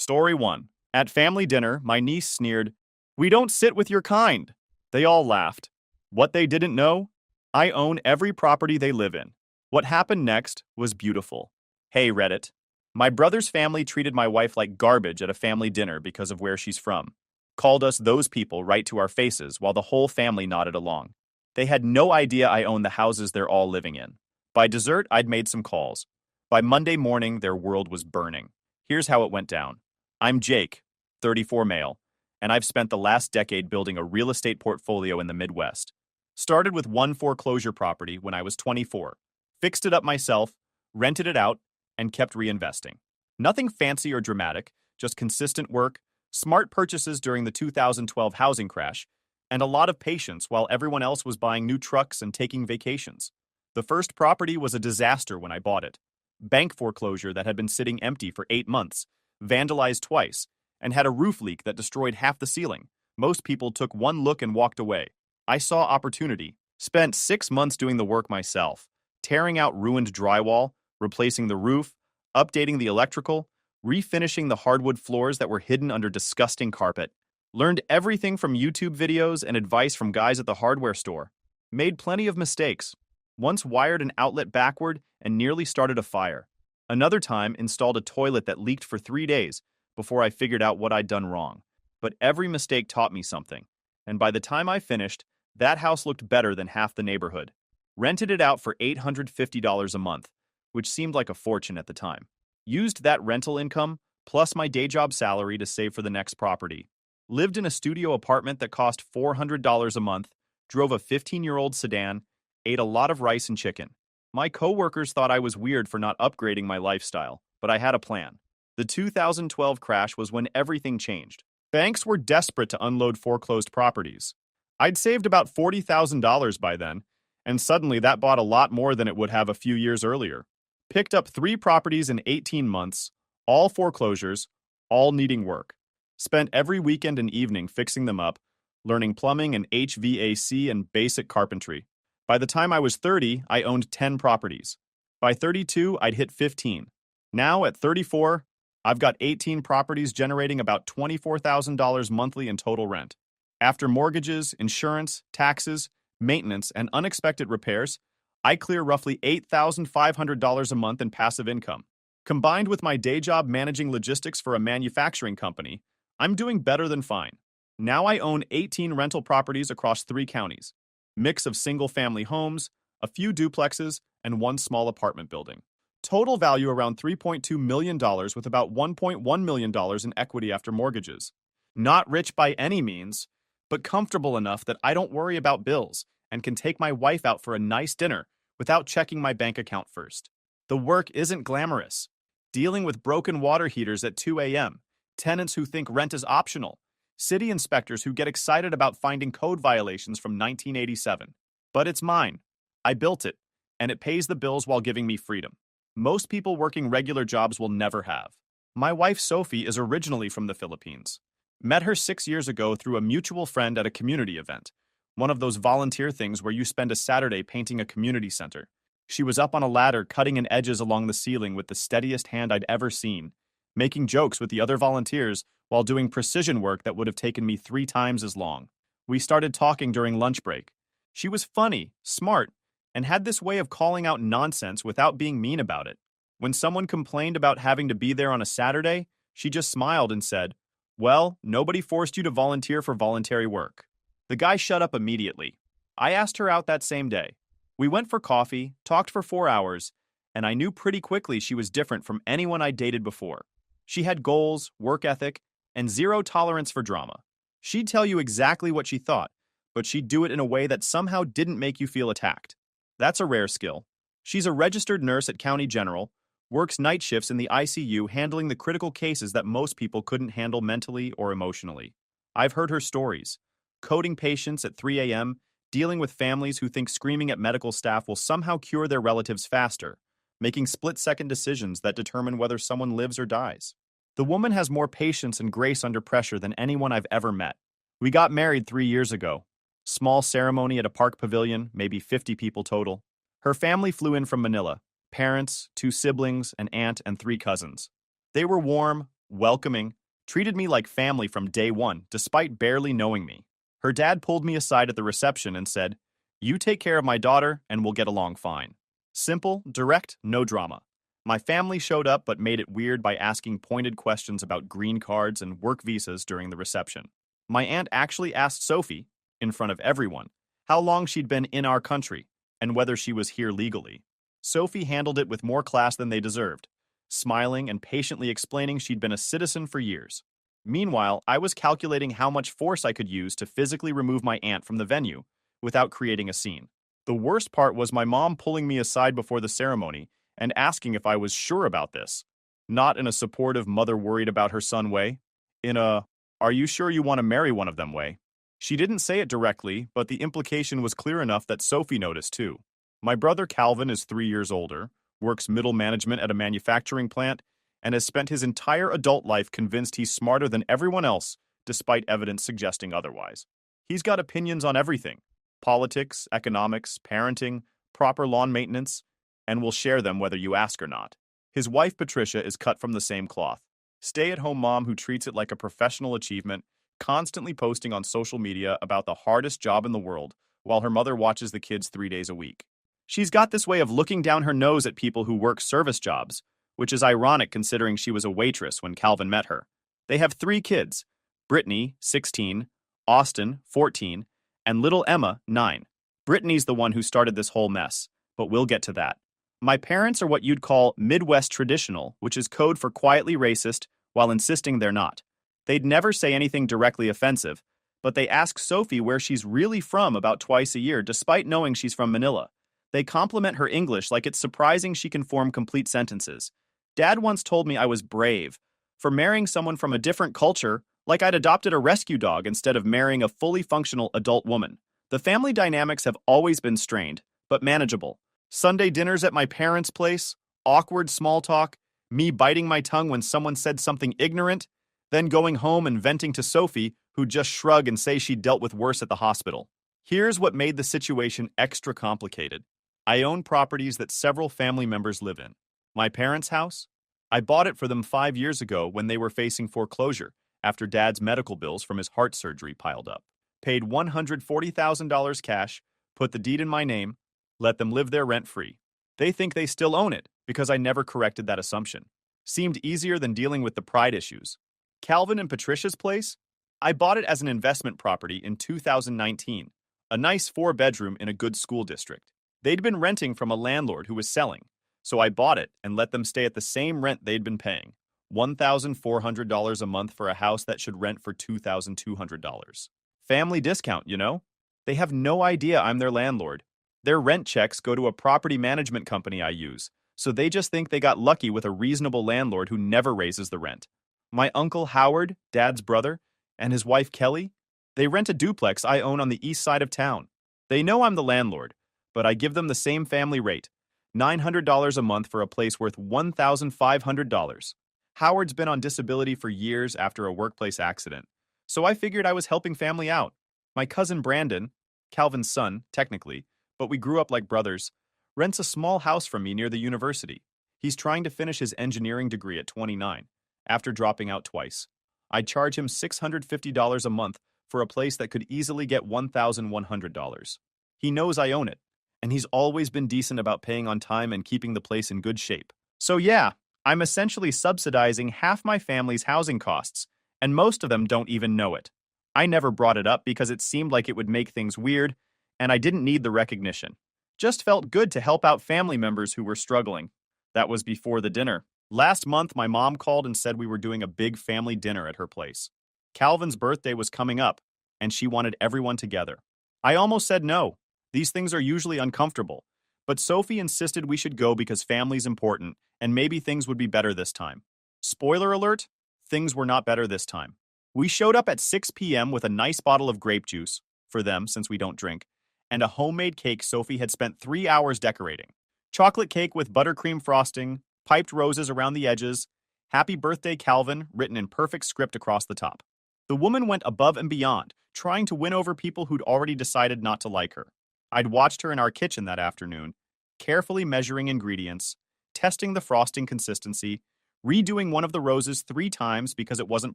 Story 1. At family dinner, my niece sneered, "We don't sit with your kind." They all laughed. What they didn't know? I own every property they live in. What happened next was beautiful. Hey, Reddit. My brother's family treated my wife like garbage at a family dinner because of where she's from. Called us those people right to our faces while the whole family nodded along. They had no idea I owned the houses they're all living in. By dessert, I'd made some calls. By Monday morning, their world was burning. Here's how it went down. I'm Jake, 34 male, and I've spent the last decade building a real estate portfolio in the Midwest. Started with one foreclosure property when I was 24, fixed it up myself, rented it out, and kept reinvesting. Nothing fancy or dramatic, just consistent work, smart purchases during the 2012 housing crash, and a lot of patience while everyone else was buying new trucks and taking vacations. The first property was a disaster when I bought it. Bank foreclosure that had been sitting empty for 8 months, vandalized twice, and had a roof leak that destroyed half the ceiling. Most people took one look and walked away. I saw opportunity, spent 6 months doing the work myself, tearing out ruined drywall, replacing the roof, updating the electrical, refinishing the hardwood floors that were hidden under disgusting carpet. Learned everything from YouTube videos and advice from guys at the hardware store. Made plenty of mistakes. Once wired an outlet backward and nearly started a fire. Another time installed a toilet that leaked for 3 days before I figured out what I'd done wrong. But every mistake taught me something. And by the time I finished, that house looked better than half the neighborhood. Rented it out for $850 a month, which seemed like a fortune at the time. Used that rental income plus my day job salary to save for the next property. Lived in a studio apartment that cost $400 a month, drove a 15-year-old sedan, ate a lot of rice and chicken. My coworkers thought I was weird for not upgrading my lifestyle, but I had a plan. The 2012 crash was when everything changed. Banks were desperate to unload foreclosed properties. I'd saved about $40,000 by then, and suddenly that bought a lot more than it would have a few years earlier. Picked up 3 properties in 18 months, all foreclosures, all needing work. Spent every weekend and evening fixing them up, learning plumbing and HVAC and basic carpentry. By the time I was 30, I owned 10 properties. By 32, I'd hit 15. Now, at 34, I've got 18 properties generating about $24,000 monthly in total rent. After mortgages, insurance, taxes, maintenance, and unexpected repairs, I clear roughly $8,500 a month in passive income. Combined with my day job managing logistics for a manufacturing company, I'm doing better than fine. Now I own 18 rental properties across 3 counties. Mix of single-family homes, a few duplexes, and 1 small apartment building. Total value around $3.2 million with about $1.1 million in equity after mortgages. Not rich by any means, but comfortable enough that I don't worry about bills and can take my wife out for a nice dinner without checking my bank account first. The work isn't glamorous. Dealing with broken water heaters at 2 a.m., tenants who think rent is optional, city inspectors who get excited about finding code violations from 1987. But it's mine. I built it, and it pays the bills while giving me freedom. Most people working regular jobs will never have. My wife Sophie is originally from the Philippines. Met her 6 years ago through a mutual friend at a community event, one of those volunteer things where you spend a Saturday painting a community center. She was up on a ladder cutting in edges along the ceiling with the steadiest hand I'd ever seen, making jokes with the other volunteers while doing precision work that would have taken me 3 times as long. We started talking during lunch break. She was funny, smart, and had this way of calling out nonsense without being mean about it. When someone complained about having to be there on a Saturday, she just smiled and said, "Well, nobody forced you to volunteer for voluntary work." The guy shut up immediately. I asked her out that same day. We went for coffee, talked for 4 hours, and I knew pretty quickly she was different from anyone I'd dated before. She had goals, work ethic, and zero tolerance for drama. She'd tell you exactly what she thought, but she'd do it in a way that somehow didn't make you feel attacked. That's a rare skill. She's a registered nurse at County General, works night shifts in the ICU handling the critical cases that most people couldn't handle mentally or emotionally. I've heard her stories. Coding patients at 3 a.m., dealing with families who think screaming at medical staff will somehow cure their relatives faster, making split-second decisions that determine whether someone lives or dies. The woman has more patience and grace under pressure than anyone I've ever met. We got married 3 years ago. Small ceremony at a park pavilion, maybe 50 people total. Her family flew in from Manila. Parents, 2 siblings, an aunt, and 3 cousins. They were warm, welcoming, treated me like family from day one, despite barely knowing me. Her dad pulled me aside at the reception and said, "You take care of my daughter and we'll get along fine." Simple, direct, no drama. My family showed up but made it weird by asking pointed questions about green cards and work visas during the reception. My aunt actually asked Sophie, in front of everyone, how long she'd been in our country and whether she was here legally. Sophie handled it with more class than they deserved, smiling and patiently explaining she'd been a citizen for years. Meanwhile, I was calculating how much force I could use to physically remove my aunt from the venue without creating a scene. The worst part was my mom pulling me aside before the ceremony and asking if I was sure about this. Not in a supportive mother worried about her son way, in a, "Are you sure you want to marry one of them" way. She didn't say it directly, but the implication was clear enough that Sophie noticed too. My brother Calvin is 3 years older, works middle management at a manufacturing plant, and has spent his entire adult life convinced he's smarter than everyone else, despite evidence suggesting otherwise. He's got opinions on everything: politics, economics, parenting, proper lawn maintenance, and will share them whether you ask or not. His wife Patricia is cut from the same cloth. Stay-at-home mom who treats it like a professional achievement, constantly posting on social media about the hardest job in the world, while her mother watches the kids 3 days a week. She's got this way of looking down her nose at people who work service jobs, which is ironic considering she was a waitress when Calvin met her. They have 3 kids: Brittany, 16, Austin, 14, and little Emma, 9. Brittany's the one who started this whole mess, but we'll get to that. My parents are what you'd call Midwest traditional, which is code for quietly racist while insisting they're not. They'd never say anything directly offensive, but they ask Sophie where she's really from about twice a year despite knowing she's from Manila. They compliment her English like it's surprising she can form complete sentences. Dad once told me I was brave for marrying someone from a different culture, like I'd adopted a rescue dog instead of marrying a fully functional adult woman. The family dynamics have always been strained, but manageable. Sunday dinners at my parents' place, awkward small talk, me biting my tongue when someone said something ignorant, then going home and venting to Sophie, who'd just shrug and say she'd dealt with worse at the hospital. Here's what made the situation extra complicated. I own properties that several family members live in. My parents' house? I bought it for them 5 years ago when they were facing foreclosure after Dad's medical bills from his heart surgery piled up. Paid $140,000 cash, put the deed in my name, let them live there rent-free. They think they still own it because I never corrected that assumption. Seemed easier than dealing with the pride issues. Calvin and Patricia's place? I bought it as an investment property in 2019, a nice 4-bedroom in a good school district. They'd been renting from a landlord who was selling, so I bought it and let them stay at the same rent they'd been paying, $1,400 a month for a house that should rent for $2,200. Family discount, you know? They have no idea I'm their landlord. Their rent checks go to a property management company I use, so they just think they got lucky with a reasonable landlord who never raises the rent. My uncle Howard, Dad's brother, and his wife Kelly, they rent a duplex I own on the east side of town. They know I'm the landlord, but I give them the same family rate, $900 a month for a place worth $1,500. Howard's been on disability for years after a workplace accident, so I figured I was helping family out. My cousin Brandon, Calvin's son, technically, but we grew up like brothers, rents a small house from me near the university. He's trying to finish his engineering degree at 29, after dropping out twice. I'd charge him $650 a month for a place that could easily get $1,100. He knows I own it, and he's always been decent about paying on time and keeping the place in good shape. So yeah, I'm essentially subsidizing half my family's housing costs, and most of them don't even know it. I never brought it up because it seemed like it would make things weird, and I didn't need the recognition. Just felt good to help out family members who were struggling. That was before the dinner. Last month, my mom called and said we were doing a big family dinner at her place. Calvin's birthday was coming up, and she wanted everyone together. I almost said no. These things are usually uncomfortable, but Sophie insisted we should go because family's important, and maybe things would be better this time. Spoiler alert, things were not better this time. We showed up at 6 p.m. with a nice bottle of grape juice, for them since we don't drink, and a homemade cake Sophie had spent 3 hours decorating. Chocolate cake with buttercream frosting, piped roses around the edges, "Happy Birthday Calvin" written in perfect script across the top. The woman went above and beyond, trying to win over people who'd already decided not to like her. I'd watched her in our kitchen that afternoon, carefully measuring ingredients, testing the frosting consistency, redoing one of the roses 3 times because it wasn't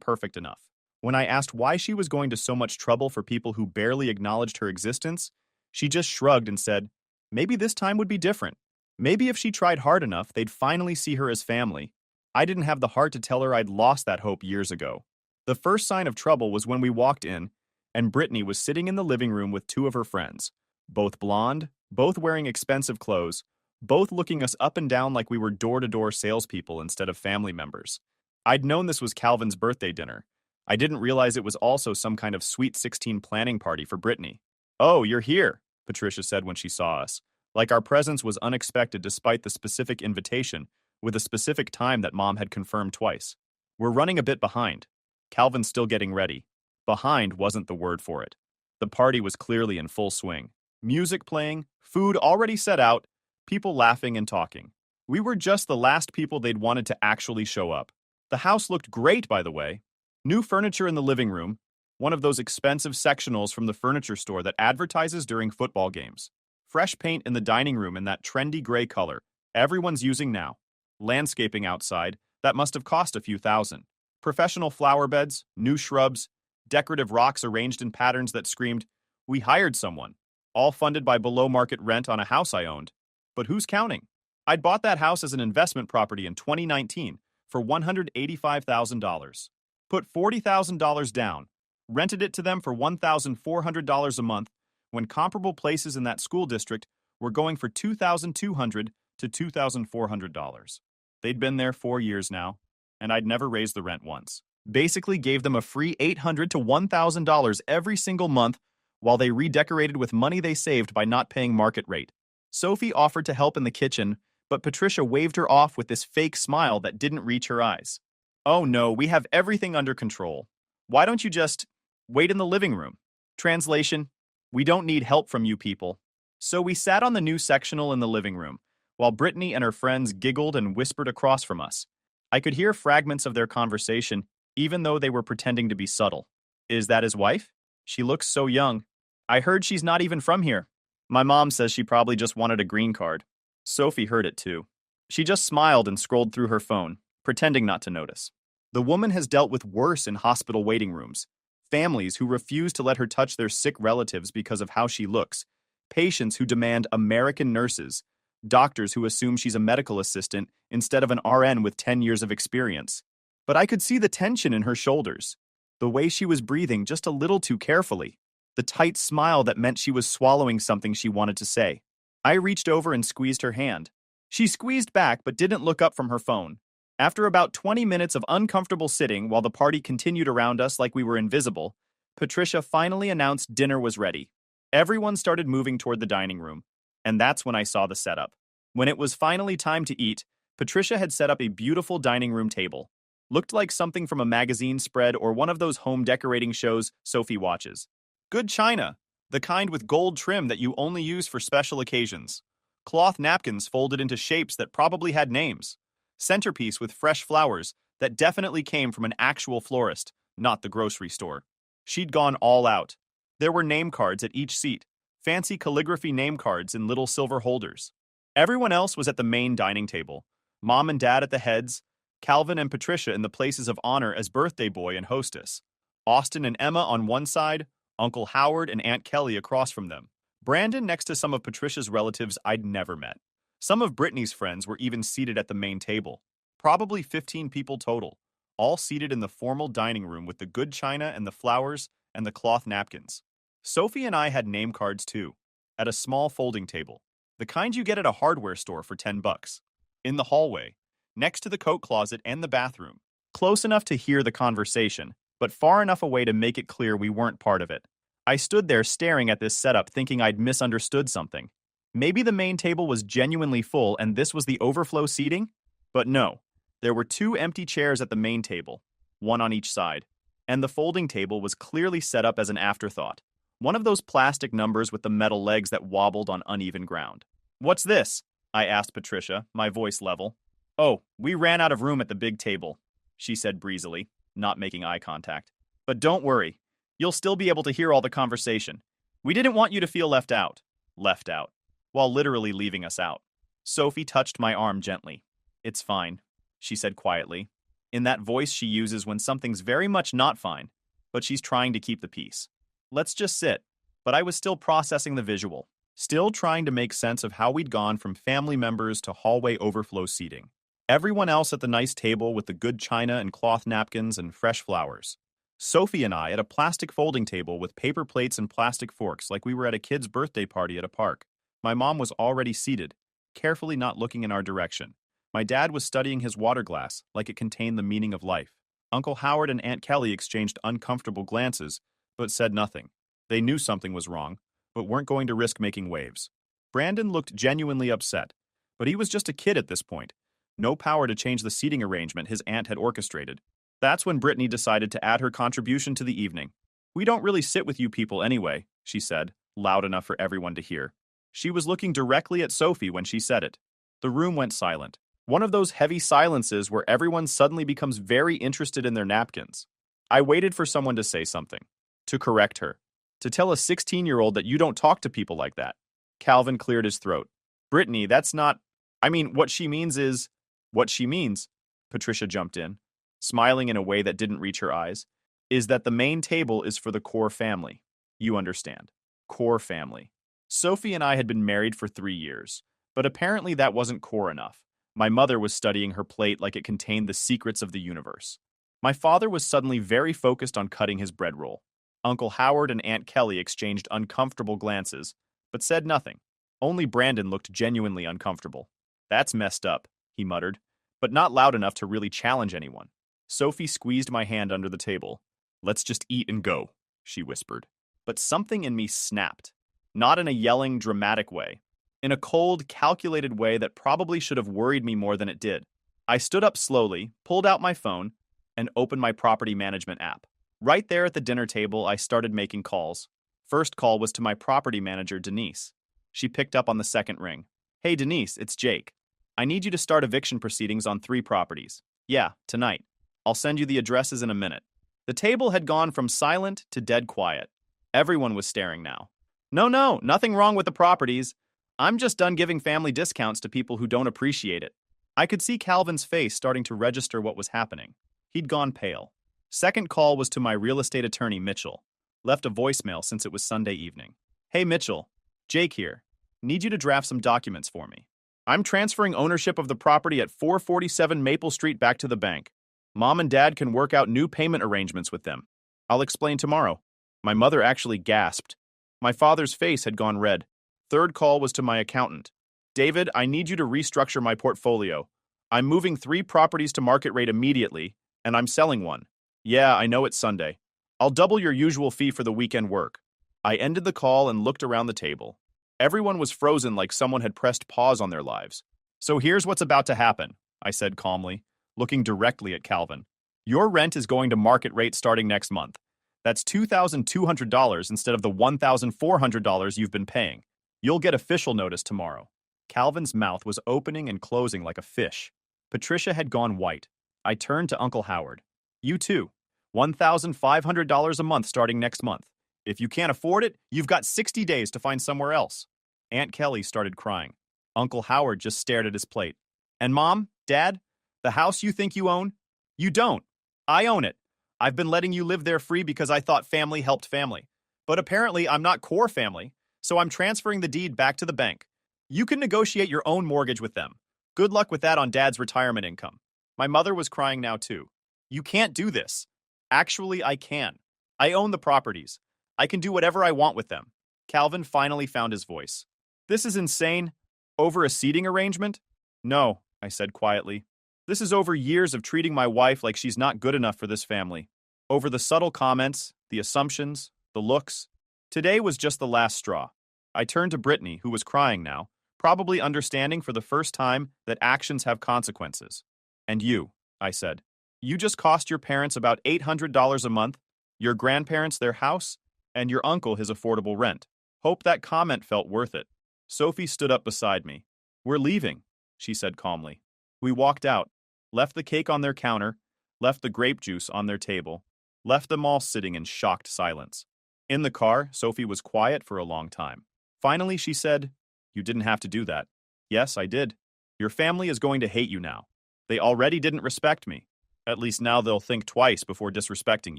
perfect enough. When I asked why she was going to so much trouble for people who barely acknowledged her existence, she just shrugged and said, maybe this time would be different. Maybe if she tried hard enough, they'd finally see her as family. I didn't have the heart to tell her I'd lost that hope years ago. The first sign of trouble was when we walked in, and Brittany was sitting in the living room with 2 of her friends, both blonde, both wearing expensive clothes, both looking us up and down like we were door-to-door salespeople instead of family members. I'd known this was Calvin's birthday dinner. I didn't realize it was also some kind of Sweet 16 planning party for Brittany. "Oh, you're here," Patricia said when she saw us. Like our presence was unexpected despite the specific invitation, with a specific time that Mom had confirmed twice. "We're running a bit behind. Calvin's still getting ready." Behind wasn't the word for it. The party was clearly in full swing. Music playing, food already set out, people laughing and talking. We were just the last people they'd wanted to actually show up. The house looked great, by the way. New furniture in the living room, one of those expensive sectionals from the furniture store that advertises during football games. Fresh paint in the dining room in that trendy gray color everyone's using now. Landscaping outside, that must have cost a few thousand. Professional flower beds, new shrubs, decorative rocks arranged in patterns that screamed, "We hired someone," all funded by below-market rent on a house I owned. But who's counting? I'd bought that house as an investment property in 2019 for $185,000. Put $40,000 down, rented it to them for $1,400 a month when comparable places in that school district were going for $2,200 to $2,400. They'd been there 4 years now, and I'd never raised the rent once. Basically gave them a free $800 to $1,000 every single month while they redecorated with money they saved by not paying market rate. Sophie offered to help in the kitchen, but Patricia waved her off with this fake smile that didn't reach her eyes. "Oh no, we have everything under control. Why don't you just wait in the living room?" Translation: we don't need help from you people. So we sat on the new sectional in the living room, while Brittany and her friends giggled and whispered across from us. I could hear fragments of their conversation, even though they were pretending to be subtle. "Is that his wife? She looks so young. I heard she's not even from here. My mom says she probably just wanted a green card." Sophie heard it too. She just smiled and scrolled through her phone, pretending not to notice. The woman has dealt with worse in hospital waiting rooms. Families who refuse to let her touch their sick relatives because of how she looks. Patients who demand American nurses. Doctors who assume she's a medical assistant instead of an RN with 10 years of experience. But I could see the tension in her shoulders. The way she was breathing just a little too carefully. The tight smile that meant she was swallowing something she wanted to say. I reached over and squeezed her hand. She squeezed back but didn't look up from her phone. After about 20 minutes of uncomfortable sitting while the party continued around us like we were invisible, Patricia finally announced dinner was ready. Everyone started moving toward the dining room, and that's when I saw the setup. When it was finally time to eat, Patricia had set up a beautiful dining room table. Looked like something from a magazine spread or one of those home decorating shows Sophie watches. Good china, the kind with gold trim that you only use for special occasions. Cloth napkins folded into shapes that probably had names. Centerpiece with fresh flowers that definitely came from an actual florist, not the grocery store. She'd gone all out. There were name cards at each seat, fancy calligraphy name cards in little silver holders. Everyone else was at the main dining table. Mom and Dad at the heads, Calvin and Patricia in the places of honor as birthday boy and hostess. Austin and Emma on one side, Uncle Howard and Aunt Kelly across from them. Brandon next to some of Patricia's relatives I'd never met. Some of Brittany's friends were even seated at the main table. Probably 15 people total, all seated in the formal dining room with the good china and the flowers and the cloth napkins. Sophie and I had name cards too, at a small folding table, the kind you get at a hardware store for $10. In the hallway, next to the coat closet and the bathroom, close enough to hear the conversation, but far enough away to make it clear we weren't part of it. I stood there staring at this setup thinking I'd misunderstood something. Maybe the main table was genuinely full and this was the overflow seating? But no, there were 2 empty chairs at the main table, one on each side, and the folding table was clearly set up as an afterthought. One of those plastic numbers with the metal legs that wobbled on uneven ground. "What's this?" I asked Patricia, my voice level. "Oh, we ran out of room at the big table," she said breezily, not making eye contact. "But don't worry, you'll still be able to hear all the conversation. We didn't want you to feel left out." Left out. While literally leaving us out. Sophie touched my arm gently. "It's fine. she said quietly, in that voice she uses when something's very much not fine, but she's trying to keep the peace. Let's just sit. But I was still processing the visual, still trying to make sense of how we'd gone from family members to hallway overflow seating. Everyone else at the nice table with the good china and cloth napkins and fresh flowers. Sophie and I at a plastic folding table with paper plates and plastic forks like we were at a kid's birthday party at a park. My mom was already seated, carefully not looking in our direction. My dad was studying his water glass like it contained the meaning of life. Uncle Howard and Aunt Kelly exchanged uncomfortable glances, but said nothing. They knew something was wrong, but weren't going to risk making waves. Brandon looked genuinely upset, but he was just a kid at this point. No power to change the seating arrangement his aunt had orchestrated. That's when Brittany decided to add her contribution to the evening. "We don't really sit with you people anyway," she said, loud enough for everyone to hear. She was looking directly at Sophie when she said it. The room went silent. One of those heavy silences where everyone suddenly becomes very interested in their napkins. I waited for someone to say something, to correct her, to tell a 16-year-old that you don't talk to people like that. Calvin cleared his throat. "Brittany, that's not... what she means is..." "What she means," Patricia jumped in, smiling in a way that didn't reach her eyes, "is that the main table is for the core family. You understand. Core family." Sophie and I had been married for 3 years, but apparently that wasn't core enough. My mother was studying her plate like it contained the secrets of the universe. My father was suddenly very focused on cutting his bread roll. Uncle Howard and Aunt Kelly exchanged uncomfortable glances, but said nothing. Only Brandon looked genuinely uncomfortable. "That's messed up," he muttered, but not loud enough to really challenge anyone. Sophie squeezed my hand under the table. "Let's just eat and go," she whispered. But something in me snapped. Not in a yelling, dramatic way. In a cold, calculated way that probably should have worried me more than it did. I stood up slowly, pulled out my phone, and opened my property management app. Right there at the dinner table, I started making calls. First call was to my property manager, Denise. She picked up on the second ring. "Hey Denise, it's Jake. I need you to start eviction proceedings on 3 properties. Yeah, tonight. I'll send you the addresses in a minute." The table had gone from silent to dead quiet. Everyone was staring now. No, nothing wrong with the properties. I'm just done giving family discounts to people who don't appreciate it." I could see Calvin's face starting to register what was happening. He'd gone pale. Second call was to my real estate attorney, Mitchell. Left a voicemail since it was Sunday evening. "Hey Mitchell, Jake here. Need you to draft some documents for me. I'm transferring ownership of the property at 447 Maple Street back to the bank. Mom and Dad can work out new payment arrangements with them. I'll explain tomorrow." My mother actually gasped. My father's face had gone red. Third call was to my accountant. "David, I need you to restructure my portfolio. I'm moving 3 properties to market rate immediately, and I'm selling one. Yeah, I know it's Sunday. I'll double your usual fee for the weekend work." I ended the call and looked around the table. Everyone was frozen like someone had pressed pause on their lives. "So here's what's about to happen," I said calmly, looking directly at Calvin. "Your rent is going to market rate starting next month. That's $2,200 instead of the $1,400 you've been paying. You'll get official notice tomorrow." Calvin's mouth was opening and closing like a fish. Patricia had gone white. I turned to Uncle Howard. "You too. $1,500 a month starting next month. If you can't afford it, you've got 60 days to find somewhere else." Aunt Kelly started crying. Uncle Howard just stared at his plate. "And Mom, Dad, the house you think you own? You don't. I own it. I've been letting you live there free because I thought family helped family. But apparently I'm not core family, so I'm transferring the deed back to the bank. You can negotiate your own mortgage with them. Good luck with that on Dad's retirement income." My mother was crying now too. "You can't do this." "Actually, I can. I own the properties. I can do whatever I want with them." Calvin finally found his voice. "This is insane. Over a seating arrangement?" "No," I said quietly. "This is over years of treating my wife like she's not good enough for this family. Over the subtle comments, the assumptions, the looks. Today was just the last straw." I turned to Brittany, who was crying now, probably understanding for the first time that actions have consequences. "And you," I said. "You just cost your parents about $800 a month, your grandparents their house, and your uncle his affordable rent. Hope that comment felt worth it." Sophie stood up beside me. "We're leaving," she said calmly. We walked out, left the cake on their counter, left the grape juice on their table, left them all sitting in shocked silence. In the car, Sophie was quiet for a long time. Finally, she said, "You didn't have to do that." "Yes, I did. Your family is going to hate you now. They already didn't respect me. At least now they'll think twice before disrespecting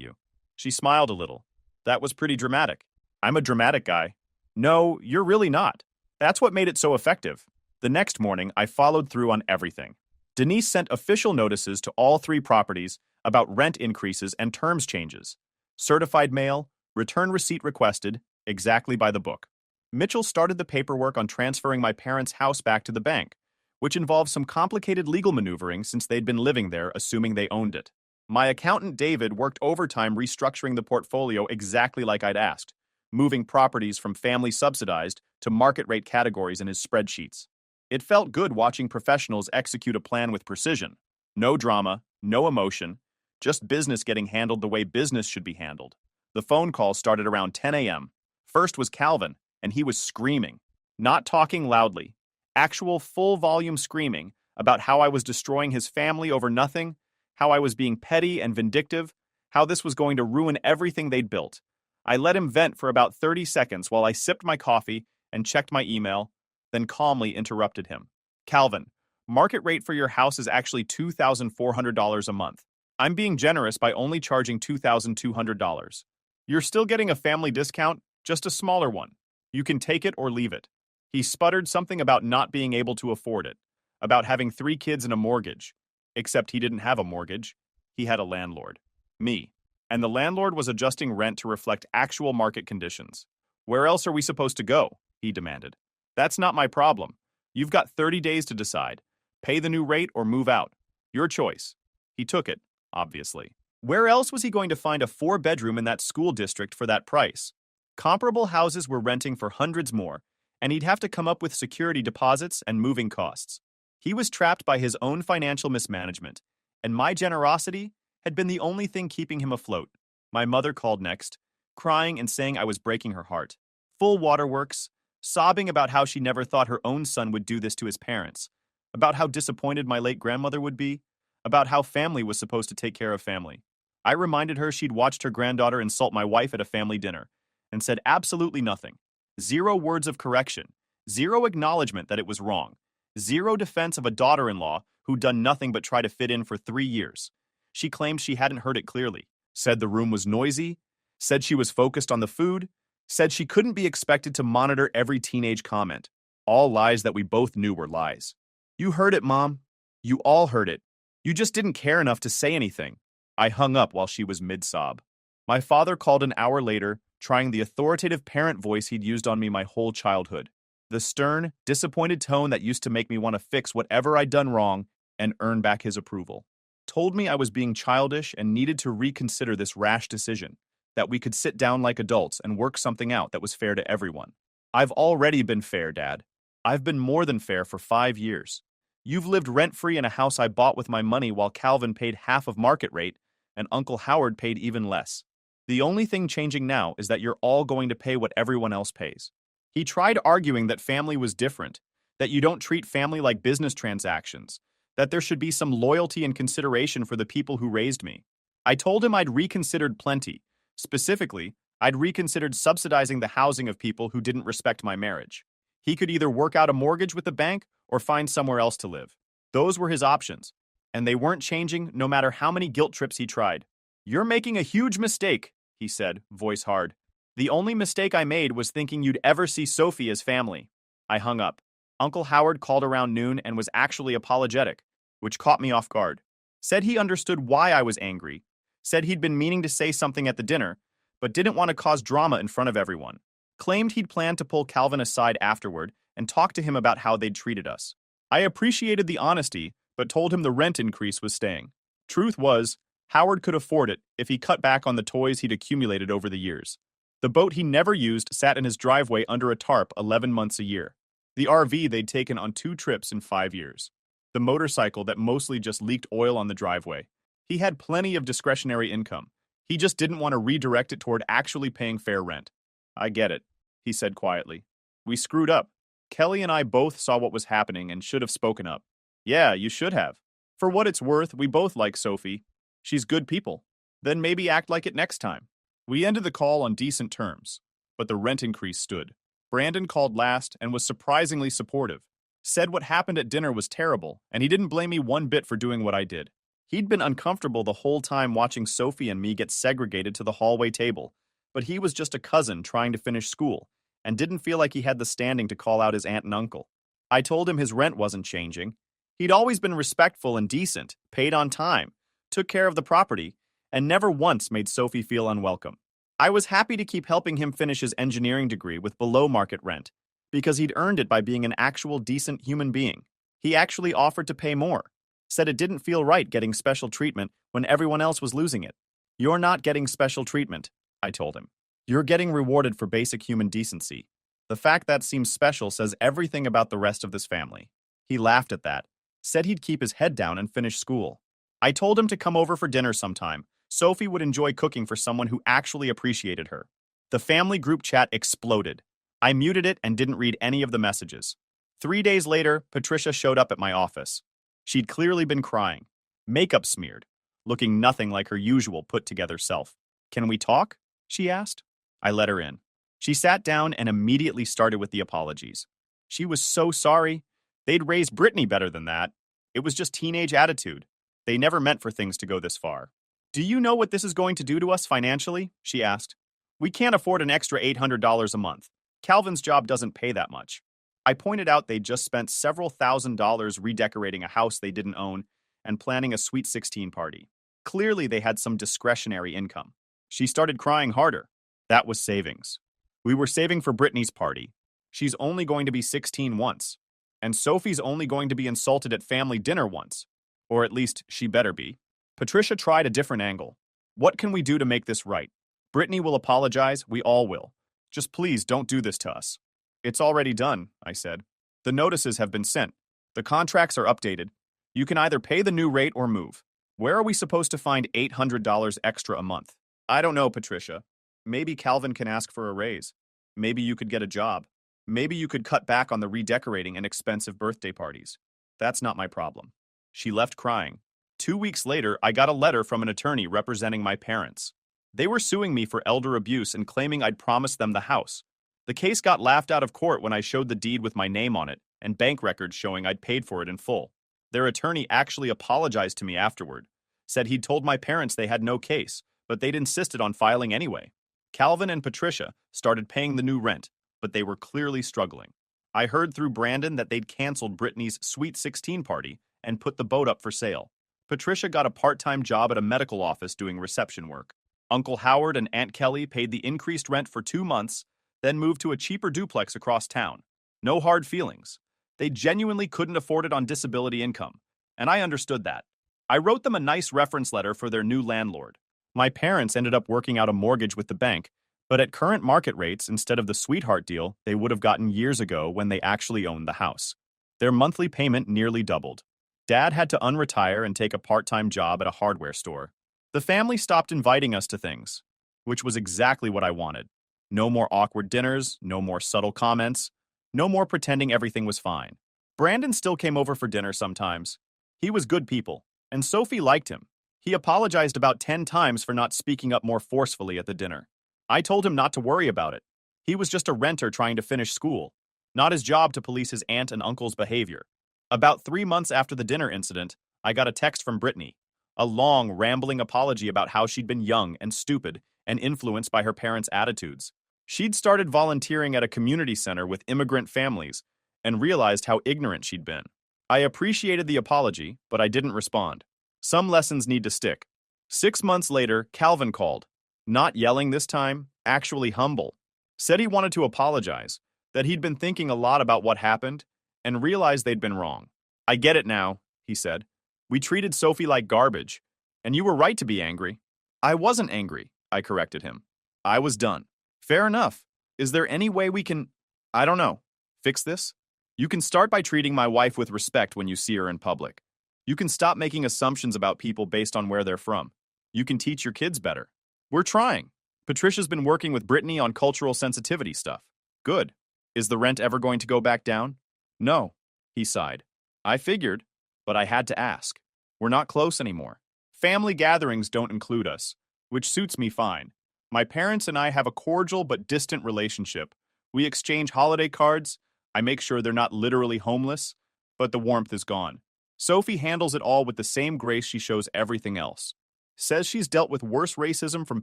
you. She smiled a little. That was pretty dramatic. I'm a dramatic guy. No, you're really not. That's what made it so effective. The next morning, I followed through on everything. Denise sent official notices to all 3 properties about rent increases and terms changes. Certified mail, return receipt requested, exactly by the book. Mitchell started the paperwork on transferring my parents' house back to the bank, which involved some complicated legal maneuvering since they'd been living there assuming they owned it. My accountant David worked overtime restructuring the portfolio exactly like I'd asked, moving properties from family subsidized to market rate categories in his spreadsheets. It felt good watching professionals execute a plan with precision. No drama, no emotion, just business getting handled the way business should be handled. The phone call started around 10 a.m. First was Calvin, and he was screaming. Not talking loudly. Actual full-volume screaming about how I was destroying his family over nothing, how I was being petty and vindictive, how this was going to ruin everything they'd built. I let him vent for about 30 seconds while I sipped my coffee and checked my email, then calmly interrupted him. Calvin, market rate for your house is actually $2,400 a month. I'm being generous by only charging $2,200. You're still getting a family discount, just a smaller one. You can take it or leave it. He sputtered something about not being able to afford it, about having 3 kids and a mortgage. Except he didn't have a mortgage. He had a landlord. Me. And the landlord was adjusting rent to reflect actual market conditions. Where else are we supposed to go? He demanded. That's not my problem. You've got 30 days to decide. Pay the new rate or move out. Your choice. He took it, obviously. Where else was he going to find a 4-bedroom in that school district for that price? Comparable houses were renting for hundreds more, and he'd have to come up with security deposits and moving costs. He was trapped by his own financial mismanagement, and my generosity had been the only thing keeping him afloat. My mother called next, crying and saying I was breaking her heart. Full waterworks, sobbing about how she never thought her own son would do this to his parents, about how disappointed my late grandmother would be, about how family was supposed to take care of family. I reminded her she'd watched her granddaughter insult my wife at a family dinner, and said absolutely nothing. 0 words of correction, 0 acknowledgement that it was wrong, 0 defense of a daughter-in-law who'd done nothing but try to fit in for 3 years. She claimed she hadn't heard it clearly, said the room was noisy, said she was focused on the food, said she couldn't be expected to monitor every teenage comment. All lies that we both knew were lies. You heard it, Mom. You all heard it. You just didn't care enough to say anything. I hung up while she was mid-sob. My father called an hour later, trying the authoritative parent voice he'd used on me my whole childhood. The stern, disappointed tone that used to make me want to fix whatever I'd done wrong and earn back his approval. Told me I was being childish and needed to reconsider this rash decision, that we could sit down like adults and work something out that was fair to everyone. I've already been fair, Dad. I've been more than fair for 5 years. You've lived rent-free in a house I bought with my money while Calvin paid half of market rate and Uncle Howard paid even less. The only thing changing now is that you're all going to pay what everyone else pays. He tried arguing that family was different, that you don't treat family like business transactions, that there should be some loyalty and consideration for the people who raised me. I told him I'd reconsidered plenty. Specifically, I'd reconsidered subsidizing the housing of people who didn't respect my marriage. He could either work out a mortgage with the bank or find somewhere else to live. Those were his options, and they weren't changing no matter how many guilt trips he tried. You're making a huge mistake, he said, voice hard. The only mistake I made was thinking you'd ever see Sophie as family. I hung up. Uncle Howard called around noon and was actually apologetic, which caught me off guard. Said he understood why I was angry. Said he'd been meaning to say something at the dinner, but didn't want to cause drama in front of everyone. Claimed he'd planned to pull Calvin aside afterward and talk to him about how they'd treated us. I appreciated the honesty, but told him the rent increase was staying. Truth was, Howard could afford it if he cut back on the toys he'd accumulated over the years. The boat he never used sat in his driveway under a tarp 11 months a year. The RV they'd taken on 2 trips in 5 years. The motorcycle that mostly just leaked oil on the driveway. He had plenty of discretionary income. He just didn't want to redirect it toward actually paying fair rent. I get it, he said quietly. We screwed up. Kelly and I both saw what was happening and should have spoken up. Yeah, you should have. For what it's worth, we both like Sophie. She's good people. Then maybe act like it next time. We ended the call on decent terms, but the rent increase stood. Brandon called last and was surprisingly supportive. Said what happened at dinner was terrible, and he didn't blame me one bit for doing what I did. He'd been uncomfortable the whole time watching Sophie and me get segregated to the hallway table, but he was just a cousin trying to finish school, and didn't feel like he had the standing to call out his aunt and uncle. I told him his rent wasn't changing. He'd always been respectful and decent, paid on time, took care of the property, and never once made Sophie feel unwelcome. I was happy to keep helping him finish his engineering degree with below-market rent, because he'd earned it by being an actual decent human being. He actually offered to pay more, said it didn't feel right getting special treatment when everyone else was losing it. You're not getting special treatment, I told him. You're getting rewarded for basic human decency. The fact that seems special says everything about the rest of this family. He laughed at that, said he'd keep his head down and finish school. I told him to come over for dinner sometime. Sophie would enjoy cooking for someone who actually appreciated her. The family group chat exploded. I muted it and didn't read any of the messages. 3 days later, Patricia showed up at my office. She'd clearly been crying, makeup smeared, looking nothing like her usual put-together self. "Can we talk?" she asked. I let her in. She sat down and immediately started with the apologies. She was so sorry. They'd raised Brittany better than that. It was just teenage attitude. They never meant for things to go this far. "Do you know what this is going to do to us financially?" she asked. "We can't afford an extra $800 a month. Calvin's job doesn't pay that much." I pointed out they'd just spent several $1,000s redecorating a house they didn't own and planning a Sweet 16 party. Clearly, they had some discretionary income. She started crying harder. That was savings. We were saving for Brittany's party. She's only going to be 16 once. And Sophie's only going to be insulted at family dinner once. Or at least, she better be. Patricia tried a different angle. "What can we do to make this right? Brittany will apologize, we all will. Just please don't do this to us." "It's already done," I said. "The notices have been sent. The contracts are updated. You can either pay the new rate or move. Where are we supposed to find $800 extra a month?" "I don't know, Patricia. Maybe Calvin can ask for a raise. Maybe you could get a job. Maybe you could cut back on the redecorating and expensive birthday parties. That's not my problem." She left crying. 2 weeks later, I got a letter from an attorney representing my parents. They were suing me for elder abuse and claiming I'd promised them the house. The case got laughed out of court when I showed the deed with my name on it and bank records showing I'd paid for it in full. Their attorney actually apologized to me afterward, said he'd told my parents they had no case, but they'd insisted on filing anyway. Calvin and Patricia started paying the new rent, but they were clearly struggling. I heard through Brandon that they'd canceled Brittany's Sweet 16 party and put the boat up for sale. Patricia got a part-time job at a medical office doing reception work. Uncle Howard and Aunt Kelly paid the increased rent for 2 months, then moved to a cheaper duplex across town. No hard feelings. They genuinely couldn't afford it on disability income, and I understood that. I wrote them a nice reference letter for their new landlord. My parents ended up working out a mortgage with the bank, but at current market rates, instead of the sweetheart deal they would have gotten years ago when they actually owned the house. Their monthly payment nearly doubled. Dad had to unretire and take a part-time job at a hardware store. The family stopped inviting us to things, which was exactly what I wanted. No more awkward dinners, no more subtle comments, no more pretending everything was fine. Brandon still came over for dinner sometimes. He was good people, and Sophie liked him. He apologized about 10 times for not speaking up more forcefully at the dinner. I told him not to worry about it. He was just a renter trying to finish school, not his job to police his aunt and uncle's behavior. About 3 months after the dinner incident, I got a text from Brittany, a long, rambling apology about how she'd been young and stupid and influenced by her parents' attitudes. She'd started volunteering at a community center with immigrant families and realized how ignorant she'd been. I appreciated the apology, but I didn't respond. Some lessons need to stick. 6 months later, Calvin called. Not yelling this time, actually humble. Said he wanted to apologize, that he'd been thinking a lot about what happened, and realized they'd been wrong. "I get it now," he said. "We treated Sophie like garbage, and you were right to be angry." "I wasn't angry," I corrected him. "I was done." "Fair enough. Is there any way we can, I don't know, fix this? You can start by treating my wife with respect when you see her in public. You can stop making assumptions about people based on where they're from. You can teach your kids better. We're trying. Patricia's been working with Brittany on cultural sensitivity stuff. Good. Is the rent ever going to go back down?" "No," he sighed. "I figured, but I had to ask. We're not close anymore. Family gatherings don't include us, which suits me fine. My parents and I have a cordial but distant relationship. We exchange holiday cards, I make sure they're not literally homeless, but the warmth is gone. Sophie handles it all with the same grace she shows everything else. Says she's dealt with worse racism from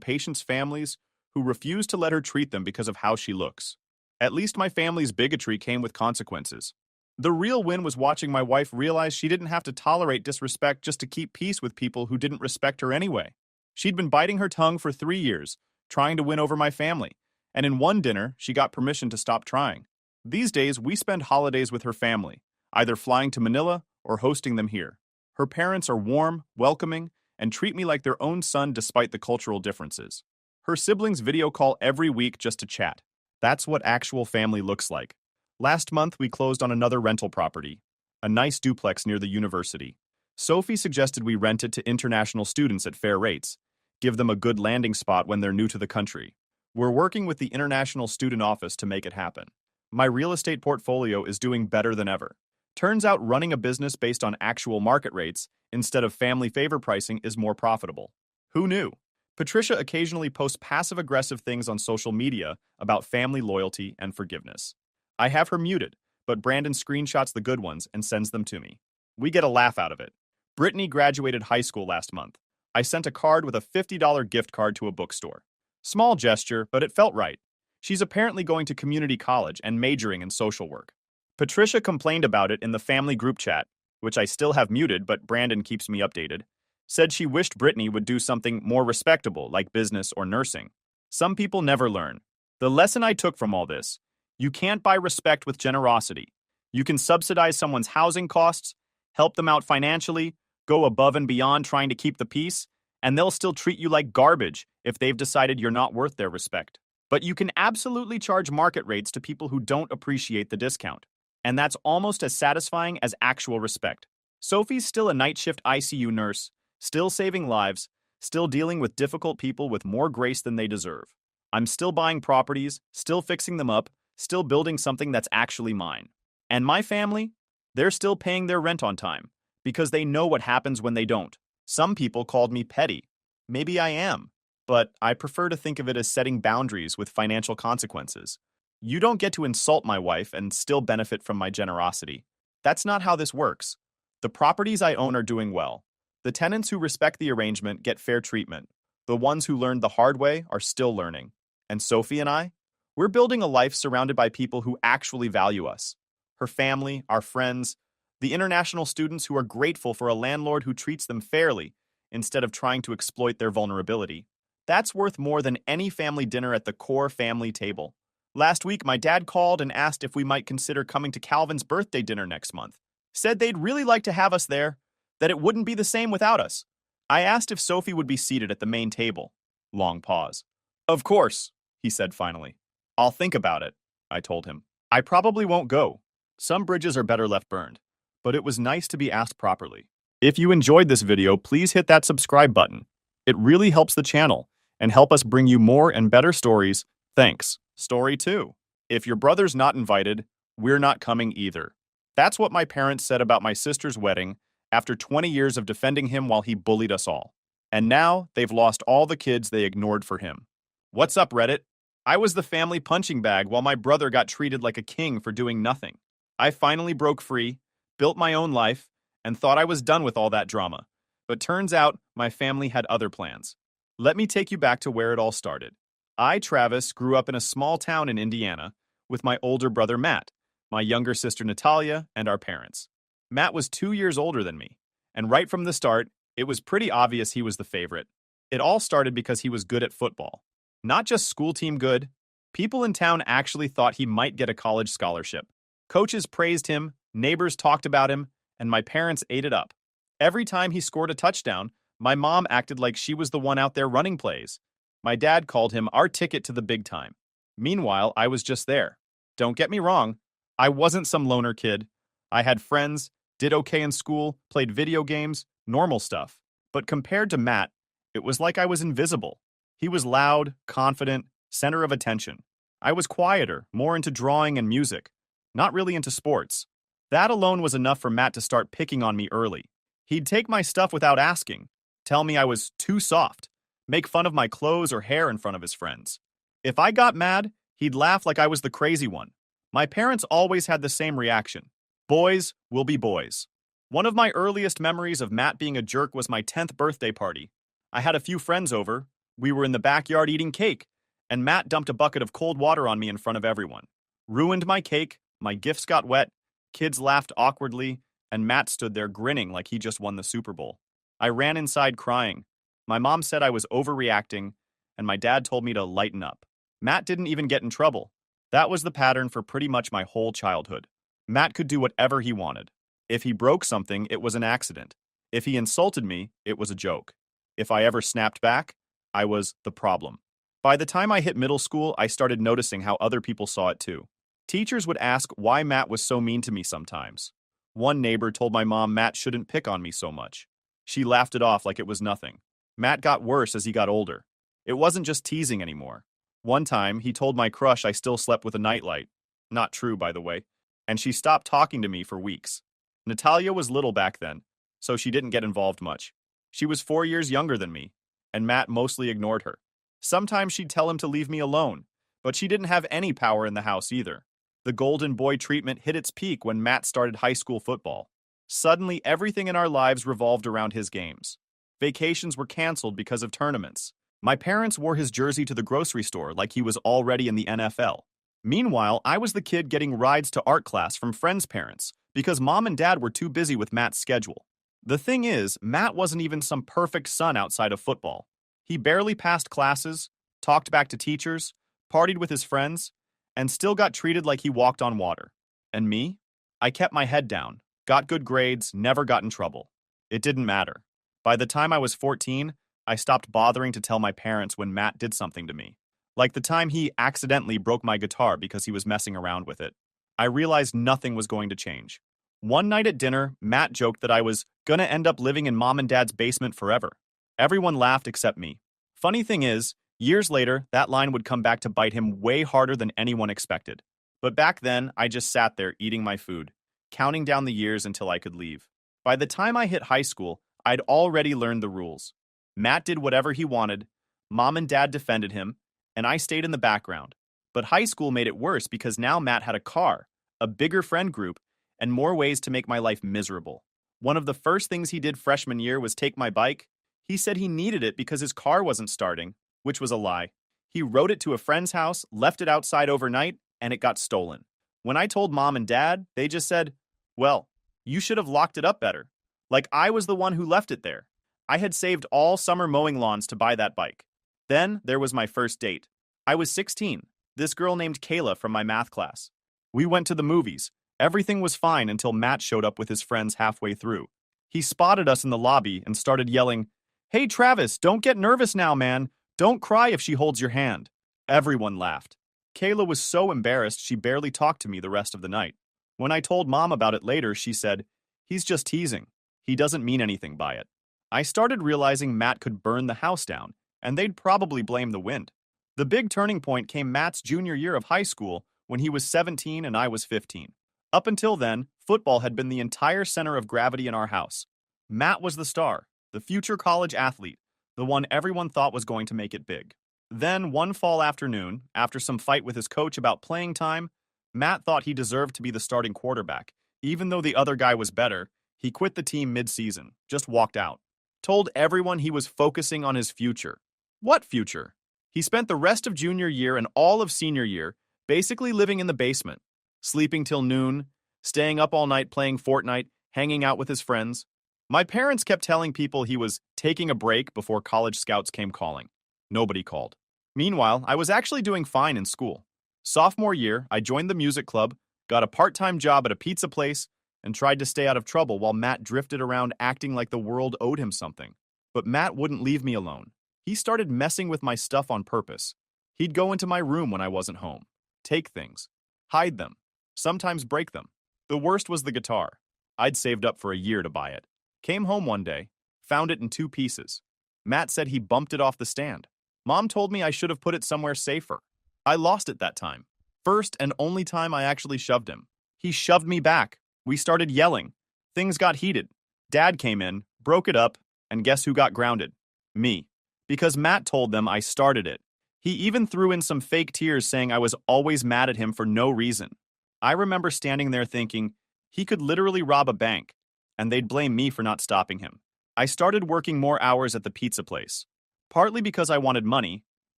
patients' families who refuse to let her treat them because of how she looks. At least my family's bigotry came with consequences. The real win was watching my wife realize she didn't have to tolerate disrespect just to keep peace with people who didn't respect her anyway. She'd been biting her tongue for 3 years, trying to win over my family, and in one dinner, she got permission to stop trying. These days, we spend holidays with her family, either flying to Manila or hosting them here. Her parents are warm, welcoming, and treat me like their own son despite the cultural differences. Her siblings video call every week just to chat. That's what actual family looks like. Last month, we closed on another rental property, a nice duplex near the university. Sophie suggested we rent it to international students at fair rates, give them a good landing spot when they're new to the country. We're working with the International Student Office to make it happen. My real estate portfolio is doing better than ever. Turns out running a business based on actual market rates instead of family favor pricing is more profitable. Who knew? Patricia occasionally posts passive-aggressive things on social media about family loyalty and forgiveness. I have her muted, but Brandon screenshots the good ones and sends them to me. We get a laugh out of it. Brittany graduated high school last month. I sent a card with a $50 gift card to a bookstore. Small gesture, but it felt right. She's apparently going to community college and majoring in social work. Patricia complained about it in the family group chat, which I still have muted but Brandon keeps me updated. Said she wished Brittany would do something more respectable like business or nursing. Some people never learn. The lesson I took from all this: you can't buy respect with generosity. You can subsidize someone's housing costs, help them out financially, go above and beyond trying to keep the peace, and they'll still treat you like garbage if they've decided you're not worth their respect. But you can absolutely charge market rates to people who don't appreciate the discount. And that's almost as satisfying as actual respect. Sophie's still a night shift ICU nurse, still saving lives, still dealing with difficult people with more grace than they deserve. I'm still buying properties, still fixing them up, still building something that's actually mine. And my family? They're still paying their rent on time, because they know what happens when they don't. Some people called me petty. Maybe I am, but I prefer to think of it as setting boundaries with financial consequences. You don't get to insult my wife and still benefit from my generosity. That's not how this works. The properties I own are doing well. The tenants who respect the arrangement get fair treatment. The ones who learned the hard way are still learning. And Sophie and I? We're building a life surrounded by people who actually value us. Her family, our friends, the international students who are grateful for a landlord who treats them fairly instead of trying to exploit their vulnerability. That's worth more than any family dinner at the core family table. Last week, my dad called and asked if we might consider coming to Calvin's birthday dinner next month. Said they'd really like to have us there, that it wouldn't be the same without us. I asked if Sophie would be seated at the main table. Long pause. Of course, he said finally. I'll think about it, I told him. I probably won't go. Some bridges are better left burned. But it was nice to be asked properly. If you enjoyed this video, please hit that subscribe button. It really helps the channel and help us bring you more and better stories. Thanks. Story 2. If your brother's not invited, we're not coming either. That's what my parents said about my sister's wedding after 20 years of defending him while he bullied us all. And now they've lost all the kids they ignored for him. What's up, Reddit? I was the family punching bag while my brother got treated like a king for doing nothing. I finally broke free, built my own life, and thought I was done with all that drama. But turns out my family had other plans. Let me take you back to where it all started. I, Travis, grew up in a small town in Indiana with my older brother Matt, my younger sister Natalia, and our parents. Matt was 2 years older than me, and right from the start, it was pretty obvious he was the favorite. It all started because he was good at football. Not just school team good. People in town actually thought he might get a college scholarship. Coaches praised him, neighbors talked about him, and my parents ate it up. Every time he scored a touchdown, my mom acted like she was the one out there running plays. My dad called him our ticket to the big time. Meanwhile, I was just there. Don't get me wrong, I wasn't some loner kid. I had friends, did okay in school, played video games, normal stuff. But compared to Matt, it was like I was invisible. He was loud, confident, center of attention. I was quieter, more into drawing and music, not really into sports. That alone was enough for Matt to start picking on me early. He'd take my stuff without asking, tell me I was too soft, make fun of my clothes or hair in front of his friends. If I got mad, he'd laugh like I was the crazy one. My parents always had the same reaction. Boys will be boys. One of my earliest memories of Matt being a jerk was my 10th birthday party. I had a few friends over. We were in the backyard eating cake, and Matt dumped a bucket of cold water on me in front of everyone. Ruined my cake, my gifts got wet, kids laughed awkwardly, and Matt stood there grinning like he just won the Super Bowl. I ran inside crying. My mom said I was overreacting, and my dad told me to lighten up. Matt didn't even get in trouble. That was the pattern for pretty much my whole childhood. Matt could do whatever he wanted. If he broke something, it was an accident. If he insulted me, it was a joke. If I ever snapped back, I was the problem. By the time I hit middle school, I started noticing how other people saw it too. Teachers would ask why Matt was so mean to me sometimes. One neighbor told my mom Matt shouldn't pick on me so much. She laughed it off like it was nothing. Matt got worse as he got older. It wasn't just teasing anymore. One time, he told my crush I still slept with a nightlight. Not true, by the way. And she stopped talking to me for weeks. Natalia was little back then, so she didn't get involved much. She was 4 years younger than me, and Matt mostly ignored her. Sometimes she'd tell him to leave me alone, but she didn't have any power in the house either. The golden boy treatment hit its peak when Matt started high school football. Suddenly, everything in our lives revolved around his games. Vacations were canceled because of tournaments. My parents wore his jersey to the grocery store like he was already in the NFL. Meanwhile, I was the kid getting rides to art class from friends' parents because mom and dad were too busy with Matt's schedule. The thing is, Matt wasn't even some perfect son outside of football. He barely passed classes, talked back to teachers, partied with his friends, and still got treated like he walked on water. And me? I kept my head down, got good grades, never got in trouble. It didn't matter. By the time I was 14, I stopped bothering to tell my parents when Matt did something to me. Like the time he accidentally broke my guitar because he was messing around with it. I realized nothing was going to change. One night at dinner, Matt joked that I was gonna end up living in mom and dad's basement forever. Everyone laughed except me. Funny thing is, years later, that line would come back to bite him way harder than anyone expected. But back then, I just sat there eating my food, counting down the years until I could leave. By the time I hit high school, I'd already learned the rules. Matt did whatever he wanted, mom and dad defended him, and I stayed in the background. But high school made it worse because now Matt had a car, a bigger friend group, and more ways to make my life miserable. One of the first things he did freshman year was take my bike. He said he needed it because his car wasn't starting, which was a lie. He rode it to a friend's house, left it outside overnight, and it got stolen. When I told mom and dad, they just said, "Well, you should have locked it up better." Like I was the one who left it there. I had saved all summer mowing lawns to buy that bike. Then there was my first date. I was 16. This girl named Kayla from my math class. We went to the movies. Everything was fine until Matt showed up with his friends halfway through. He spotted us in the lobby and started yelling, "Hey Travis, don't get nervous now, man. Don't cry if she holds your hand." Everyone laughed. Kayla was so embarrassed she barely talked to me the rest of the night. When I told mom about it later, she said, "He's just teasing. He doesn't mean anything by it." I started realizing Matt could burn the house down, and they'd probably blame the wind. The big turning point came Matt's junior year of high school when he was 17 and I was 15. Up until then, football had been the entire center of gravity in our house. Matt was the star, the future college athlete, the one everyone thought was going to make it big. Then, one fall afternoon, after some fight with his coach about playing time, Matt thought he deserved to be the starting quarterback. Even though the other guy was better, he quit the team mid-season, just walked out. Told everyone he was focusing on his future. What future? He spent the rest of junior year and all of senior year basically living in the basement, sleeping till noon, staying up all night playing Fortnite, hanging out with his friends. My parents kept telling people he was taking a break before college scouts came calling. Nobody called. Meanwhile, I was actually doing fine in school. Sophomore year, I joined the music club, got a part-time job at a pizza place, and tried to stay out of trouble while Matt drifted around acting like the world owed him something. But Matt wouldn't leave me alone. He started messing with my stuff on purpose. He'd go into my room when I wasn't home, take things, hide them, sometimes break them. The worst was the guitar. I'd saved up for a year to buy it. Came home one day, found it in 2 pieces. Matt said he bumped it off the stand. Mom told me I should have put it somewhere safer. I lost it that time. First and only time I actually shoved him. He shoved me back. We started yelling. Things got heated. Dad came in, broke it up, and guess who got grounded? Me. Because Matt told them I started it. He even threw in some fake tears saying I was always mad at him for no reason. I remember standing there thinking, he could literally rob a bank, and they'd blame me for not stopping him. I started working more hours at the pizza place, partly because I wanted money,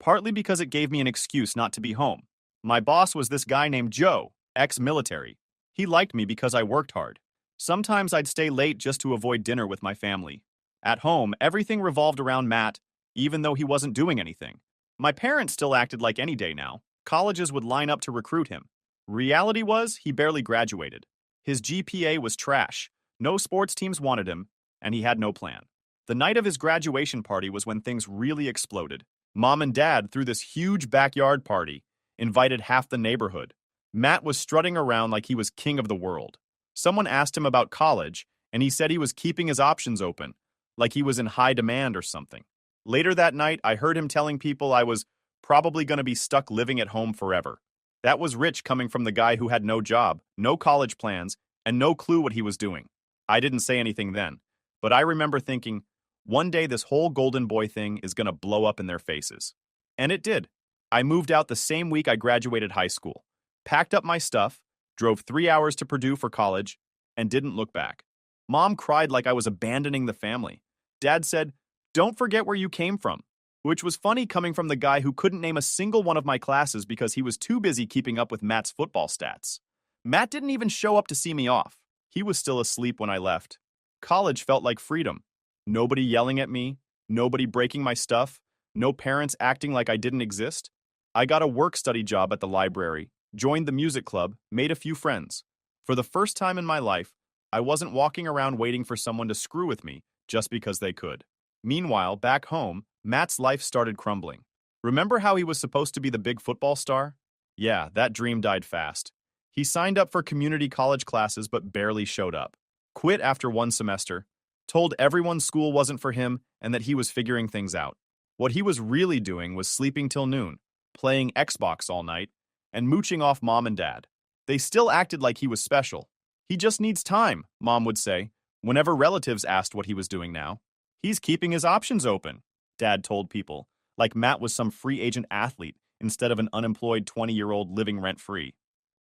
partly because it gave me an excuse not to be home. My boss was this guy named Joe, ex-military. He liked me because I worked hard. Sometimes I'd stay late just to avoid dinner with my family. At home, everything revolved around Matt, even though he wasn't doing anything. My parents still acted like any day now. Colleges would line up to recruit him. Reality was, he barely graduated. His GPA was trash. No sports teams wanted him, and he had no plan. The night of his graduation party was when things really exploded. Mom and Dad threw this huge backyard party, invited half the neighborhood. Matt was strutting around like he was king of the world. Someone asked him about college, and he said he was keeping his options open, like he was in high demand or something. Later that night, I heard him telling people I was probably going to be stuck living at home forever. That was rich coming from the guy who had no job, no college plans, and no clue what he was doing. I didn't say anything then, but I remember thinking, one day this whole golden boy thing is going to blow up in their faces. And it did. I moved out the same week I graduated high school, packed up my stuff, drove 3 hours to Purdue for college, and didn't look back. Mom cried like I was abandoning the family. Dad said, "Don't forget where you came from," which was funny coming from the guy who couldn't name a single one of my classes because he was too busy keeping up with Matt's football stats. Matt didn't even show up to see me off. He was still asleep when I left. College felt like freedom. Nobody yelling at me, nobody breaking my stuff, no parents acting like I didn't exist. I got a work-study job at the library, joined the music club, made a few friends. For the first time in my life, I wasn't walking around waiting for someone to screw with me just because they could. Meanwhile, back home, Matt's life started crumbling. Remember how he was supposed to be the big football star? Yeah, that dream died fast. He signed up for community college classes but barely showed up. Quit after one semester, told everyone school wasn't for him and that he was figuring things out. What he was really doing was sleeping till noon, playing Xbox all night, and mooching off Mom and Dad. They still acted like he was special. He just needs time, Mom would say, whenever relatives asked what he was doing now. He's keeping his options open, Dad told people, like Matt was some free agent athlete instead of an unemployed 20-year-old living rent-free.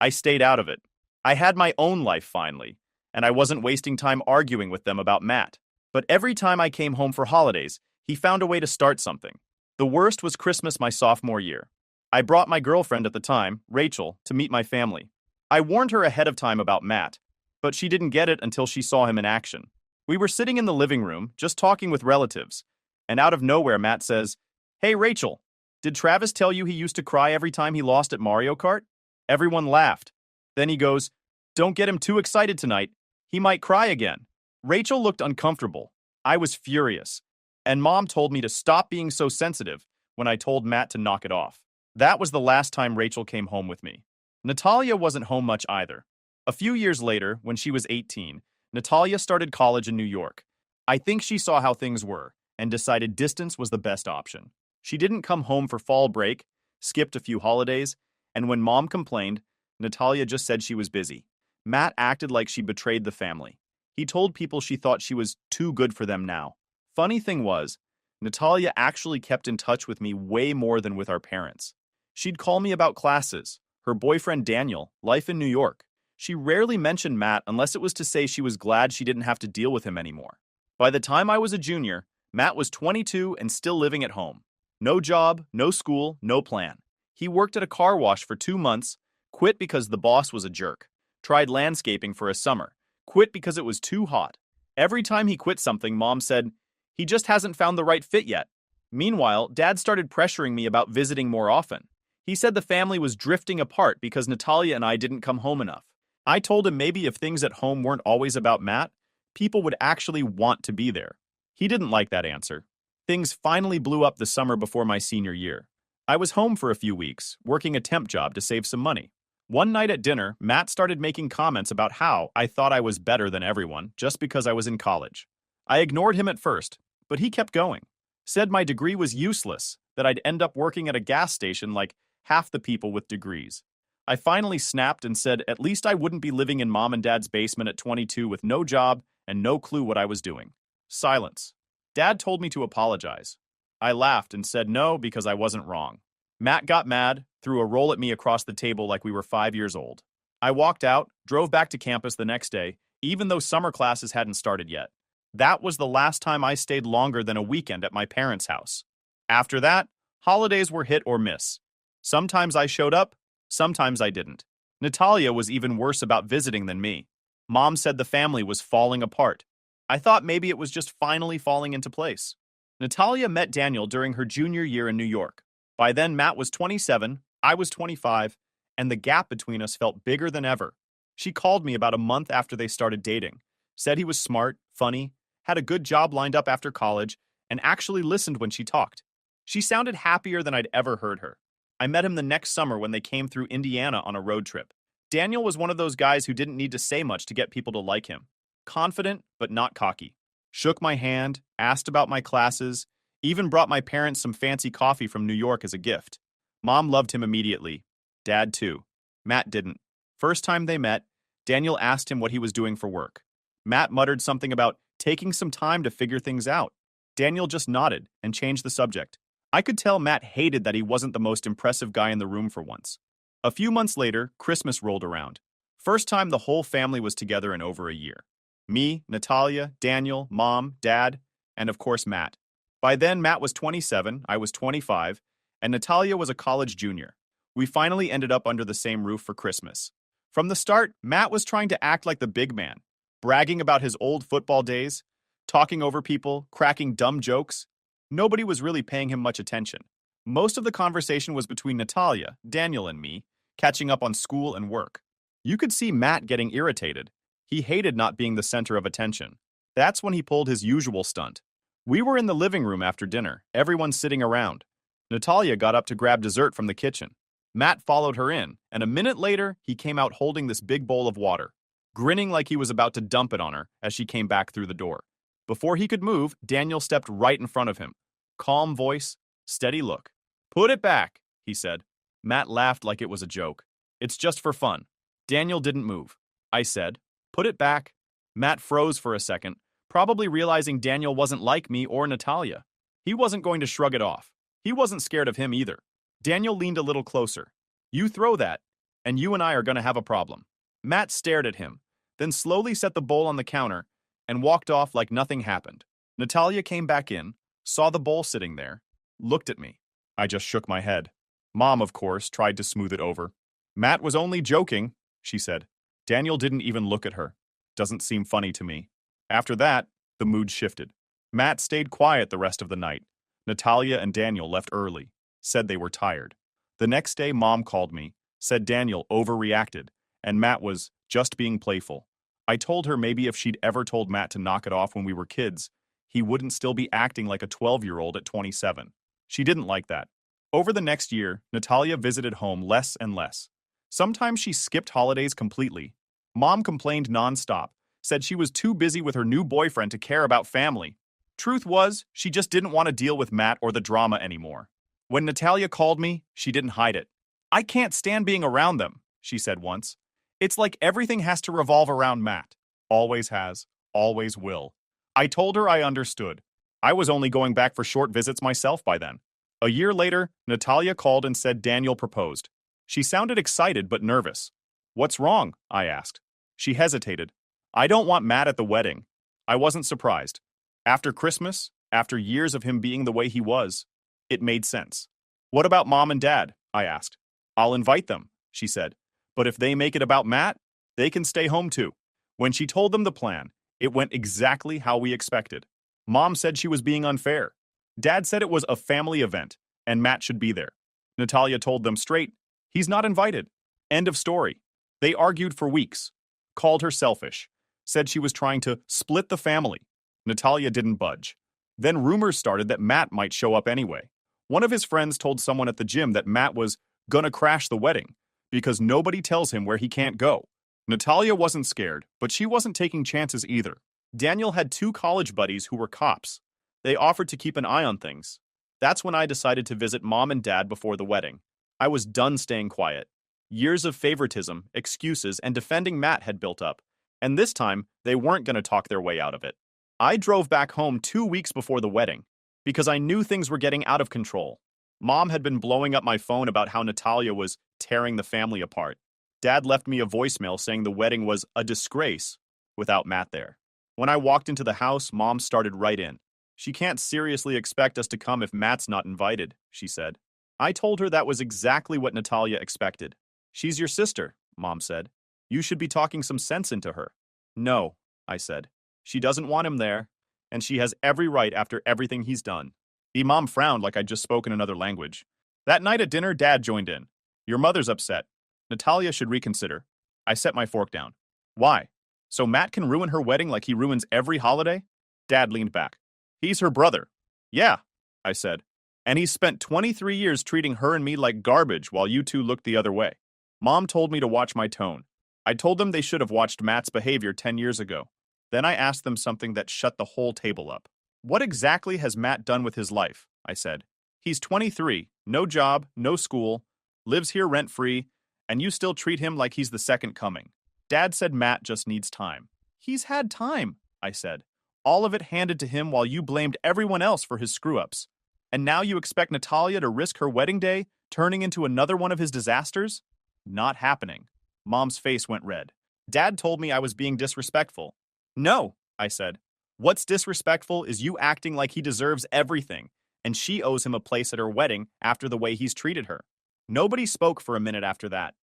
I stayed out of it. I had my own life finally, and I wasn't wasting time arguing with them about Matt. But every time I came home for holidays, he found a way to start something. The worst was Christmas my sophomore year. I brought my girlfriend at the time, Rachel, to meet my family. I warned her ahead of time about Matt, but she didn't get it until she saw him in action. We were sitting in the living room, just talking with relatives, and out of nowhere Matt says, "Hey Rachel, did Travis tell you he used to cry every time he lost at Mario Kart?" Everyone laughed. Then he goes, "Don't get him too excited tonight. He might cry again." Rachel looked uncomfortable. I was furious. And Mom told me to stop being so sensitive when I told Matt to knock it off. That was the last time Rachel came home with me. Natalia wasn't home much either. A few years later, when she was 18, Natalia started college in New York. I think she saw how things were and decided distance was the best option. She didn't come home for fall break, skipped a few holidays, and when Mom complained, Natalia just said she was busy. Matt acted like she betrayed the family. He told people she thought she was too good for them now. Funny thing was, Natalia actually kept in touch with me way more than with our parents. She'd call me about classes, her boyfriend Daniel, life in New York. She rarely mentioned Matt unless it was to say she was glad she didn't have to deal with him anymore. By the time I was a junior, Matt was 22 and still living at home. No job, no school, no plan. He worked at a car wash for 2 months, quit because the boss was a jerk, tried landscaping for a summer, quit because it was too hot. Every time he quit something, Mom said, "He just hasn't found the right fit yet." Meanwhile, Dad started pressuring me about visiting more often. He said the family was drifting apart because Natalia and I didn't come home enough. I told him maybe if things at home weren't always about Matt, people would actually want to be there. He didn't like that answer. Things finally blew up the summer before my senior year. I was home for a few weeks, working a temp job to save some money. One night at dinner, Matt started making comments about how I thought I was better than everyone just because I was in college. I ignored him at first, but he kept going. Said my degree was useless, that I'd end up working at a gas station like half the people with degrees. I finally snapped and said at least I wouldn't be living in Mom and Dad's basement at 22 with no job and no clue what I was doing. Silence. Dad told me to apologize. I laughed and said no because I wasn't wrong. Matt got mad, threw a roll at me across the table like we were 5 years old. I walked out, drove back to campus the next day, even though summer classes hadn't started yet. That was the last time I stayed longer than a weekend at my parents' house. After that, holidays were hit or miss. Sometimes I showed up, sometimes I didn't. Natalia was even worse about visiting than me. Mom said the family was falling apart. I thought maybe it was just finally falling into place. Natalia met Daniel during her junior year in New York. By then, Matt was 27, I was 25, and the gap between us felt bigger than ever. She called me about a month after they started dating, said he was smart, funny, had a good job lined up after college, and actually listened when she talked. She sounded happier than I'd ever heard her. I met him the next summer when they came through Indiana on a road trip. Daniel was one of those guys who didn't need to say much to get people to like him. Confident, but not cocky. Shook my hand, asked about my classes, even brought my parents some fancy coffee from New York as a gift. Mom loved him immediately. Dad, too. Matt didn't. First time they met, Daniel asked him what he was doing for work. Matt muttered something about taking some time to figure things out. Daniel just nodded and changed the subject. I could tell Matt hated that he wasn't the most impressive guy in the room for once. A few months later, Christmas rolled around. First time the whole family was together in over a year. Me, Natalia, Daniel, Mom, Dad, and of course Matt. By then, Matt was 27, I was 25, and Natalia was a college junior. We finally ended up under the same roof for Christmas. From the start, Matt was trying to act like the big man, bragging about his old football days, talking over people, cracking dumb jokes. Nobody was really paying him much attention. Most of the conversation was between Natalia, Daniel, and me, catching up on school and work. You could see Matt getting irritated. He hated not being the center of attention. That's when he pulled his usual stunt. We were in the living room after dinner, everyone sitting around. Natalia got up to grab dessert from the kitchen. Matt followed her in, and a minute later, he came out holding this big bowl of water, grinning like he was about to dump it on her as she came back through the door. Before he could move, Daniel stepped right in front of him. Calm voice, steady look. "Put it back," he said. Matt laughed like it was a joke. "It's just for fun." Daniel didn't move. I said, "Put it back." Matt froze for a second, probably realizing Daniel wasn't like me or Natalia. He wasn't going to shrug it off. He wasn't scared of him either. Daniel leaned a little closer. "You throw that, and you and I are going to have a problem." Matt stared at him, then slowly set the bowl on the counter and walked off like nothing happened. Natalia came back in, saw the bowl sitting there, looked at me. I just shook my head. Mom, of course, tried to smooth it over. "Matt was only joking," she said. Daniel didn't even look at her. "Doesn't seem funny to me." After that, the mood shifted. Matt stayed quiet the rest of the night. Natalia and Daniel left early, said they were tired. The next day, Mom called me, said Daniel overreacted, and Matt was just being playful. I told her maybe if she'd ever told Matt to knock it off when we were kids, he wouldn't still be acting like a 12-year-old at 27. She didn't like that. Over the next year, Natalia visited home less and less. Sometimes she skipped holidays completely. Mom complained nonstop, said she was too busy with her new boyfriend to care about family. Truth was, she just didn't want to deal with Matt or the drama anymore. When Natalia called me, she didn't hide it. "I can't stand being around them," she said once. "It's like everything has to revolve around Matt. Always has, always will." I told her I understood. I was only going back for short visits myself by then. A year later, Natalia called and said Daniel proposed. She sounded excited but nervous. "What's wrong?" I asked. She hesitated. "I don't want Matt at the wedding." I wasn't surprised. After Christmas, after years of him being the way he was, it made sense. "What about Mom and Dad?" I asked. "I'll invite them," she said. "But if they make it about Matt, they can stay home too." When she told them the plan, it went exactly how we expected. Mom said she was being unfair. Dad said it was a family event, and Matt should be there. Natalia told them straight, "He's not invited." End of story. They argued for weeks, called her selfish, said she was trying to split the family. Natalia didn't budge. Then rumors started that Matt might show up anyway. One of his friends told someone at the gym that Matt was gonna crash the wedding because nobody tells him where he can't go. Natalia wasn't scared, but she wasn't taking chances either. Daniel had 2 college buddies who were cops. They offered to keep an eye on things. That's when I decided to visit Mom and Dad before the wedding. I was done staying quiet. Years of favoritism, excuses, and defending Matt had built up, and this time they weren't going to talk their way out of it. I drove back home 2 weeks before the wedding because I knew things were getting out of control. Mom had been blowing up my phone about how Natalia was tearing the family apart. Dad left me a voicemail saying the wedding was a disgrace without Matt there. When I walked into the house, Mom started right in. She can't seriously expect us to come if Matt's not invited, she said. I told her that was exactly what Natalia expected. She's your sister, Mom said. You should be talking some sense into her. No, I said. She doesn't want him there, and she has every right after everything he's done. The Mom frowned like I'd just spoken another language. That night at dinner, Dad joined in. Your mother's upset. Natalia should reconsider. I set my fork down. Why? So Matt can ruin her wedding like he ruins every holiday? Dad leaned back. He's her brother. Yeah, I said. And he's spent 23 years treating her and me like garbage while you two looked the other way. Mom told me to watch my tone. I told them they should have watched Matt's behavior 10 years ago. Then I asked them something that shut the whole table up. What exactly has Matt done with his life? I said. He's 23, no job, no school, lives here rent-free, and you still treat him like he's the second coming. Dad said Matt just needs time. He's had time, I said. All of it handed to him while you blamed everyone else for his screw-ups. And now you expect Natalia to risk her wedding day, turning into another one of his disasters? Not happening. Mom's face went red. Dad told me I was being disrespectful. No, I said. What's disrespectful is you acting like he deserves everything, and she owes him a place at her wedding after the way he's treated her. Nobody spoke for a minute after that.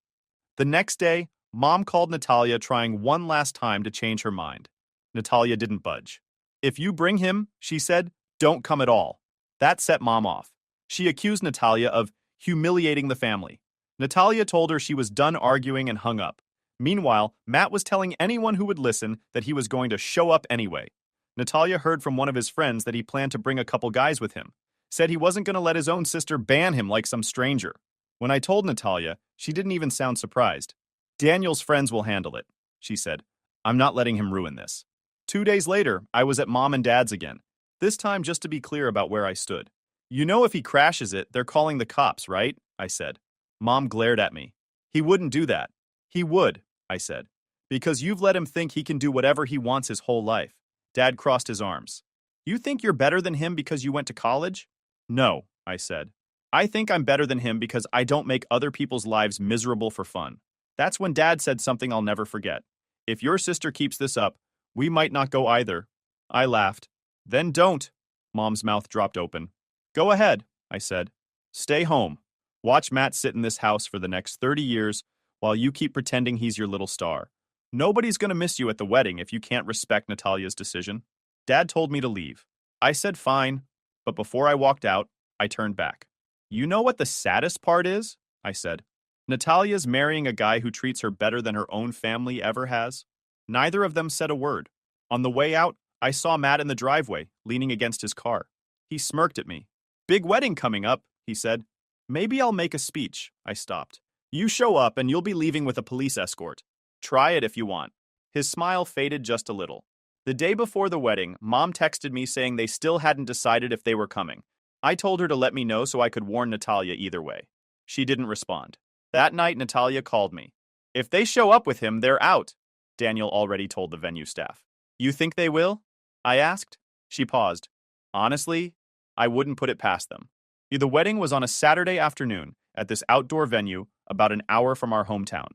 The next day, Mom called Natalia trying one last time to change her mind. Natalia didn't budge. If you bring him, she said, don't come at all. That set Mom off. She accused Natalia of humiliating the family. Natalia told her she was done arguing and hung up. Meanwhile, Matt was telling anyone who would listen that he was going to show up anyway. Natalia heard from one of his friends that he planned to bring a couple guys with him. Said he wasn't going to let his own sister ban him like some stranger. When I told Natalia, she didn't even sound surprised. Daniel's friends will handle it, she said. I'm not letting him ruin this. 2 days later, I was at Mom and Dad's again. This time just to be clear about where I stood. You know if he crashes it, they're calling the cops, right? I said. Mom glared at me. He wouldn't do that. He would, I said. Because you've let him think he can do whatever he wants his whole life. Dad crossed his arms. You think you're better than him because you went to college? No, I said. I think I'm better than him because I don't make other people's lives miserable for fun. That's when Dad said something I'll never forget. If your sister keeps this up, we might not go either. I laughed. Then don't. Mom's mouth dropped open. Go ahead, I said. Stay home. Watch Matt sit in this house for the next 30 years while you keep pretending he's your little star. Nobody's going to miss you at the wedding if you can't respect Natalia's decision. Dad told me to leave. I said fine, but before I walked out, I turned back. You know what the saddest part is? I said. Natalia's marrying a guy who treats her better than her own family ever has. Neither of them said a word. On the way out, I saw Matt in the driveway, leaning against his car. He smirked at me. Big wedding coming up, he said. Maybe I'll make a speech. I stopped. You show up and you'll be leaving with a police escort. Try it if you want. His smile faded just a little. The day before the wedding, Mom texted me saying they still hadn't decided if they were coming. I told her to let me know so I could warn Natalia either way. She didn't respond. That night, Natalia called me. If they show up with him, they're out. Daniel already told the venue staff. You think they will? I asked. She paused. Honestly, I wouldn't put it past them. The wedding was on a Saturday afternoon at this outdoor venue about an hour from our hometown.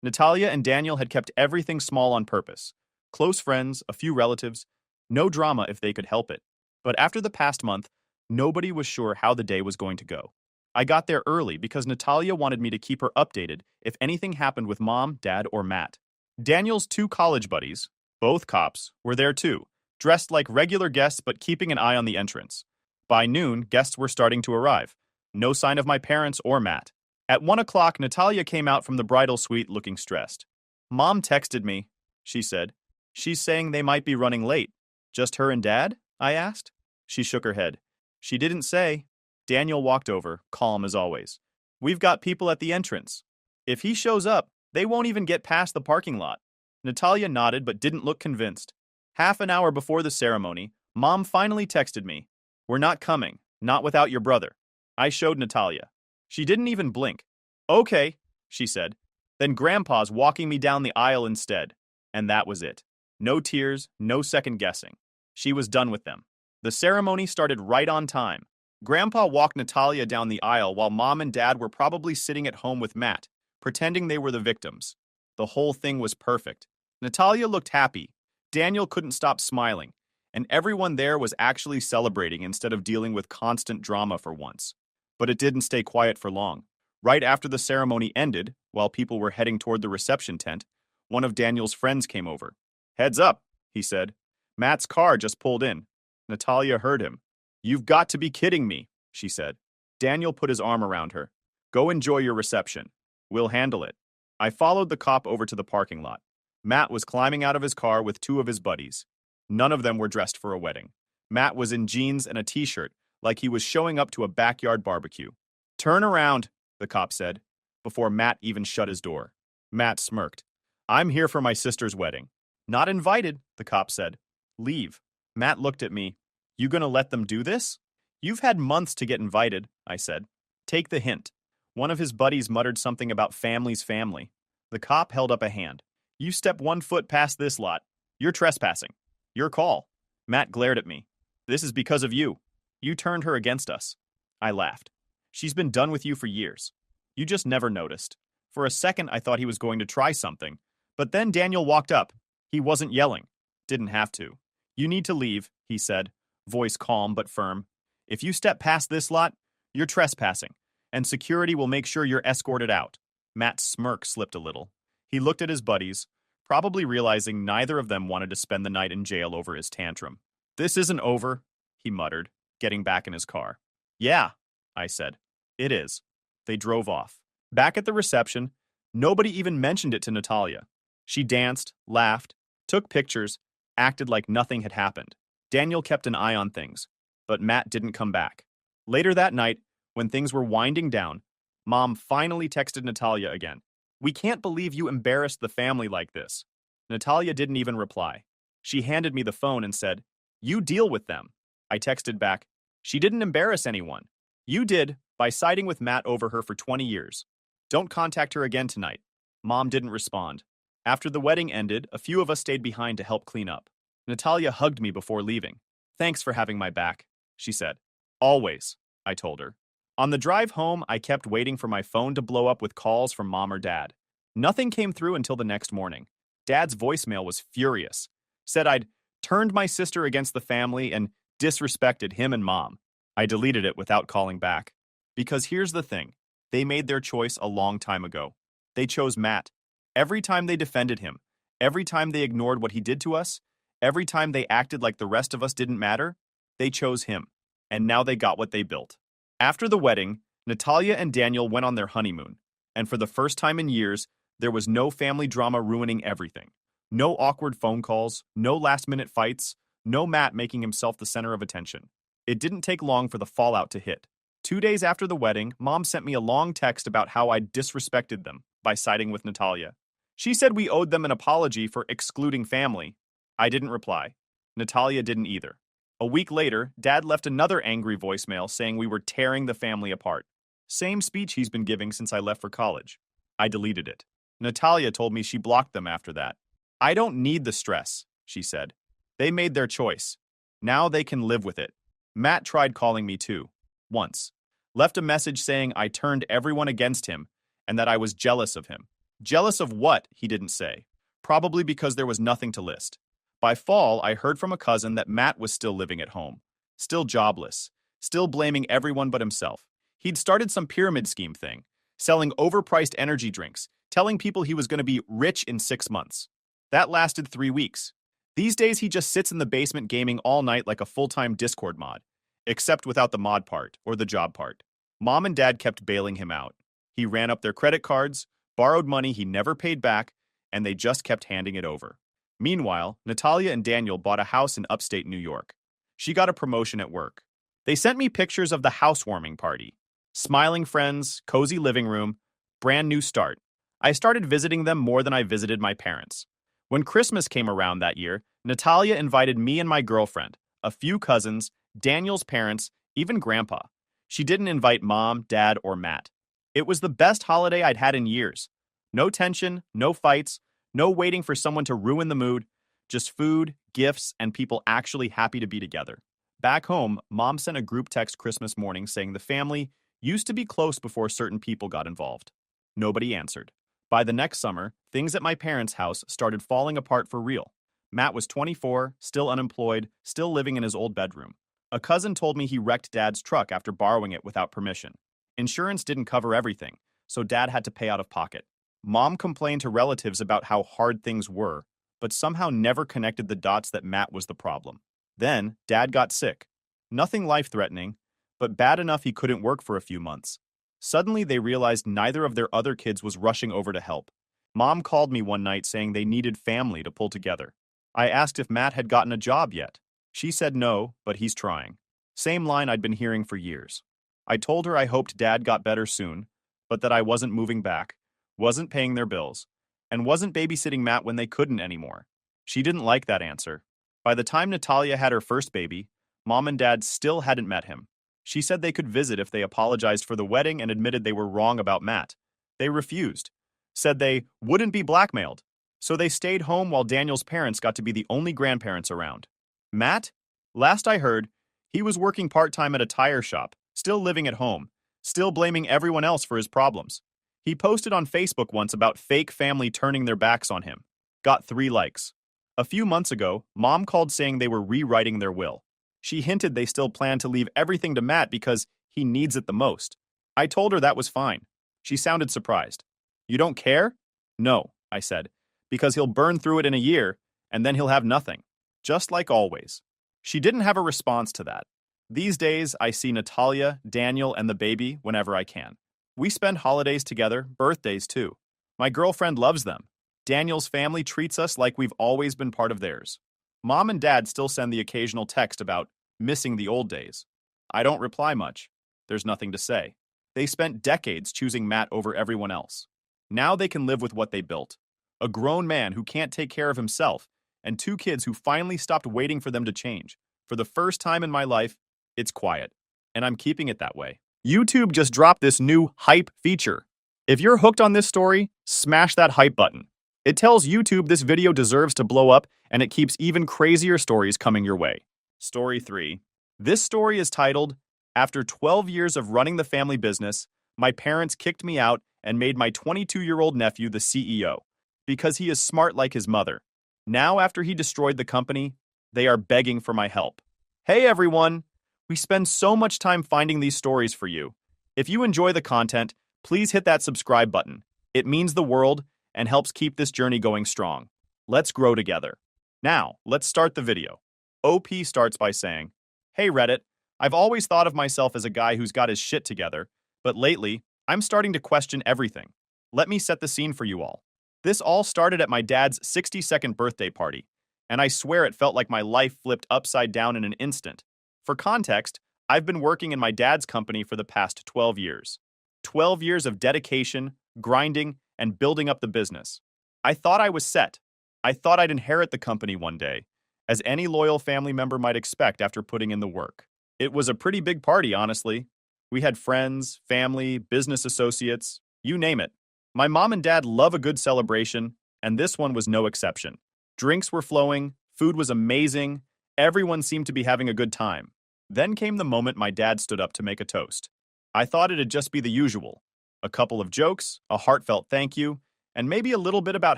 Natalia and Daniel had kept everything small on purpose. Close friends, a few relatives, no drama if they could help it. But after the past month, nobody was sure how the day was going to go. I got there early because Natalia wanted me to keep her updated if anything happened with Mom, Dad, or Matt. Daniel's 2 college buddies, both cops, were there too, dressed like regular guests but keeping an eye on the entrance. By noon, guests were starting to arrive. No sign of my parents or Matt. At 1 o'clock, Natalia came out from the bridal suite looking stressed. Mom texted me, she said. She's saying they might be running late. Just her and Dad? I asked. She shook her head. She didn't say. Daniel walked over, calm as always. We've got people at the entrance. If he shows up, they won't even get past the parking lot. Natalia nodded but didn't look convinced. Half an hour before the ceremony, Mom finally texted me. We're not coming, not without your brother. I showed Natalia. She didn't even blink. Okay, she said. Then Grandpa's walking me down the aisle instead. And that was it. No tears, no second guessing. She was done with them. The ceremony started right on time. Grandpa walked Natalia down the aisle while Mom and Dad were probably sitting at home with Matt, pretending they were the victims. The whole thing was perfect. Natalia looked happy. Daniel couldn't stop smiling, and everyone there was actually celebrating instead of dealing with constant drama for once. But it didn't stay quiet for long. Right after the ceremony ended, while people were heading toward the reception tent, one of Daniel's friends came over. "Heads up," he said. "Matt's car just pulled in." Natalia heard him. "You've got to be kidding me," she said. Daniel put his arm around her. "Go enjoy your reception. We'll handle it." I followed the cop over to the parking lot. Matt was climbing out of his car with two of his buddies. None of them were dressed for a wedding. Matt was in jeans and a t-shirt, like he was showing up to a backyard barbecue. "Turn around," the cop said, before Matt even shut his door. Matt smirked. "I'm here for my sister's wedding." "Not invited," the cop said. "Leave." Matt looked at me. "You gonna let them do this?" "You've had months to get invited," I said. "Take the hint." One of his buddies muttered something about family's family. The cop held up a hand. "You step 1 foot past this lot. You're trespassing. Your call." Matt glared at me. "This is because of you. You turned her against us." I laughed. "She's been done with you for years. You just never noticed." For a second, I thought he was going to try something. But then Daniel walked up. He wasn't yelling. Didn't have to. "You need to leave," he said, voice calm but firm. "If you step past this lot, you're trespassing, and security will make sure you're escorted out." Matt's smirk slipped a little. He looked at his buddies, probably realizing neither of them wanted to spend the night in jail over his tantrum. "This isn't over," he muttered, getting back in his car. "Yeah," I said. "It is." They drove off. Back at the reception, nobody even mentioned it to Natalia. She danced, laughed, took pictures, acted like nothing had happened. Daniel kept an eye on things, but Matt didn't come back. Later that night, when things were winding down, Mom finally texted Natalia again. "We can't believe you embarrassed the family like this." Natalia didn't even reply. She handed me the phone and said, "You deal with them." I texted back, "She didn't embarrass anyone. You did, by siding with Matt over her for 20 years. Don't contact her again tonight." Mom didn't respond. After the wedding ended, a few of us stayed behind to help clean up. Natalia hugged me before leaving. "Thanks for having my back," she said. "Always," I told her. On the drive home, I kept waiting for my phone to blow up with calls from Mom or Dad. Nothing came through until the next morning. Dad's voicemail was furious. Said I'd turned my sister against the family and disrespected him and Mom. I deleted it without calling back. Because here's the thing. They made their choice a long time ago. They chose Matt. Every time they defended him, every time they ignored what he did to us, every time they acted like the rest of us didn't matter, they chose him. And now they got what they built. After the wedding, Natalia and Daniel went on their honeymoon. And for the first time in years, there was no family drama ruining everything. No awkward phone calls, no last-minute fights, no Matt making himself the center of attention. It didn't take long for the fallout to hit. 2 days after the wedding, Mom sent me a long text about how I'd disrespected them by siding with Natalia. She said we owed them an apology for excluding family. I didn't reply. Natalia didn't either. A week later, Dad left another angry voicemail saying we were tearing the family apart. Same speech he's been giving since I left for college. I deleted it. Natalia told me she blocked them after that. "I don't need the stress," she said. "They made their choice. Now they can live with it." Matt tried calling me too. Once. Left a message saying I turned everyone against him and that I was jealous of him. Jealous of what, he didn't say. Probably because there was nothing to list. By fall, I heard from a cousin that Matt was still living at home. Still jobless. Still blaming everyone but himself. He'd started some pyramid scheme thing. Selling overpriced energy drinks. Telling people he was going to be rich in 6 months. That lasted 3 weeks. These days he just sits in the basement gaming all night like a full-time Discord mod. Except without the mod part, or the job part. Mom and Dad kept bailing him out. He ran up their credit cards, borrowed money he never paid back, and they just kept handing it over. Meanwhile, Natalia and Daniel bought a house in upstate New York. She got a promotion at work. They sent me pictures of the housewarming party. Smiling friends, cozy living room, brand new start. I started visiting them more than I visited my parents. When Christmas came around that year, Natalia invited me and my girlfriend, a few cousins, Daniel's parents, even Grandpa. She didn't invite Mom, Dad, or Matt. It was the best holiday I'd had in years. No tension, no fights, no waiting for someone to ruin the mood, just food, gifts, and people actually happy to be together. Back home, Mom sent a group text Christmas morning saying the family used to be close before certain people got involved. Nobody answered. By the next summer, things at my parents' house started falling apart for real. Matt was 24, still unemployed, still living in his old bedroom. A cousin told me he wrecked Dad's truck after borrowing it without permission. Insurance didn't cover everything, so Dad had to pay out of pocket. Mom complained to relatives about how hard things were, but somehow never connected the dots that Matt was the problem. Then, Dad got sick. Nothing life-threatening, but bad enough he couldn't work for a few months. Suddenly, they realized neither of their other kids was rushing over to help. Mom called me one night saying they needed family to pull together. I asked if Matt had gotten a job yet. She said no, but he's trying. Same line I'd been hearing for years. I told her I hoped Dad got better soon, but that I wasn't moving back, wasn't paying their bills, and wasn't babysitting Matt when they couldn't anymore. She didn't like that answer. By the time Natalia had her first baby, Mom and Dad still hadn't met him. She said they could visit if they apologized for the wedding and admitted they were wrong about Matt. They refused, said they wouldn't be blackmailed. So they stayed home while Daniel's parents got to be the only grandparents around. Matt? Last I heard, he was working part-time at a tire shop, still living at home, still blaming everyone else for his problems. He posted on Facebook once about fake family turning their backs on him. Got 3 likes. A few months ago, Mom called saying they were rewriting their will. She hinted they still plan to leave everything to Matt because he needs it the most. I told her that was fine. She sounded surprised. You don't care? No, I said, because he'll burn through it in a year, and then he'll have nothing. Just like always. She didn't have a response to that. These days, I see Natalia, Daniel, and the baby whenever I can. We spend holidays together, birthdays too. My girlfriend loves them. Daniel's family treats us like we've always been part of theirs. Mom and Dad still send the occasional text about missing the old days. I don't reply much. There's nothing to say. They spent decades choosing Matt over everyone else. Now they can live with what they built. A grown man who can't take care of himself, and 2 kids who finally stopped waiting for them to change. For the first time in my life, it's quiet. And I'm keeping it that way. YouTube just dropped this new hype feature. If you're hooked on this story, smash that hype button. It tells YouTube this video deserves to blow up, and it keeps even crazier stories coming your way. Story 3. This story is titled, After 12 years of running the family business, my parents kicked me out and made my 22-year-old nephew the CEO, because he is smart like his mother. Now, after he destroyed the company, they are begging for my help. Hey everyone! We spend so much time finding these stories for you. If you enjoy the content, please hit that subscribe button. It means the world and helps keep this journey going strong. Let's grow together. Now, let's start the video. OP starts by saying, Hey Reddit, I've always thought of myself as a guy who's got his shit together, but lately, I'm starting to question everything. Let me set the scene for you all. This all started at my dad's 62nd birthday party, and I swear it felt like my life flipped upside down in an instant. For context, I've been working in my dad's company for the past 12 years. 12 years of dedication, grinding, and building up the business. I thought I was set. I thought I'd inherit the company one day, as any loyal family member might expect after putting in the work. It was a pretty big party, honestly. We had friends, family, business associates, you name it. My mom and dad love a good celebration, and this one was no exception. Drinks were flowing, food was amazing, everyone seemed to be having a good time. Then came the moment my dad stood up to make a toast. I thought it'd just be the usual. A couple of jokes, a heartfelt thank you, and maybe a little bit about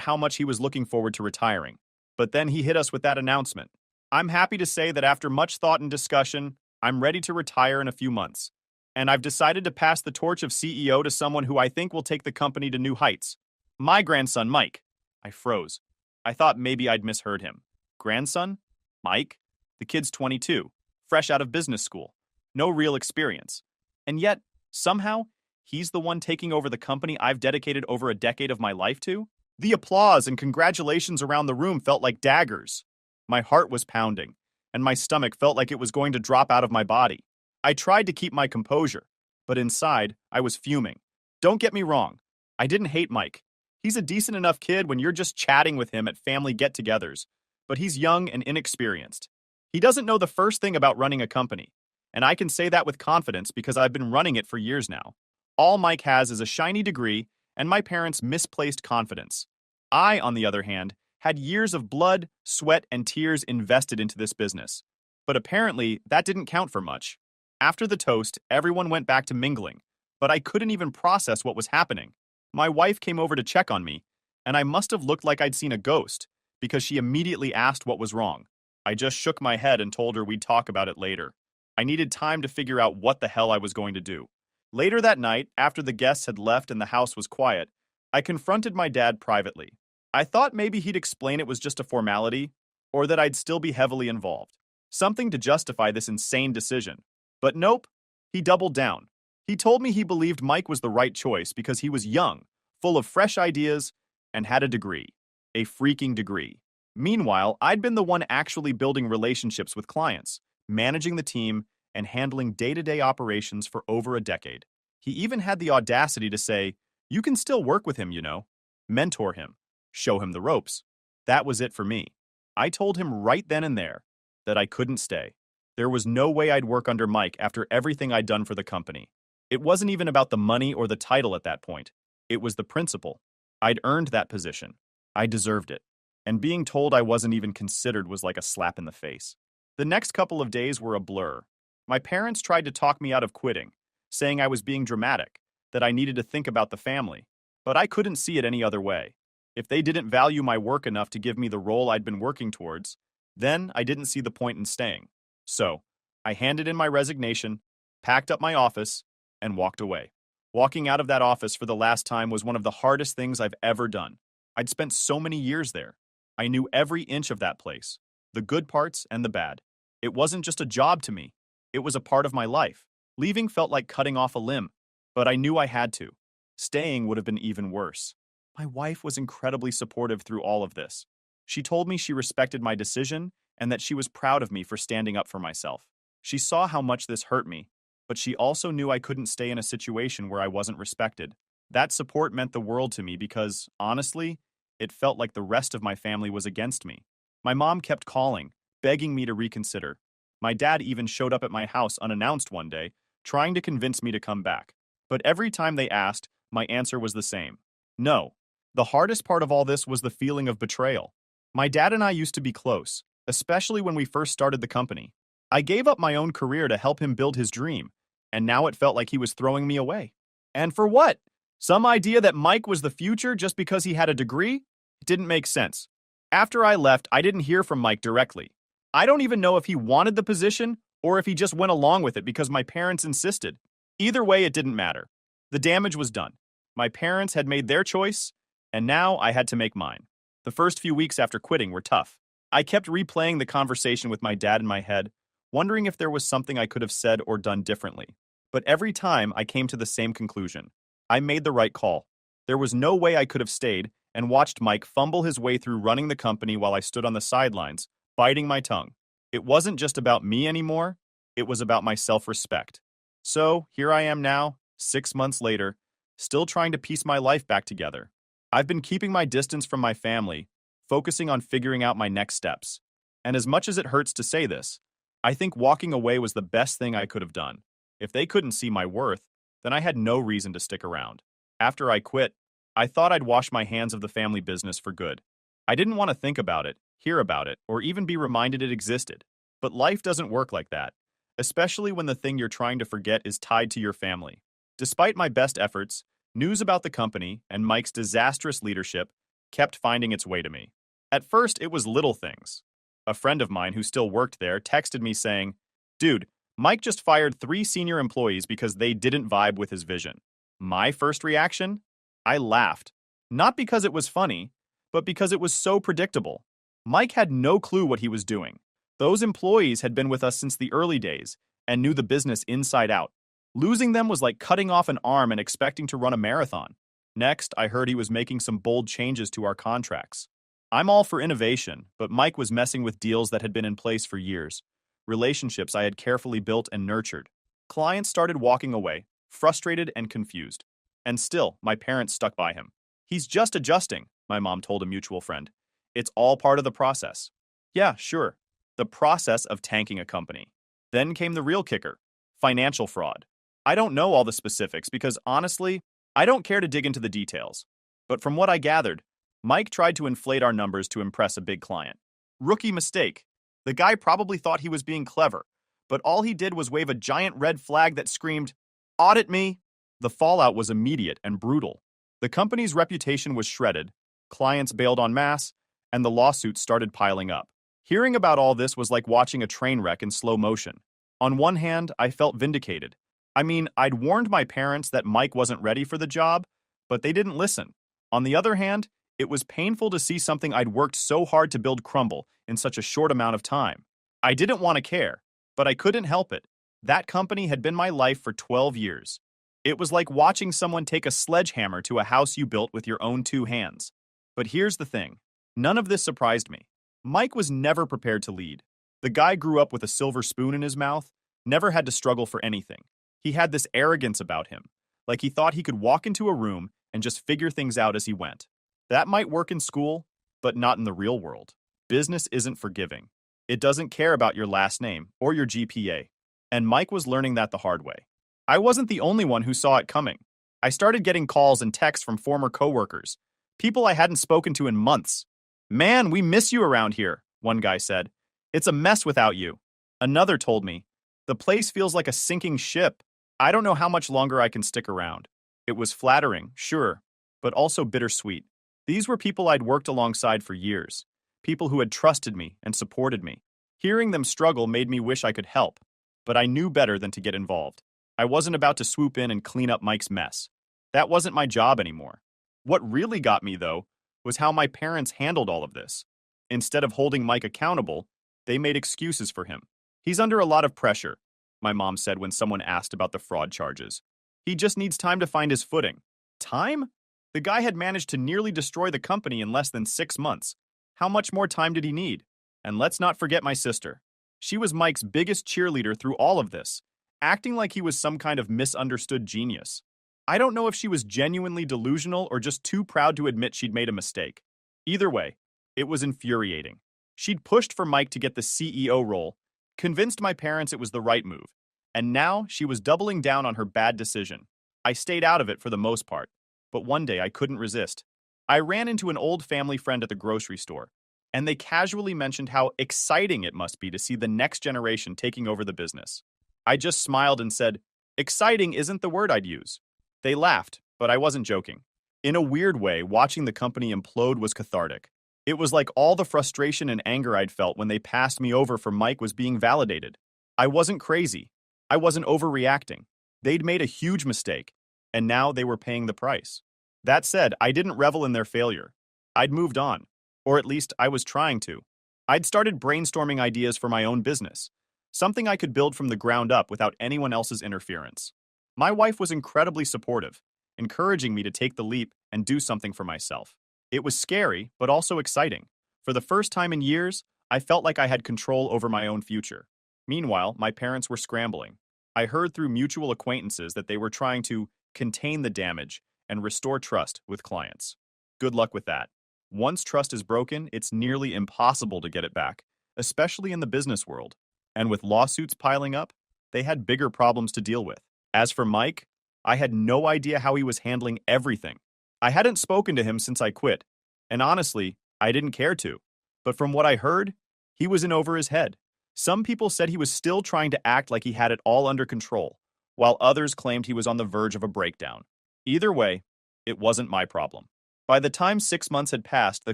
how much he was looking forward to retiring. But then he hit us with that announcement. I'm happy to say that after much thought and discussion, I'm ready to retire in a few months. And I've decided to pass the torch of CEO to someone who I think will take the company to new heights. My grandson, Mike. I froze. I thought maybe I'd misheard him. Grandson? Mike? The kid's 22, fresh out of business school. No real experience. And yet, somehow, he's the one taking over the company I've dedicated over a decade of my life to? The applause and congratulations around the room felt like daggers. My heart was pounding, and my stomach felt like it was going to drop out of my body. I tried to keep my composure, but inside, I was fuming. Don't get me wrong, I didn't hate Mike. He's a decent enough kid when you're just chatting with him at family get-togethers, but he's young and inexperienced. He doesn't know the first thing about running a company, and I can say that with confidence because I've been running it for years now. All Mike has is a shiny degree and my parents' misplaced confidence. I, on the other hand, had years of blood, sweat, and tears invested into this business. But apparently, that didn't count for much. After the toast, everyone went back to mingling, but I couldn't even process what was happening. My wife came over to check on me, and I must have looked like I'd seen a ghost because she immediately asked what was wrong. I just shook my head and told her we'd talk about it later. I needed time to figure out what the hell I was going to do. Later that night, after the guests had left and the house was quiet, I confronted my dad privately. I thought maybe he'd explain it was just a formality, or that I'd still be heavily involved. Something to justify this insane decision. But nope, he doubled down. He told me he believed Mike was the right choice because he was young, full of fresh ideas, and had a degree. A freaking degree. Meanwhile, I'd been the one actually building relationships with clients, managing the team, and handling day-to-day operations for over a decade. He even had the audacity to say, "You can still work with him, you know. Mentor him. Show him the ropes." That was it for me. I told him right then and there that I couldn't stay. There was no way I'd work under Mike after everything I'd done for the company. It wasn't even about the money or the title at that point. It was the principle. I'd earned that position. I deserved it. And being told I wasn't even considered was like a slap in the face. The next couple of days were a blur. My parents tried to talk me out of quitting, saying I was being dramatic, that I needed to think about the family. But I couldn't see it any other way. If they didn't value my work enough to give me the role I'd been working towards, then I didn't see the point in staying. So, I handed in my resignation, packed up my office, and walked away. Walking out of that office for the last time was one of the hardest things I've ever done. I'd spent so many years there. I knew every inch of that place, the good parts and the bad. It wasn't just a job to me. It was a part of my life. Leaving felt like cutting off a limb, but I knew I had to. Staying would have been even worse. My wife was incredibly supportive through all of this. She told me she respected my decision and that she was proud of me for standing up for myself. She saw how much this hurt me, but she also knew I couldn't stay in a situation where I wasn't respected. That support meant the world to me because, honestly, it felt like the rest of my family was against me. My mom kept calling, begging me to reconsider. My dad even showed up at my house unannounced one day, trying to convince me to come back. But every time they asked, my answer was the same. No. The hardest part of all this was the feeling of betrayal. My dad and I used to be close, especially when we first started the company. I gave up my own career to help him build his dream, and now it felt like he was throwing me away. And for what? Some idea that Mike was the future just because he had a degree? It didn't make sense. After I left, I didn't hear from Mike directly. I don't even know if he wanted the position or if he just went along with it because my parents insisted. Either way, it didn't matter. The damage was done. My parents had made their choice, and now I had to make mine. The first few weeks after quitting were tough. I kept replaying the conversation with my dad in my head, wondering if there was something I could have said or done differently. But every time I came to the same conclusion. I made the right call. There was no way I could have stayed and watched Mike fumble his way through running the company while I stood on the sidelines, biting my tongue. It wasn't just about me anymore, it was about my self-respect. So, here I am now, 6 months later, still trying to piece my life back together. I've been keeping my distance from my family, focusing on figuring out my next steps. And as much as it hurts to say this, I think walking away was the best thing I could have done. If they couldn't see my worth, then I had no reason to stick around. After I quit, I thought I'd wash my hands of the family business for good. I didn't want to think about it, hear about it, or even be reminded it existed. But life doesn't work like that, especially when the thing you're trying to forget is tied to your family. Despite my best efforts, news about the company and Mike's disastrous leadership kept finding its way to me. At first, it was little things. A friend of mine who still worked there texted me saying, "Dude, Mike just fired 3 senior employees because they didn't vibe with his vision." My first reaction? I laughed. Not because it was funny, but because it was so predictable. Mike had no clue what he was doing. Those employees had been with us since the early days and knew the business inside out. Losing them was like cutting off an arm and expecting to run a marathon. Next, I heard he was making some bold changes to our contracts. I'm all for innovation, but Mike was messing with deals that had been in place for years. Relationships I had carefully built and nurtured. Clients started walking away, frustrated and confused. And still, my parents stuck by him. "He's just adjusting," my mom told a mutual friend. "It's all part of the process." Yeah, sure. The process of tanking a company. Then came the real kicker, financial fraud. I don't know all the specifics because, honestly, I don't care to dig into the details. But from what I gathered, Mike tried to inflate our numbers to impress a big client. Rookie mistake. The guy probably thought he was being clever, but all he did was wave a giant red flag that screamed, "Audit me!" The fallout was immediate and brutal. The company's reputation was shredded, clients bailed en masse, and the lawsuits started piling up. Hearing about all this was like watching a train wreck in slow motion. On one hand, I felt vindicated. I mean, I'd warned my parents that Mike wasn't ready for the job, but they didn't listen. On the other hand, it was painful to see something I'd worked so hard to build crumble in such a short amount of time. I didn't want to care, but I couldn't help it. That company had been my life for 12 years. It was like watching someone take a sledgehammer to a house you built with your own two hands. But here's the thing. None of this surprised me. Mike was never prepared to lead. The guy grew up with a silver spoon in his mouth, never had to struggle for anything. He had this arrogance about him, like he thought he could walk into a room and just figure things out as he went. That might work in school, but not in the real world. Business isn't forgiving. It doesn't care about your last name or your GPA. And Mike was learning that the hard way. I wasn't the only one who saw it coming. I started getting calls and texts from former coworkers, people I hadn't spoken to in months. "Man, we miss you around here," one guy said. "It's a mess without you." Another told me, "The place feels like a sinking ship. I don't know how much longer I can stick around." It was flattering, sure, but also bittersweet. These were people I'd worked alongside for years, people who had trusted me and supported me. Hearing them struggle made me wish I could help, but I knew better than to get involved. I wasn't about to swoop in and clean up Mike's mess. That wasn't my job anymore. What really got me, though, was how my parents handled all of this. Instead of holding Mike accountable, they made excuses for him. "He's under a lot of pressure," my mom said when someone asked about the fraud charges. "He just needs time to find his footing." Time? The guy had managed to nearly destroy the company in less than 6 months. How much more time did he need? And let's not forget my sister. She was Mike's biggest cheerleader through all of this, acting like he was some kind of misunderstood genius. I don't know if she was genuinely delusional or just too proud to admit she'd made a mistake. Either way, it was infuriating. She'd pushed for Mike to get the CEO role, convinced my parents it was the right move, and now she was doubling down on her bad decision. I stayed out of it for the most part, but one day I couldn't resist. I ran into an old family friend at the grocery store, and they casually mentioned how exciting it must be to see the next generation taking over the business. I just smiled and said, "Exciting isn't the word I'd use." They laughed, but I wasn't joking. In a weird way, watching the company implode was cathartic. It was like all the frustration and anger I'd felt when they passed me over for Mike was being validated. I wasn't crazy. I wasn't overreacting. They'd made a huge mistake, and now they were paying the price. That said, I didn't revel in their failure. I'd moved on, or at least I was trying to. I'd started brainstorming ideas for my own business, something I could build from the ground up without anyone else's interference. My wife was incredibly supportive, encouraging me to take the leap and do something for myself. It was scary, but also exciting. For the first time in years, I felt like I had control over my own future. Meanwhile, my parents were scrambling. I heard through mutual acquaintances that they were trying to contain the damage and restore trust with clients. Good luck with that. Once trust is broken, it's nearly impossible to get it back, especially in the business world. And with lawsuits piling up, they had bigger problems to deal with. As for Mike, I had no idea how he was handling everything. I hadn't spoken to him since I quit, and honestly, I didn't care to. But from what I heard, he was in over his head. Some people said he was still trying to act like he had it all under control, while others claimed he was on the verge of a breakdown. Either way, it wasn't my problem. By the time 6 months had passed, the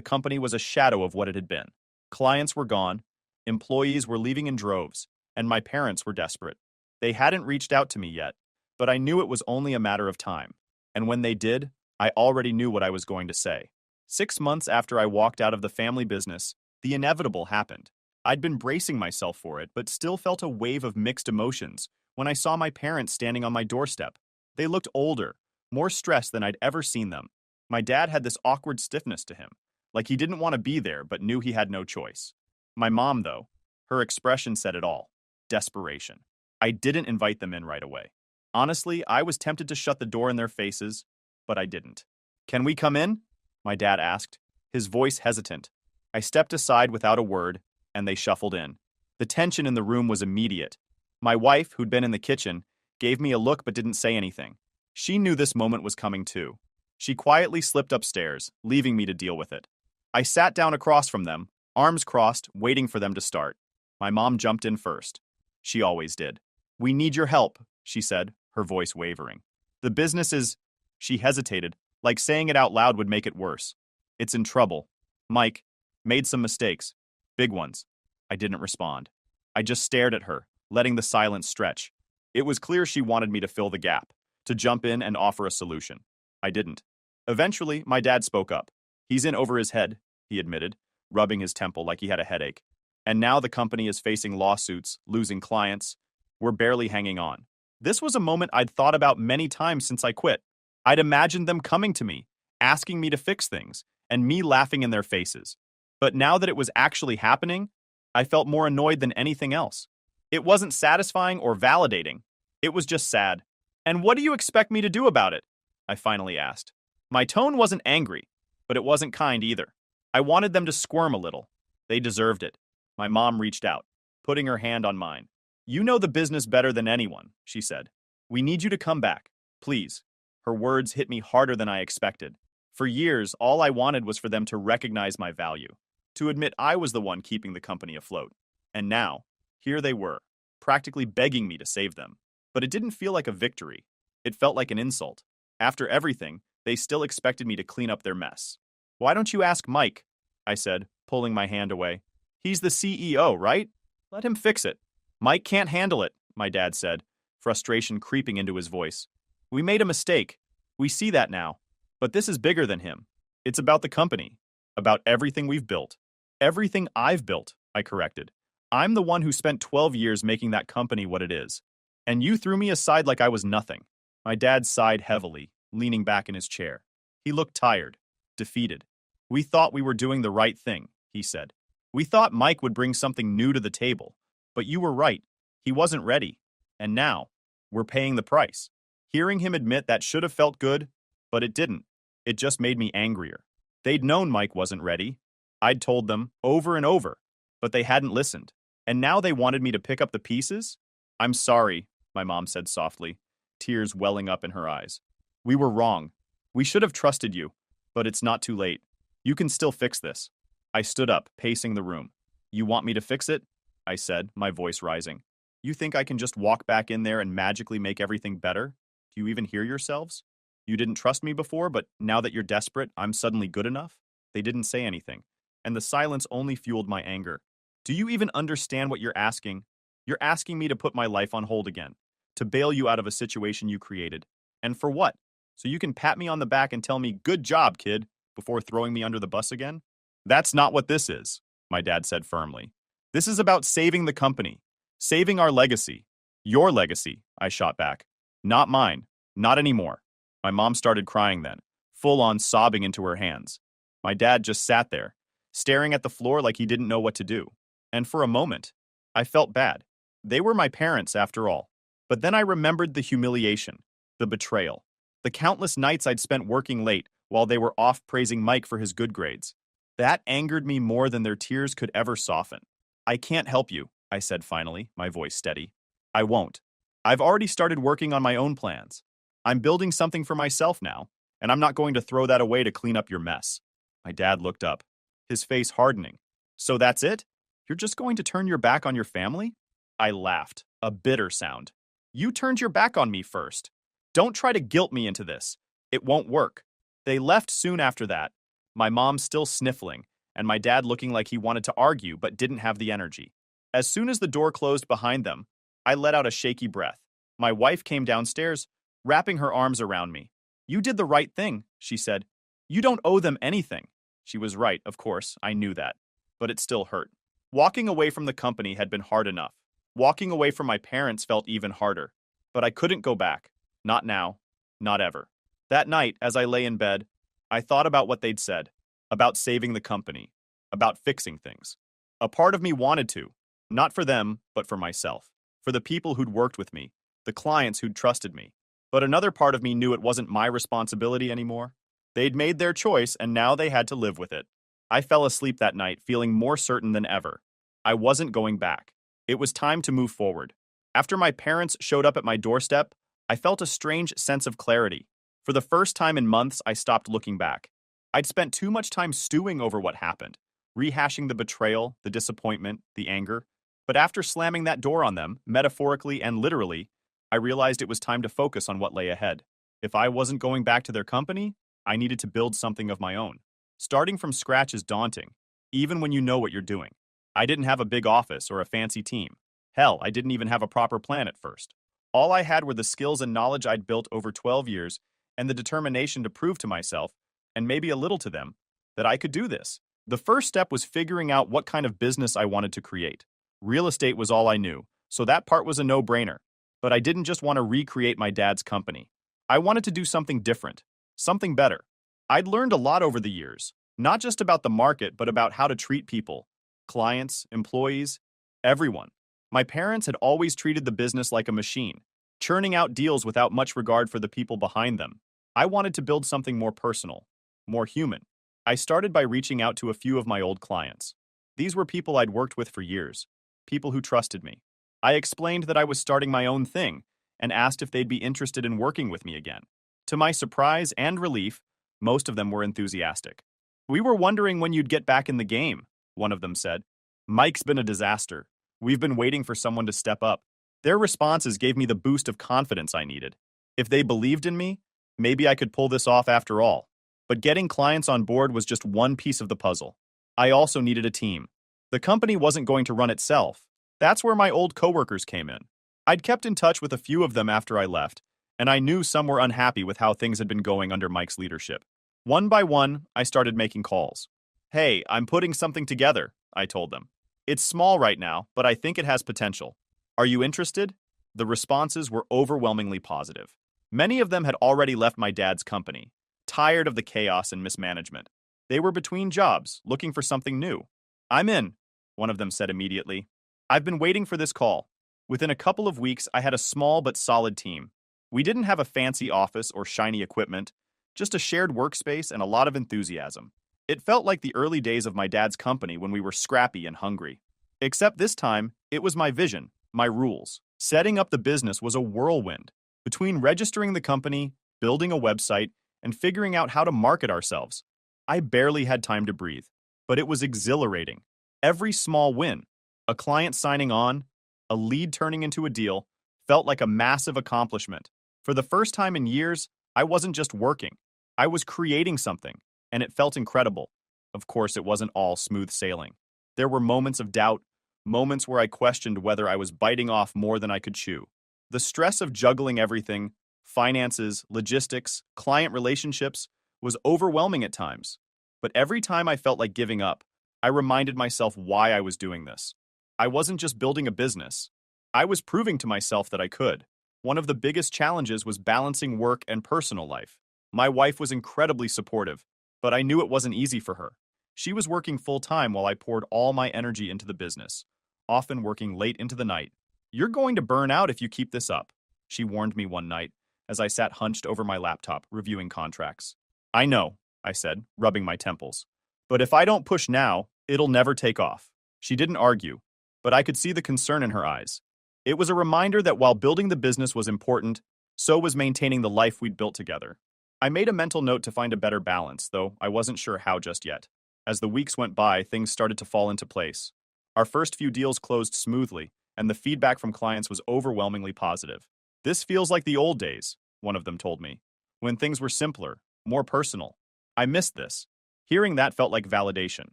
company was a shadow of what it had been. Clients were gone, employees were leaving in droves, and my parents were desperate. They hadn't reached out to me yet, but I knew it was only a matter of time. And when they did, I already knew what I was going to say. 6 months after I walked out of the family business, the inevitable happened. I'd been bracing myself for it, but still felt a wave of mixed emotions when I saw my parents standing on my doorstep. They looked older, more stressed than I'd ever seen them. My dad had this awkward stiffness to him, like he didn't want to be there but knew he had no choice. My mom, though, her expression said it all. Desperation. I didn't invite them in right away. Honestly, I was tempted to shut the door in their faces, but I didn't. "Can we come in?" my dad asked, his voice hesitant. I stepped aside without a word, and they shuffled in. The tension in the room was immediate. My wife, who'd been in the kitchen, gave me a look but didn't say anything. She knew this moment was coming too. She quietly slipped upstairs, leaving me to deal with it. I sat down across from them, arms crossed, waiting for them to start. My mom jumped in first. She always did. "We need your help," she said, her voice wavering. "The business is—" She hesitated, like saying it out loud would make it worse. It's in trouble. Mike made some mistakes. Big ones. I didn't respond. I just stared at her, letting the silence stretch. It was clear she wanted me to fill the gap, to jump in and offer a solution. I didn't. Eventually, my dad spoke up. He's in over his head, he admitted, rubbing his temple like he had a headache. And now the company is facing lawsuits, losing clients. We're barely hanging on. This was a moment I'd thought about many times since I quit. I'd imagined them coming to me, asking me to fix things, and me laughing in their faces. But now that it was actually happening, I felt more annoyed than anything else. It wasn't satisfying or validating. It was just sad. And what do you expect me to do about it? I finally asked. My tone wasn't angry, but it wasn't kind either. I wanted them to squirm a little. They deserved it. My mom reached out, putting her hand on mine. You know the business better than anyone, she said. We need you to come back, please. Her words hit me harder than I expected. For years, all I wanted was for them to recognize my value, to admit I was the one keeping the company afloat. And now, here they were, practically begging me to save them. But it didn't feel like a victory. It felt like an insult. After everything, they still expected me to clean up their mess. Why don't you ask Mike? I said, pulling my hand away. He's the CEO, right? Let him fix it. Mike can't handle it, my dad said, frustration creeping into his voice. We made a mistake. We see that now. But this is bigger than him. It's about the company, about everything we've built. Everything I've built, I corrected. I'm the one who spent 12 years making that company what it is. And you threw me aside like I was nothing. My dad sighed heavily, leaning back in his chair. He looked tired, defeated. We thought we were doing the right thing, he said. We thought Mike would bring something new to the table. But you were right. He wasn't ready. And now, we're paying the price. Hearing him admit that should have felt good, but it didn't. It just made me angrier. They'd known Mike wasn't ready. I'd told them over and over, but they hadn't listened. And now they wanted me to pick up the pieces? I'm sorry, my mom said softly, tears welling up in her eyes. We were wrong. We should have trusted you, but it's not too late. You can still fix this. I stood up, pacing the room. You want me to fix it? I said, my voice rising. You think I can just walk back in there and magically make everything better? Do you even hear yourselves? You didn't trust me before, but now that you're desperate, I'm suddenly good enough? They didn't say anything, and the silence only fueled my anger. Do you even understand what you're asking? You're asking me to put my life on hold again, to bail you out of a situation you created. And for what? So you can pat me on the back and tell me, good job, kid, before throwing me under the bus again? That's not what this is, my dad said firmly. This is about saving the company, saving our legacy. Your legacy, I shot back. Not mine, not anymore. My mom started crying then, full on sobbing into her hands. My dad just sat there, staring at the floor like he didn't know what to do. And for a moment, I felt bad. They were my parents, after all. But then I remembered the humiliation, the betrayal, the countless nights I'd spent working late while they were off praising Mike for his good grades. That angered me more than their tears could ever soften. I can't help you, I said finally, my voice steady. I won't. I've already started working on my own plans. I'm building something for myself now, and I'm not going to throw that away to clean up your mess. My dad looked up, his face hardening. So that's it? You're just going to turn your back on your family? I laughed, a bitter sound. You turned your back on me first. Don't try to guilt me into this. It won't work. They left soon after that, my mom still sniffling, and my dad looking like he wanted to argue but didn't have the energy. As soon as the door closed behind them, I let out a shaky breath. My wife came downstairs, wrapping her arms around me. You did the right thing, she said. You don't owe them anything. She was right, of course, I knew that. But it still hurt. Walking away from the company had been hard enough. Walking away from my parents felt even harder. But I couldn't go back. Not now. Not ever. That night, as I lay in bed, I thought about what they'd said, about saving the company, about fixing things. A part of me wanted to, not for them, but for myself, for the people who'd worked with me, the clients who'd trusted me. But another part of me knew it wasn't my responsibility anymore. They'd made their choice, and now they had to live with it. I fell asleep that night feeling more certain than ever. I wasn't going back. It was time to move forward. After my parents showed up at my doorstep, I felt a strange sense of clarity. For the first time in months, I stopped looking back. I'd spent too much time stewing over what happened, rehashing the betrayal, the disappointment, the anger. But after slamming that door on them, metaphorically and literally, I realized it was time to focus on what lay ahead. If I wasn't going back to their company, I needed to build something of my own. Starting from scratch is daunting, even when you know what you're doing. I didn't have a big office or a fancy team. Hell, I didn't even have a proper plan at first. All I had were the skills and knowledge I'd built over 12 years and the determination to prove to myself, and maybe a little to them, that I could do this. The first step was figuring out what kind of business I wanted to create. Real estate was all I knew, so that part was a no-brainer. But I didn't just want to recreate my dad's company. I wanted to do something different, something better. I'd learned a lot over the years, not just about the market, but about how to treat people, clients, employees, everyone. My parents had always treated the business like a machine, churning out deals without much regard for the people behind them. I wanted to build something more personal, more human. I started by reaching out to a few of my old clients. These were people I'd worked with for years, people who trusted me. I explained that I was starting my own thing and asked if they'd be interested in working with me again. To my surprise and relief, most of them were enthusiastic. "We were wondering when you'd get back in the game," one of them said. "Mike's been a disaster. We've been waiting for someone to step up." Their responses gave me the boost of confidence I needed. If they believed in me, maybe I could pull this off after all. But getting clients on board was just one piece of the puzzle. I also needed a team. The company wasn't going to run itself. That's where my old coworkers came in. I'd kept in touch with a few of them after I left, and I knew some were unhappy with how things had been going under Mike's leadership. One by one, I started making calls. "Hey, I'm putting something together," I told them. "It's small right now, but I think it has potential. Are you interested?" The responses were overwhelmingly positive. Many of them had already left my dad's company, tired of the chaos and mismanagement. They were between jobs, looking for something new. "I'm in," one of them said immediately. "I've been waiting for this call." Within a couple of weeks, I had a small but solid team. We didn't have a fancy office or shiny equipment, just a shared workspace and a lot of enthusiasm. It felt like the early days of my dad's company when we were scrappy and hungry. Except this time, it was my vision, my rules. Setting up the business was a whirlwind. Between registering the company, building a website, and figuring out how to market ourselves, I barely had time to breathe. But it was exhilarating. Every small win, a client signing on, a lead turning into a deal, felt like a massive accomplishment. For the first time in years, I wasn't just working. I was creating something, and it felt incredible. Of course, it wasn't all smooth sailing. There were moments of doubt, moments where I questioned whether I was biting off more than I could chew. The stress of juggling everything, finances, logistics, client relationships, was overwhelming at times. But every time I felt like giving up, I reminded myself why I was doing this. I wasn't just building a business. I was proving to myself that I could. One of the biggest challenges was balancing work and personal life. My wife was incredibly supportive, but I knew it wasn't easy for her. She was working full-time while I poured all my energy into the business, often working late into the night. "You're going to burn out if you keep this up," she warned me one night as I sat hunched over my laptop reviewing contracts. "I know," I said, rubbing my temples. "But if I don't push now, it'll never take off." She didn't argue, but I could see the concern in her eyes. It was a reminder that while building the business was important, so was maintaining the life we'd built together. I made a mental note to find a better balance, though I wasn't sure how just yet. As the weeks went by, things started to fall into place. Our first few deals closed smoothly, and the feedback from clients was overwhelmingly positive. "This feels like the old days," one of them told me, "when things were simpler, more personal." I missed this. Hearing that felt like validation.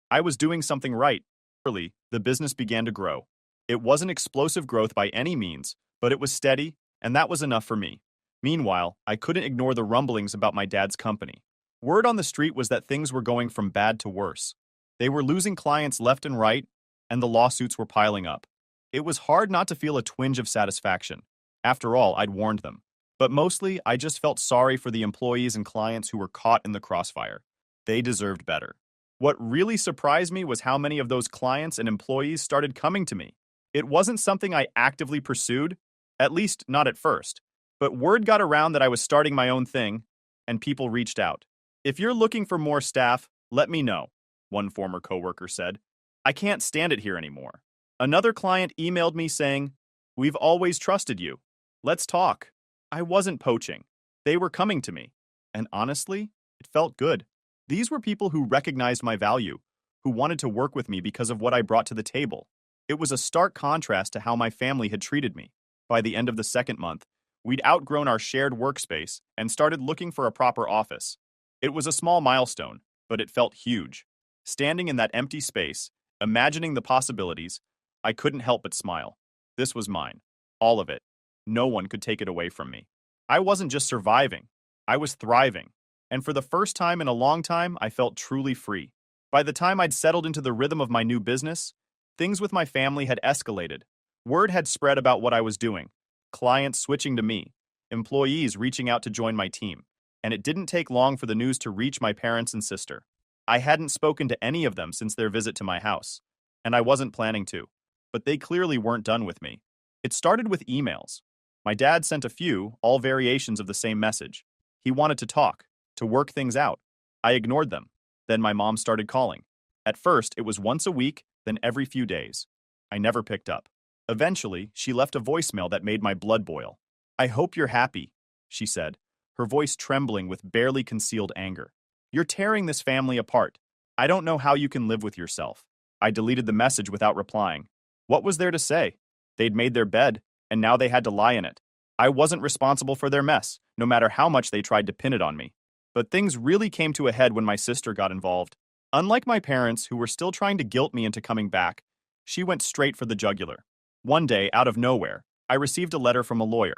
I was doing something right. Early, the business began to grow. It wasn't explosive growth by any means, but it was steady, and that was enough for me. Meanwhile, I couldn't ignore the rumblings about my dad's company. Word on the street was that things were going from bad to worse. They were losing clients left and right, and the lawsuits were piling up. It was hard not to feel a twinge of satisfaction. After all, I'd warned them. But mostly, I just felt sorry for the employees and clients who were caught in the crossfire. They deserved better. What really surprised me was how many of those clients and employees started coming to me. It wasn't something I actively pursued, at least not at first. But word got around that I was starting my own thing, and people reached out. "If you're looking for more staff, let me know," one former coworker said. "I can't stand it here anymore." Another client emailed me saying, "We've always trusted you. Let's talk." I wasn't poaching. They were coming to me. And honestly, it felt good. These were people who recognized my value, who wanted to work with me because of what I brought to the table. It was a stark contrast to how my family had treated me. By the end of the second month, we'd outgrown our shared workspace and started looking for a proper office. It was a small milestone, but it felt huge. Standing in that empty space, imagining the possibilities, I couldn't help but smile. This was mine. All of it. No one could take it away from me. I wasn't just surviving, I was thriving. And for the first time in a long time, I felt truly free. By the time I'd settled into the rhythm of my new business, things with my family had escalated. Word had spread about what I was doing, clients switching to me, employees reaching out to join my team, and it didn't take long for the news to reach my parents and sister. I hadn't spoken to any of them since their visit to my house, and I wasn't planning to, but they clearly weren't done with me. It started with emails. My dad sent a few, all variations of the same message. He wanted to talk, to work things out. I ignored them. Then my mom started calling. At first, it was once a week, then every few days. I never picked up. Eventually, she left a voicemail that made my blood boil. "I hope you're happy," she said, her voice trembling with barely concealed anger. "You're tearing this family apart. I don't know how you can live with yourself." I deleted the message without replying. What was there to say? They'd made their bed, and now they had to lie in it. I wasn't responsible for their mess, no matter how much they tried to pin it on me. But things really came to a head when my sister got involved. Unlike my parents, who were still trying to guilt me into coming back, she went straight for the jugular. One day, out of nowhere, I received a letter from a lawyer.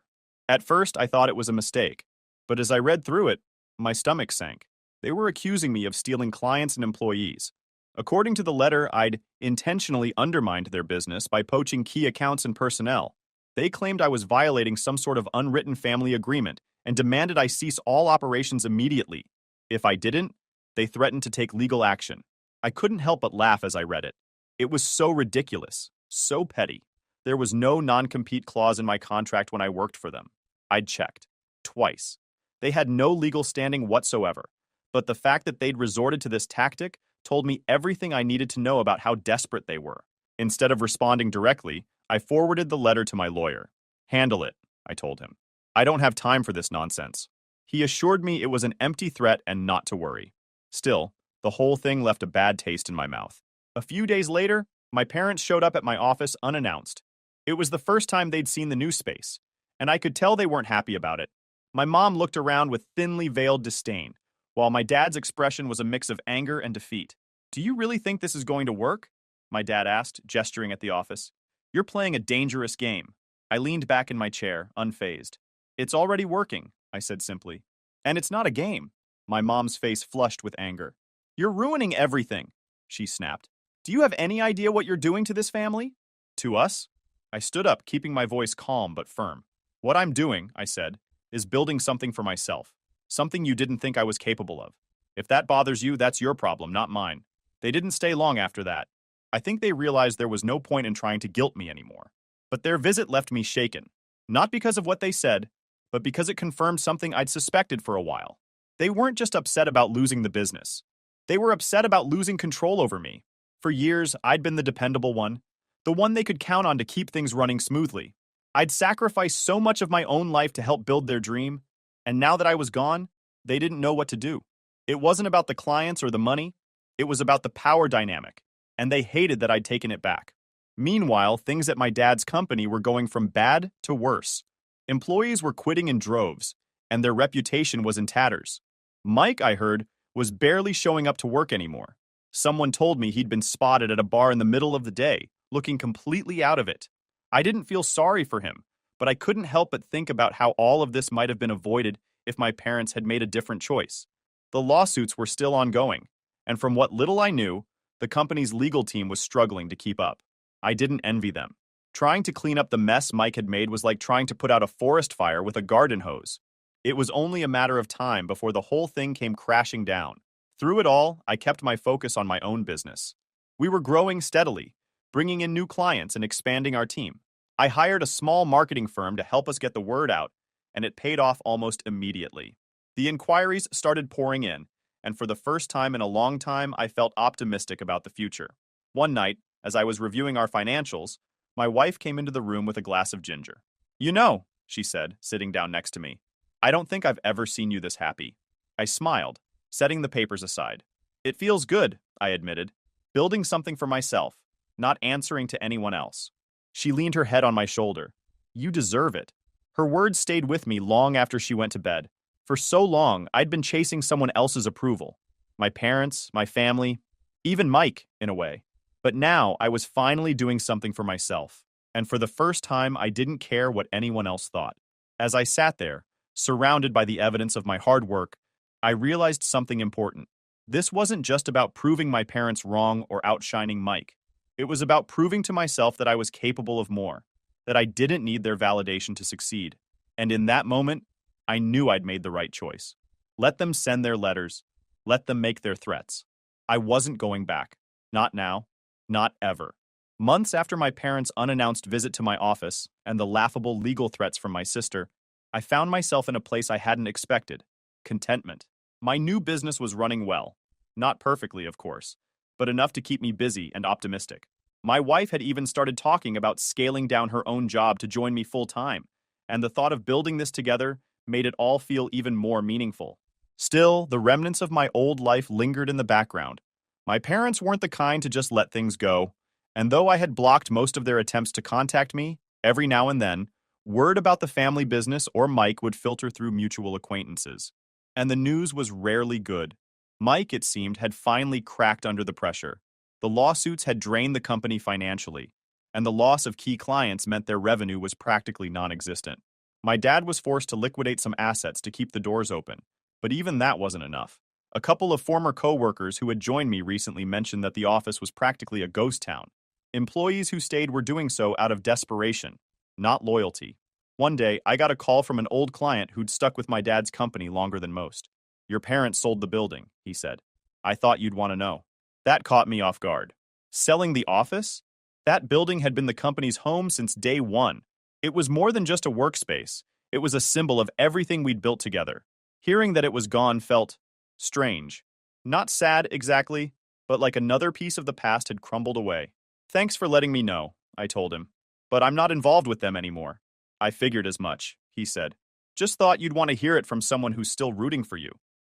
At first, I thought it was a mistake, but as I read through it, my stomach sank. They were accusing me of stealing clients and employees. According to the letter, I'd intentionally undermined their business by poaching key accounts and personnel. They claimed I was violating some sort of unwritten family agreement and demanded I cease all operations immediately. If I didn't, they threatened to take legal action. I couldn't help but laugh as I read it. It was so ridiculous, so petty. There was no non-compete clause in my contract when I worked for them. I'd checked. Twice. They had no legal standing whatsoever. But the fact that they'd resorted to this tactic told me everything I needed to know about how desperate they were. Instead of responding directly, I forwarded the letter to my lawyer. "Handle it," I told him. "I don't have time for this nonsense." He assured me it was an empty threat and not to worry. Still, the whole thing left a bad taste in my mouth. A few days later, my parents showed up at my office unannounced. It was the first time they'd seen the new space, and I could tell they weren't happy about it. My mom looked around with thinly veiled disdain, while my dad's expression was a mix of anger and defeat. "Do you really think this is going to work?" my dad asked, gesturing at the office. "You're playing a dangerous game." I leaned back in my chair, unfazed. "It's already working," I said simply. "And it's not a game." My mom's face flushed with anger. "You're ruining everything," she snapped. "Do you have any idea what you're doing to this family?" "To us?" I stood up, keeping my voice calm but firm. "What I'm doing," I said, "is building something for myself. Something you didn't think I was capable of. If that bothers you, that's your problem, not mine." They didn't stay long after that. I think they realized there was no point in trying to guilt me anymore. But their visit left me shaken. Not because of what they said, but because it confirmed something I'd suspected for a while. They weren't just upset about losing the business. They were upset about losing control over me. For years, I'd been the dependable one, the one they could count on to keep things running smoothly. I'd sacrificed so much of my own life to help build their dream, and now that I was gone, they didn't know what to do. It wasn't about the clients or the money, it was about the power dynamic, and they hated that I'd taken it back. Meanwhile, things at my dad's company were going from bad to worse. Employees were quitting in droves, and their reputation was in tatters. Mike, I heard, was barely showing up to work anymore. Someone told me he'd been spotted at a bar in the middle of the day, looking completely out of it. I didn't feel sorry for him, but I couldn't help but think about how all of this might have been avoided if my parents had made a different choice. The lawsuits were still ongoing, and from what little I knew, the company's legal team was struggling to keep up. I didn't envy them. Trying to clean up the mess Mike had made was like trying to put out a forest fire with a garden hose. It was only a matter of time before the whole thing came crashing down. Through it all, I kept my focus on my own business. We were growing steadily, bringing in new clients and expanding our team. I hired a small marketing firm to help us get the word out, and it paid off almost immediately. The inquiries started pouring in, and for the first time in a long time, I felt optimistic about the future. One night, as I was reviewing our financials, my wife came into the room with a glass of ginger. "You know," she said, sitting down next to me, "I don't think I've ever seen you this happy." I smiled, setting the papers aside. "It feels good," I admitted, "building something for myself, not answering to anyone else." She leaned her head on my shoulder. "You deserve it." Her words stayed with me long after she went to bed. For so long, I'd been chasing someone else's approval. My parents, my family, even Mike, in a way. But now I was finally doing something for myself. And for the first time, I didn't care what anyone else thought. As I sat there, surrounded by the evidence of my hard work, I realized something important. This wasn't just about proving my parents wrong or outshining Mike. It was about proving to myself that I was capable of more, that I didn't need their validation to succeed. And in that moment, I knew I'd made the right choice. Let them send their letters. Let them make their threats. I wasn't going back. Not now. Not ever. Months after my parents' unannounced visit to my office and the laughable legal threats from my sister, I found myself in a place I hadn't expected: contentment. My new business was running well. Not perfectly, of course, but enough to keep me busy and optimistic. My wife had even started talking about scaling down her own job to join me full-time, and the thought of building this together made it all feel even more meaningful. Still, the remnants of my old life lingered in the background. My parents weren't the kind to just let things go, and though I had blocked most of their attempts to contact me, every now and then, word about the family business or Mike would filter through mutual acquaintances. And the news was rarely good. Mike, it seemed, had finally cracked under the pressure. The lawsuits had drained the company financially, and the loss of key clients meant their revenue was practically non-existent. My dad was forced to liquidate some assets to keep the doors open, but even that wasn't enough. A couple of former co-workers who had joined me recently mentioned that the office was practically a ghost town. Employees who stayed were doing so out of desperation, not loyalty. One day, I got a call from an old client who'd stuck with my dad's company longer than most. "Your parents sold the building," he said. "I thought you'd want to know." That caught me off guard. Selling the office? That building had been the company's home since day one. It was more than just a workspace. It was a symbol of everything we'd built together. Hearing that it was gone felt strange. Not sad exactly, but like another piece of the past had crumbled away. "Thanks for letting me know," I told him. "But I'm not involved with them anymore." "I figured as much," he said. "Just thought you'd want to hear it from someone who's still rooting for you."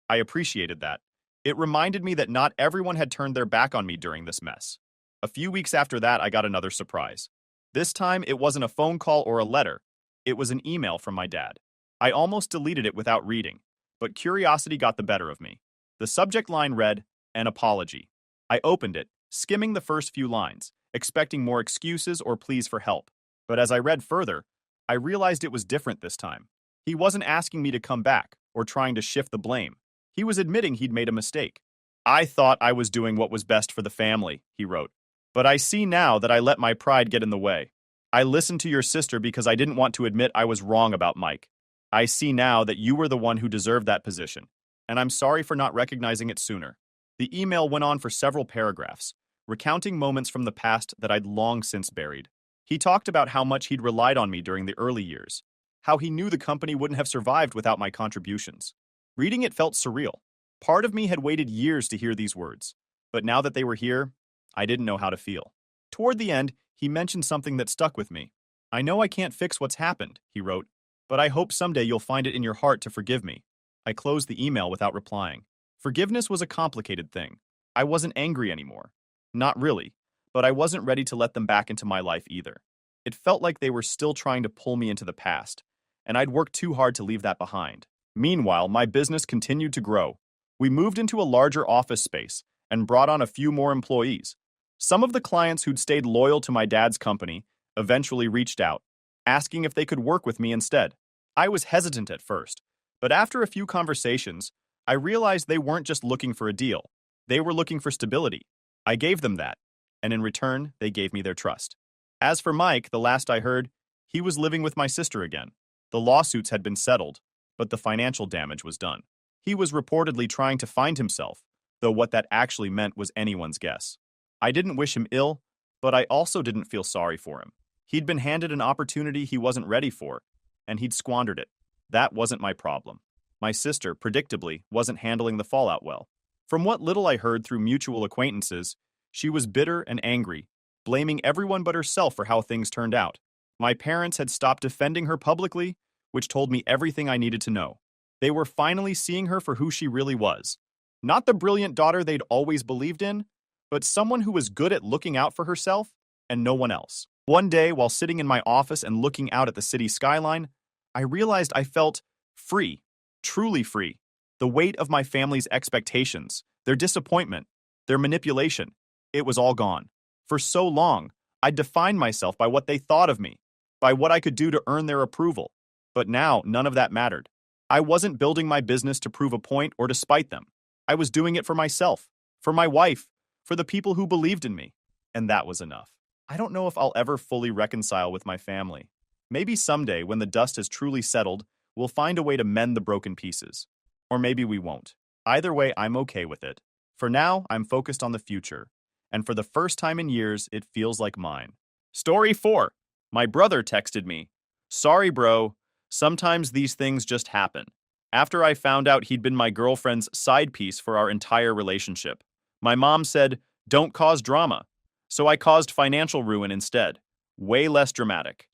I appreciated that. It reminded me that not everyone had turned their back on me during this mess. A few weeks after that, I got another surprise. This time, it wasn't a phone call or a letter. It was an email from my dad. I almost deleted it without reading, but curiosity got the better of me. The subject line read, "An apology." I opened it, skimming the first few lines, expecting more excuses or pleas for help. But as I read further, I realized it was different this time. He wasn't asking me to come back or trying to shift the blame. He was admitting he'd made a mistake. "I thought I was doing what was best for the family," he wrote. "But I see now that I let my pride get in the way. I listened to your sister because I didn't want to admit I was wrong about Mike. I see now that you were the one who deserved that position, and I'm sorry for not recognizing it sooner." The email went on for several paragraphs, recounting moments from the past that I'd long since buried. He talked about how much he'd relied on me during the early years, how he knew the company wouldn't have survived without my contributions. Reading it felt surreal. Part of me had waited years to hear these words, but now that they were here, I didn't know how to feel. Toward the end, he mentioned something that stuck with me. "I know I can't fix what's happened," he wrote, "but I hope someday you'll find it in your heart to forgive me." I closed the email without replying. Forgiveness was a complicated thing. I wasn't angry anymore. Not really, but I wasn't ready to let them back into my life either. It felt like they were still trying to pull me into the past, and I'd worked too hard to leave that behind. Meanwhile, my business continued to grow. We moved into a larger office space and brought on a few more employees. Some of the clients who'd stayed loyal to my dad's company eventually reached out, asking if they could work with me instead. I was hesitant at first, but after a few conversations, I realized they weren't just looking for a deal. They were looking for stability. I gave them that, and in return, they gave me their trust. As for Mike, the last I heard, he was living with my sister again. The lawsuits had been settled, but the financial damage was done. He was reportedly trying to find himself, though what that actually meant was anyone's guess. I didn't wish him ill, but I also didn't feel sorry for him. He'd been handed an opportunity he wasn't ready for, and he'd squandered it. That wasn't my problem. My sister, predictably, wasn't handling the fallout well. From what little I heard through mutual acquaintances, she was bitter and angry, blaming everyone but herself for how things turned out. My parents had stopped defending her publicly, which told me everything I needed to know. They were finally seeing her for who she really was. Not the brilliant daughter they'd always believed in, but someone who was good at looking out for herself and no one else. One day, while sitting in my office and looking out at the city skyline, I realized I felt free. Truly free. The weight of my family's expectations, their disappointment, their manipulation, it was all gone. For so long, I defined myself by what they thought of me, by what I could do to earn their approval. But now, none of that mattered. I wasn't building my business to prove a point or to spite them. I was doing it for myself, for my wife, for the people who believed in me. And that was enough. I don't know if I'll ever fully reconcile with my family. Maybe someday, when the dust has truly settled, we'll find a way to mend the broken pieces. Or maybe we won't. Either way, I'm okay with it. For now, I'm focused on the future. And for the first time in years, it feels like mine. Story 4. My brother texted me. Sorry, bro. Sometimes these things just happen. After I found out he'd been my girlfriend's side piece for our entire relationship. My mom said, don't cause drama. So I caused financial ruin instead. Way less dramatic.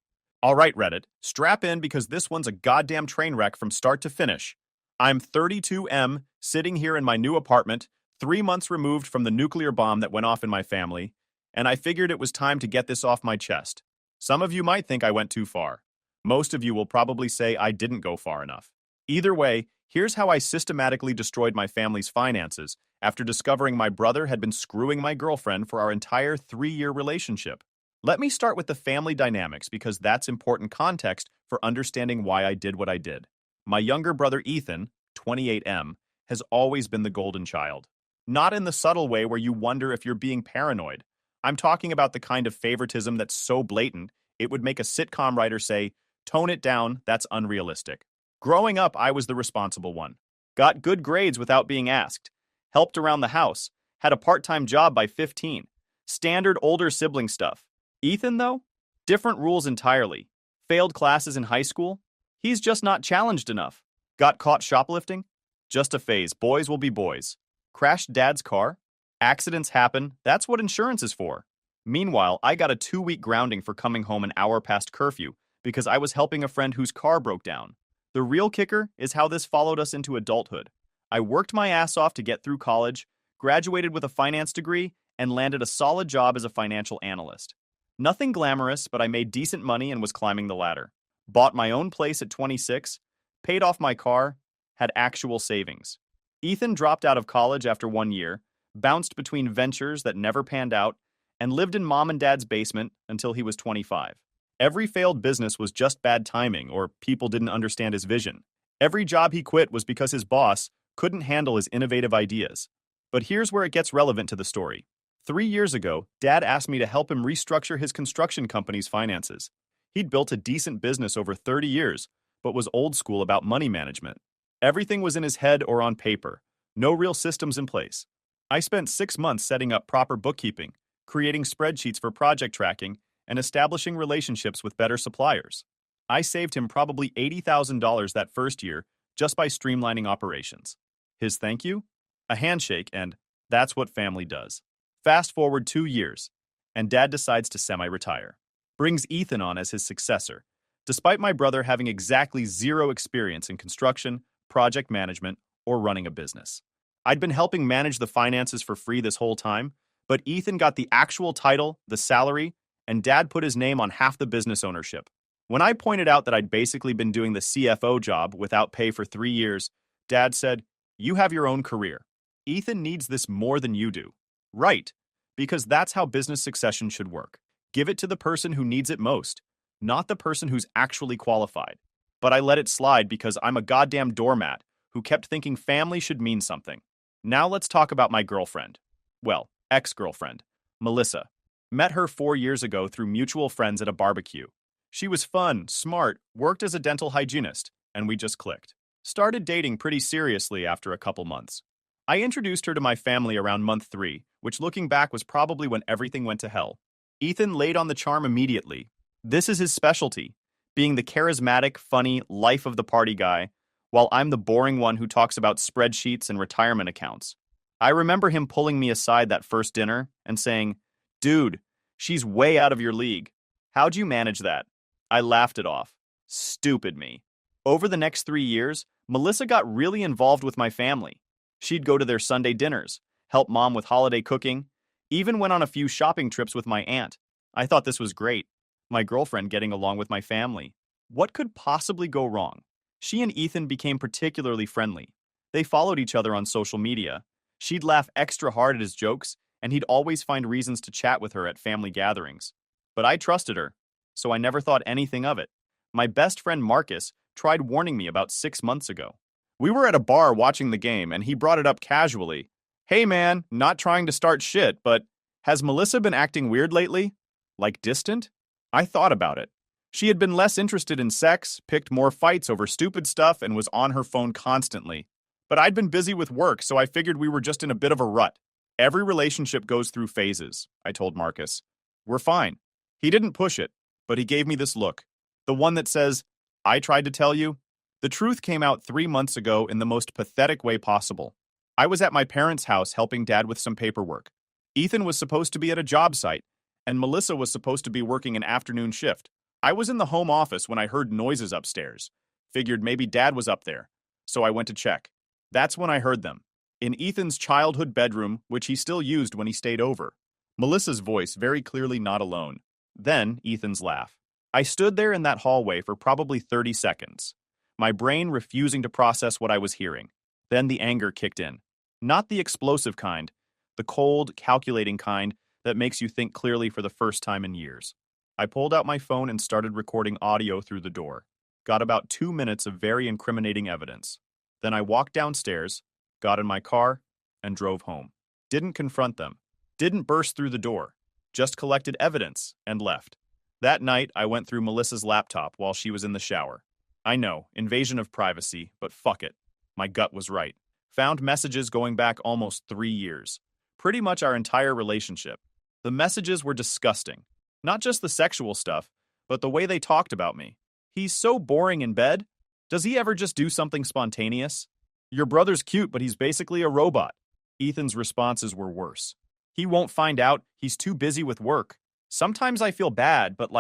All right, Reddit, strap in because this one's a goddamn train wreck from start to finish. I'm 32M, sitting here in my new apartment, 3 months removed from the nuclear bomb that went off in my family, and I figured it was time to get this off my chest. Some of you might think I went too far. Most of you will probably say I didn't go far enough. Either way, here's how I systematically destroyed my family's finances after discovering my brother had been screwing my girlfriend for our entire 3-year relationship. Let me start with the family dynamics because that's important context for understanding why I did what I did. My younger brother Ethan, 28M, has always been the golden child. Not in the subtle way where you wonder if you're being paranoid. I'm talking about the kind of favoritism that's so blatant, it would make a sitcom writer say, tone it down, that's unrealistic. Growing up, I was the responsible one. Got good grades without being asked. Helped around the house. Had a part-time job by 15. Standard older sibling stuff. Ethan, though? Different rules entirely. Failed classes in high school? He's just not challenged enough. Got caught shoplifting? Just a phase. Boys will be boys. Crashed dad's car? Accidents happen. That's what insurance is for. Meanwhile, I got a 2-week grounding for coming home an hour past curfew because I was helping a friend whose car broke down. The real kicker is how this followed us into adulthood. I worked my ass off to get through college, graduated with a finance degree, and landed a solid job as a financial analyst. Nothing glamorous, but I made decent money and was climbing the ladder. Bought my own place at 26, paid off my car, had actual savings. Ethan dropped out of college after 1 year, bounced between ventures that never panned out, and lived in mom and dad's basement until he was 25. Every failed business was just bad timing or people didn't understand his vision. Every job he quit was because his boss couldn't handle his innovative ideas. But here's where it gets relevant to the story. 3 years ago, Dad asked me to help him restructure his construction company's finances. He'd built a decent business over 30 years, but was old school about money management. Everything was in his head or on paper. No real systems in place. I spent 6 months setting up proper bookkeeping, creating spreadsheets for project tracking, and establishing relationships with better suppliers. I saved him probably $80,000 that first year just by streamlining operations. His thank you? A handshake, and that's what family does. Fast forward 2 years, and Dad decides to semi-retire. Brings Ethan on as his successor, despite my brother having exactly zero experience in construction, project management, or running a business. I'd been helping manage the finances for free this whole time, but Ethan got the actual title, the salary, and Dad put his name on half the business ownership. When I pointed out that I'd basically been doing the CFO job without pay for 3 years, Dad said, "You have your own career. Ethan needs this more than you do." Right, because that's how business succession should work. Give it to the person who needs it most, not the person who's actually qualified. But I let it slide because I'm a goddamn doormat who kept thinking family should mean something. Now let's talk about my girlfriend. Well, ex-girlfriend, Melissa. Met her 4 years ago through mutual friends at a barbecue. She was fun, smart, worked as a dental hygienist, and we just clicked. Started dating pretty seriously after a couple months. I introduced her to my family around month 3, which looking back was probably when everything went to hell. Ethan laid on the charm immediately. This is his specialty, being the charismatic, funny, life-of-the-party guy, while I'm the boring one who talks about spreadsheets and retirement accounts. I remember him pulling me aside that first dinner and saying, "Dude, she's way out of your league. How'd you manage that?" I laughed it off. Stupid me. Over the next 3 years, Melissa got really involved with my family. She'd go to their Sunday dinners, help Mom with holiday cooking, even went on a few shopping trips with my aunt. I thought this was great. My girlfriend getting along with my family. What could possibly go wrong? She and Ethan became particularly friendly. They followed each other on social media. She'd laugh extra hard at his jokes, and he'd always find reasons to chat with her at family gatherings. But I trusted her, so I never thought anything of it. My best friend Marcus tried warning me about 6 months ago. We were at a bar watching the game, and he brought it up casually. Hey man, not trying to start shit, but has Melissa been acting weird lately? Like distant? I thought about it. She had been less interested in sex, picked more fights over stupid stuff, and was on her phone constantly. But I'd been busy with work, so I figured we were just in a bit of a rut. Every relationship goes through phases, I told Marcus. We're fine. He didn't push it, but he gave me this look. The one that says, I tried to tell you. The truth came out 3 months ago in the most pathetic way possible. I was at my parents' house helping Dad with some paperwork. Ethan was supposed to be at a job site, and Melissa was supposed to be working an afternoon shift. I was in the home office when I heard noises upstairs. Figured maybe Dad was up there, so I went to check. That's when I heard them. In Ethan's childhood bedroom, which he still used when he stayed over. Melissa's voice very clearly not alone. Then Ethan's laugh. I stood there in that hallway for probably 30 seconds, my brain refusing to process what I was hearing. Then the anger kicked in. Not the explosive kind, the cold, calculating kind that makes you think clearly for the first time in years. I pulled out my phone and started recording audio through the door. Got about 2 minutes of very incriminating evidence. Then I walked downstairs, got in my car, and drove home. Didn't confront them. Didn't burst through the door. Just collected evidence and left. That night, I went through Melissa's laptop while she was in the shower. I know, invasion of privacy, but fuck it. My gut was right. Found messages going back almost 3 years. Pretty much our entire relationship. The messages were disgusting. Not just the sexual stuff, but the way they talked about me. He's so boring in bed. Does he ever just do something spontaneous? Your brother's cute, but he's basically a robot. Ethan's responses were worse. He won't find out. He's too busy with work. Sometimes I feel bad, but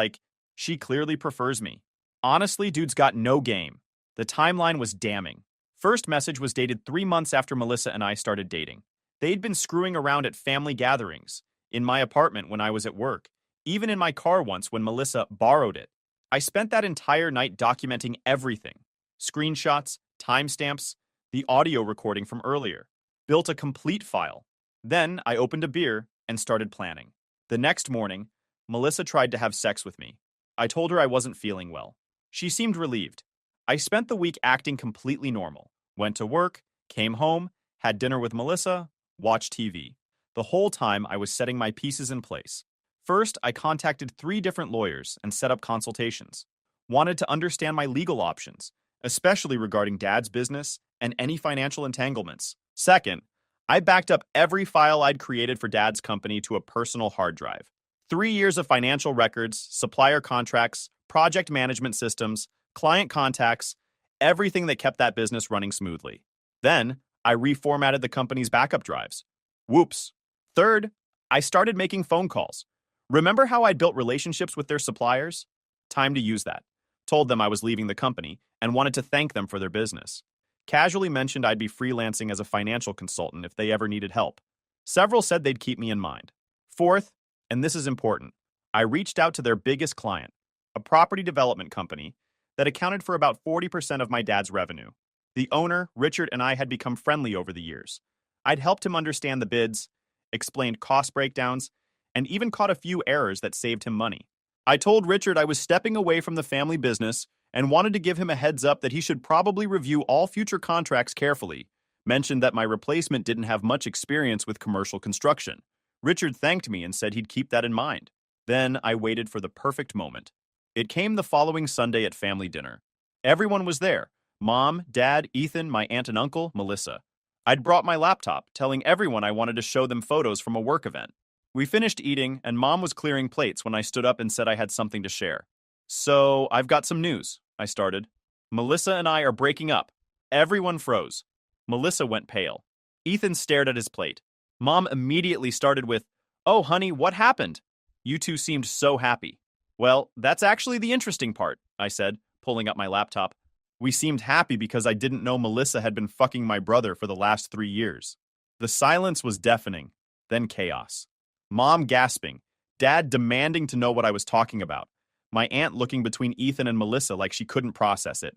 she clearly prefers me. Honestly, dude's got no game. The timeline was damning. First message was dated 3 months after Melissa and I started dating. They'd been screwing around at family gatherings, in my apartment when I was at work, even in my car once when Melissa borrowed it. I spent that entire night documenting everything. Screenshots, timestamps, the audio recording from earlier. Built a complete file. Then I opened a beer and started planning. The next morning, Melissa tried to have sex with me. I told her I wasn't feeling well. She seemed relieved. I spent the week acting completely normal. Went to work, came home, had dinner with Melissa, watched TV. The whole time I was setting my pieces in place. First, I contacted 3 different lawyers and set up consultations. Wanted to understand my legal options, especially regarding Dad's business and any financial entanglements. Second, I backed up every file I'd created for Dad's company to a personal hard drive. 3 years of financial records, supplier contracts, project management systems, client contacts, everything that kept that business running smoothly. Then, I reformatted the company's backup drives. Whoops. Third, I started making phone calls. Remember how I'd built relationships with their suppliers? Time to use that. Told them I was leaving the company and wanted to thank them for their business. Casually mentioned I'd be freelancing as a financial consultant if they ever needed help. Several said they'd keep me in mind. Fourth, and this is important, I reached out to their biggest client, a property development company that accounted for about 40% of my dad's revenue. The owner, Richard, and I had become friendly over the years. I'd helped him understand the bids, explained cost breakdowns, and even caught a few errors that saved him money. I told Richard I was stepping away from the family business and wanted to give him a heads up that he should probably review all future contracts carefully. Mentioned that my replacement didn't have much experience with commercial construction. Richard thanked me and said he'd keep that in mind. Then I waited for the perfect moment. It came the following Sunday at family dinner. Everyone was there. Mom, Dad, Ethan, my aunt and uncle, Melissa. I'd brought my laptop, telling everyone I wanted to show them photos from a work event. We finished eating, and Mom was clearing plates when I stood up and said I had something to share. So, I've got some news, I started. Melissa and I are breaking up. Everyone froze. Melissa went pale. Ethan stared at his plate. Mom immediately started with, "Oh, honey, what happened?" You two seemed so happy. Well, that's actually the interesting part, I said, pulling up my laptop. We seemed happy because I didn't know Melissa had been fucking my brother for the last 3 years. The silence was deafening, then chaos. Mom gasping, Dad demanding to know what I was talking about. My aunt looking between Ethan and Melissa like she couldn't process it.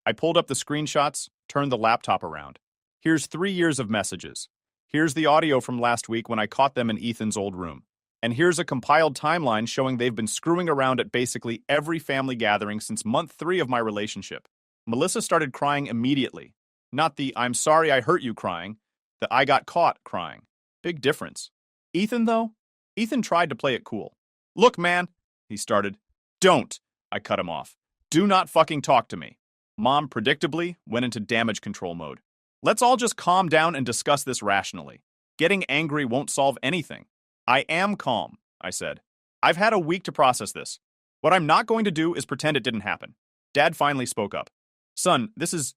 I pulled up the screenshots, turned the laptop around. Here's 3 years of messages. Here's the audio from last week when I caught them in Ethan's old room. And here's a compiled timeline showing they've been screwing around at basically every family gathering since month 3 of my relationship. Melissa started crying immediately. Not the "I'm sorry I hurt you" crying, the "I got caught" crying. Big difference. Ethan, though? Ethan tried to play it cool. "Look, man," he started. "Don't," I cut him off. "Do not fucking talk to me." Mom, predictably, went into damage control mode. "Let's all just calm down and discuss this rationally. Getting angry won't solve anything." "I am calm," I said. "I've had a week to process this. What I'm not going to do is pretend it didn't happen." Dad finally spoke up. "Son, this is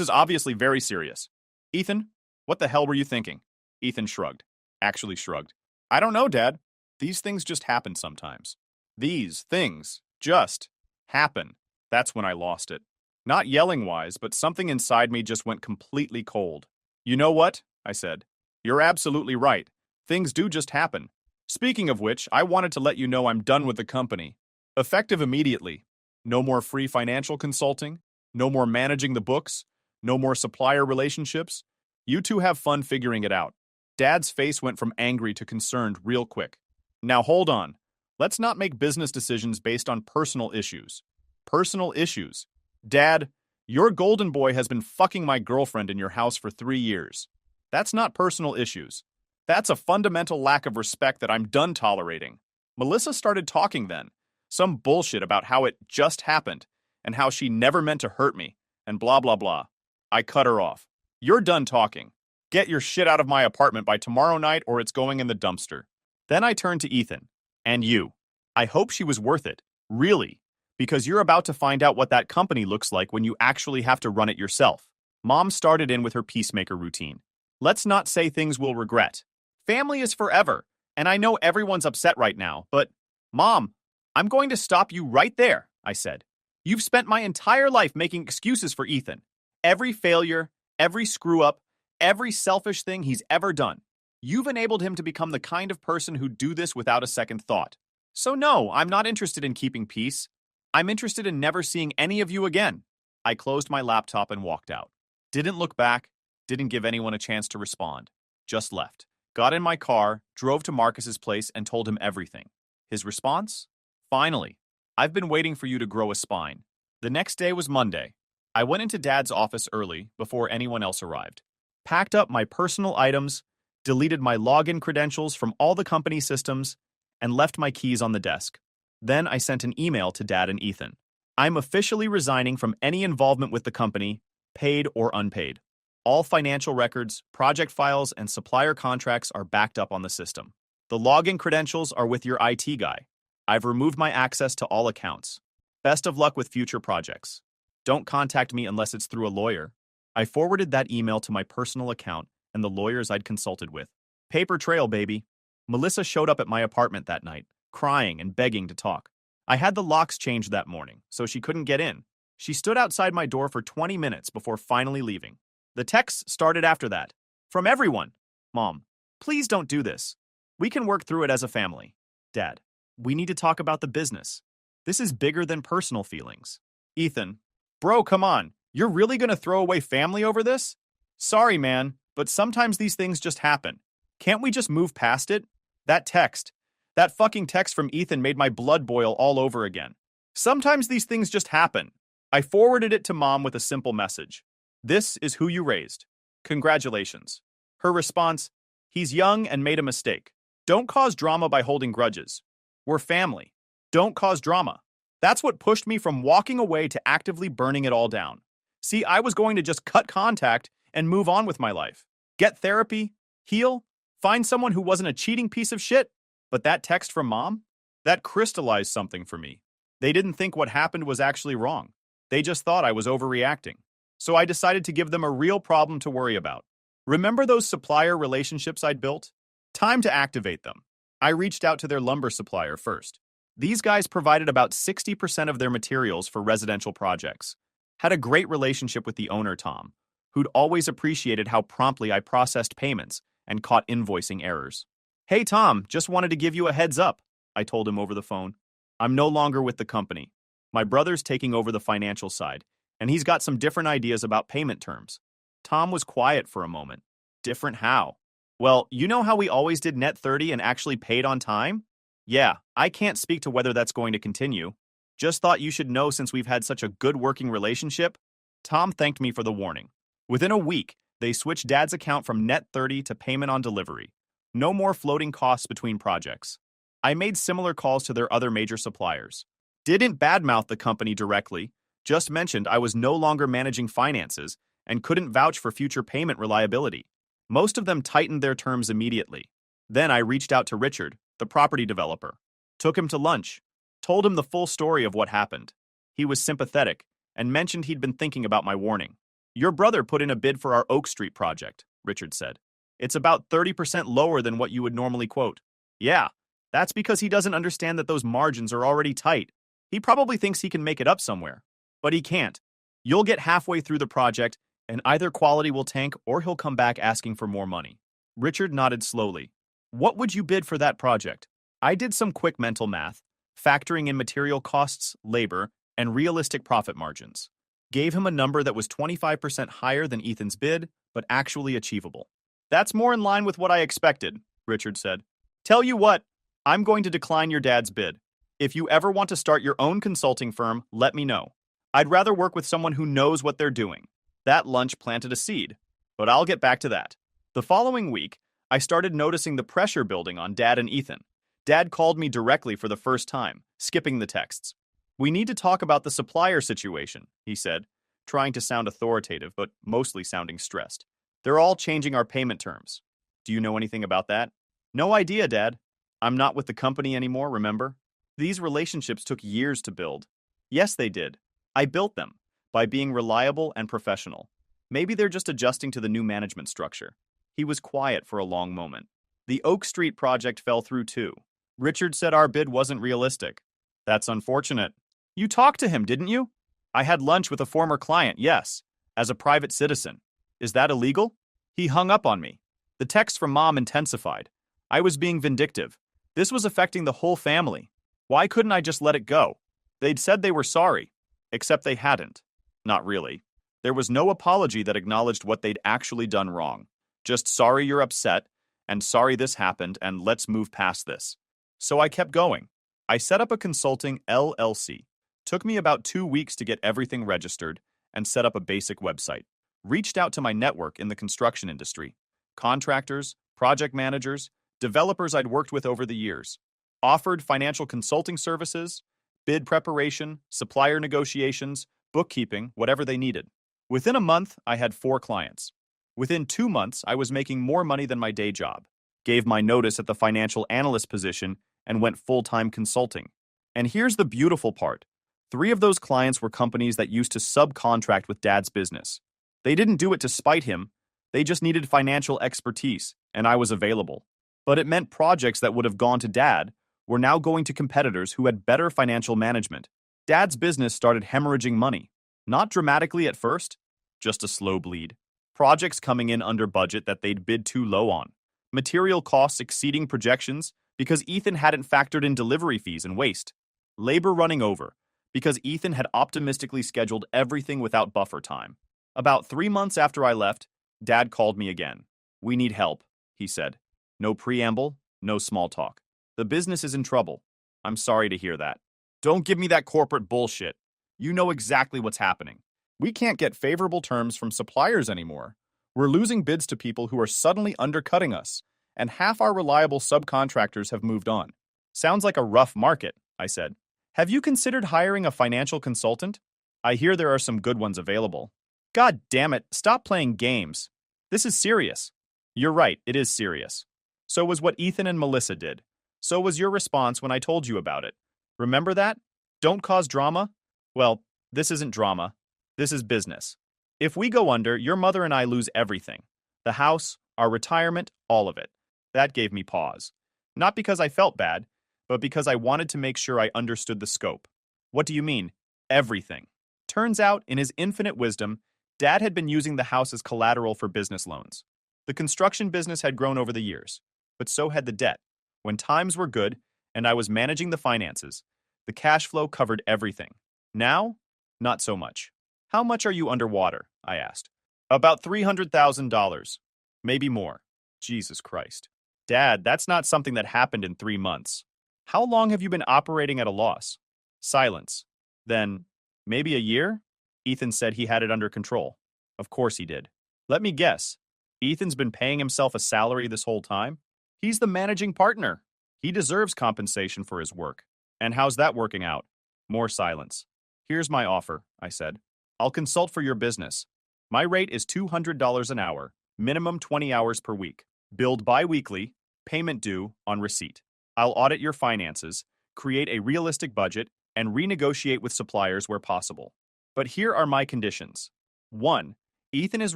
obviously very serious." "Ethan, what the hell were you thinking?" Ethan shrugged. Actually shrugged. "I don't know, Dad. These things just happen sometimes." These things just happen. That's when I lost it. Not yelling-wise, but something inside me just went completely cold. "You know what?" I said. "You're absolutely right. Things do just happen. Speaking of which, I wanted to let you know I'm done with the company. Effective immediately. No more free financial consulting. No more managing the books. No more supplier relationships. You two have fun figuring it out." Dad's face went from angry to concerned real quick. "Now hold on. Let's not make business decisions based on personal issues." Personal issues? Dad, your golden boy has been fucking my girlfriend in your house for 3 years. That's not personal issues. That's a fundamental lack of respect that I'm done tolerating. Melissa started talking then. Some bullshit about how it just happened, and how she never meant to hurt me, and blah blah blah. I cut her off. "You're done talking. Get your shit out of my apartment by tomorrow night or it's going in the dumpster." Then I turned to Ethan. "And you. I hope she was worth it. Really. Because you're about to find out what that company looks like when you actually have to run it yourself." Mom started in with her peacemaker routine. "Let's not say things we'll regret. Family is forever, and I know everyone's upset right now, but..." "Mom, I'm going to stop you right there," I said. "You've spent my entire life making excuses for Ethan. Every failure, every screw-up, every selfish thing he's ever done. You've enabled him to become the kind of person who'd do this without a second thought. So no, I'm not interested in keeping peace. I'm interested in never seeing any of you again." I closed my laptop and walked out. Didn't look back, didn't give anyone a chance to respond. Just left. Got in my car, drove to Marcus's place, and told him everything. His response? "Finally. I've been waiting for you to grow a spine." The next day was Monday. I went into Dad's office early, before anyone else arrived. Packed up my personal items, deleted my login credentials from all the company systems, and left my keys on the desk. Then I sent an email to Dad and Ethan. "I'm officially resigning from any involvement with the company, paid or unpaid. All financial records, project files, and supplier contracts are backed up on the system. The login credentials are with your IT guy. I've removed my access to all accounts. Best of luck with future projects. Don't contact me unless it's through a lawyer." I forwarded that email to my personal account and the lawyers I'd consulted with. Paper trail, baby. Melissa showed up at my apartment that night, crying and begging to talk. I had the locks changed that morning, so she couldn't get in. She stood outside my door for 20 minutes before finally leaving. The texts started after that. From everyone. "Mom, please don't do this. We can work through it as a family." "Dad, we need to talk about the business. This is bigger than personal feelings." "Ethan, bro, come on. You're really gonna throw away family over this?" "Sorry, man, but sometimes these things just happen. Can't we just move past it?" That fucking text from Ethan made my blood boil all over again. "Sometimes these things just happen." I forwarded it to Mom with a simple message. "This is who you raised. Congratulations." Her response, "He's young and made a mistake. Don't cause drama by holding grudges. We're family. Don't cause drama." That's what pushed me from walking away to actively burning it all down. See, I was going to just cut contact and move on with my life. Get therapy, heal, find someone who wasn't a cheating piece of shit. But that text from Mom? That crystallized something for me. They didn't think what happened was actually wrong. They just thought I was overreacting. So I decided to give them a real problem to worry about. Remember those supplier relationships I'd built? Time to activate them. I reached out to their lumber supplier first. These guys provided about 60% of their materials for residential projects. Had a great relationship with the owner, Tom, who'd always appreciated how promptly I processed payments and caught invoicing errors. "Hey, Tom, just wanted to give you a heads up," I told him over the phone. "I'm no longer with the company. My brother's taking over the financial side, and he's got some different ideas about payment terms. Tom was quiet for a moment. Different how? Well, you know how we always did net 30 and actually paid on time? Yeah, I can't speak to whether that's going to continue. Just thought you should know since we've had such a good working relationship. Tom thanked me for the warning. Within a week, they switched Dad's account from net 30 to payment on delivery. No more floating costs between projects. I made similar calls to their other major suppliers. Didn't badmouth the company directly, just mentioned I was no longer managing finances and couldn't vouch for future payment reliability. Most of them tightened their terms immediately. Then I reached out to Richard, the property developer. Took him to lunch. Told him the full story of what happened. He was sympathetic and mentioned he'd been thinking about my warning. Your brother put in a bid for our Oak Street project, Richard said. It's about 30% lower than what you would normally quote. Yeah, that's because he doesn't understand that those margins are already tight. He probably thinks he can make it up somewhere. But he can't. You'll get halfway through the project, and either quality will tank or he'll come back asking for more money. Richard nodded slowly. What would you bid for that project? I did some quick mental math, factoring in material costs, labor, and realistic profit margins. Gave him a number that was 25% higher than Ethan's bid, but actually achievable. That's more in line with what I expected, Richard said. Tell you what, I'm going to decline your dad's bid. If you ever want to start your own consulting firm, let me know. I'd rather work with someone who knows what they're doing. That lunch planted a seed, but I'll get back to that. The following week, I started noticing the pressure building on Dad and Ethan. Dad called me directly for the first time, skipping the texts. We need to talk about the supplier situation, he said, trying to sound authoritative but mostly sounding stressed. They're all changing our payment terms. Do you know anything about that? No idea, Dad. I'm not with the company anymore, remember? These relationships took years to build. Yes, they did. I built them by being reliable and professional. Maybe they're just adjusting to the new management structure. He was quiet for a long moment. The Oak Street project fell through too. Richard said our bid wasn't realistic. That's unfortunate. You talked to him, didn't you? I had lunch with a former client, yes, as a private citizen. Is that illegal? He hung up on me. The texts from Mom intensified. I was being vindictive. This was affecting the whole family. Why couldn't I just let it go? They'd said they were sorry, except they hadn't. Not really. There was no apology that acknowledged what they'd actually done wrong. Just sorry you're upset, and sorry this happened, and let's move past this. So I kept going. I set up a consulting LLC. Took me about 2 weeks to get everything registered and set up a basic website. Reached out to my network in the construction industry. Contractors, project managers, developers I'd worked with over the years. Offered financial consulting services, bid preparation, supplier negotiations, bookkeeping, whatever they needed. Within a month, I had 4 clients. Within 2 months, I was making more money than my day job. Gave my notice at the financial analyst position and went full-time consulting. And here's the beautiful part. 3 of those clients were companies that used to subcontract with Dad's business. They didn't do it to spite him. They just needed financial expertise, and I was available. But it meant projects that would have gone to Dad were now going to competitors who had better financial management. Dad's business started hemorrhaging money. Not dramatically at first, just a slow bleed. Projects coming in under budget that they'd bid too low on. Material costs exceeding projections because Ethan hadn't factored in delivery fees and waste. Labor running over because Ethan had optimistically scheduled everything without buffer time. About 3 months after I left, Dad called me again. We need help, he said. No preamble, no small talk. The business is in trouble. I'm sorry to hear that. Don't give me that corporate bullshit. You know exactly what's happening. We can't get favorable terms from suppliers anymore. We're losing bids to people who are suddenly undercutting us, and half our reliable subcontractors have moved on. Sounds like a rough market, I said. Have you considered hiring a financial consultant? I hear there are some good ones available. God damn it, stop playing games. This is serious. You're right, it is serious. So was what Ethan and Melissa did. So was your response when I told you about it. Remember that? Don't cause drama? Well, this isn't drama. This is business. If we go under, your mother and I lose everything. The house, our retirement, all of it. That gave me pause. Not because I felt bad, but because I wanted to make sure I understood the scope. What do you mean, everything? Turns out, in his infinite wisdom, Dad had been using the house as collateral for business loans. The construction business had grown over the years, but so had the debt. When times were good, and I was managing the finances, the cash flow covered everything. Now, not so much. How much are you underwater? I asked. About $300,000. Maybe more. Jesus Christ. Dad, that's not something that happened in 3 months. How long have you been operating at a loss? Silence. Then, maybe a year? Ethan said he had it under control. Of course he did. Let me guess. Ethan's been paying himself a salary this whole time? He's the managing partner. He deserves compensation for his work. And how's that working out? More silence. Here's my offer, I said. I'll consult for your business. My rate is $200 an hour, minimum 20 hours per week. Billed bi-weekly, payment due on receipt. I'll audit your finances, create a realistic budget, and renegotiate with suppliers where possible. But here are my conditions. 1. Ethan is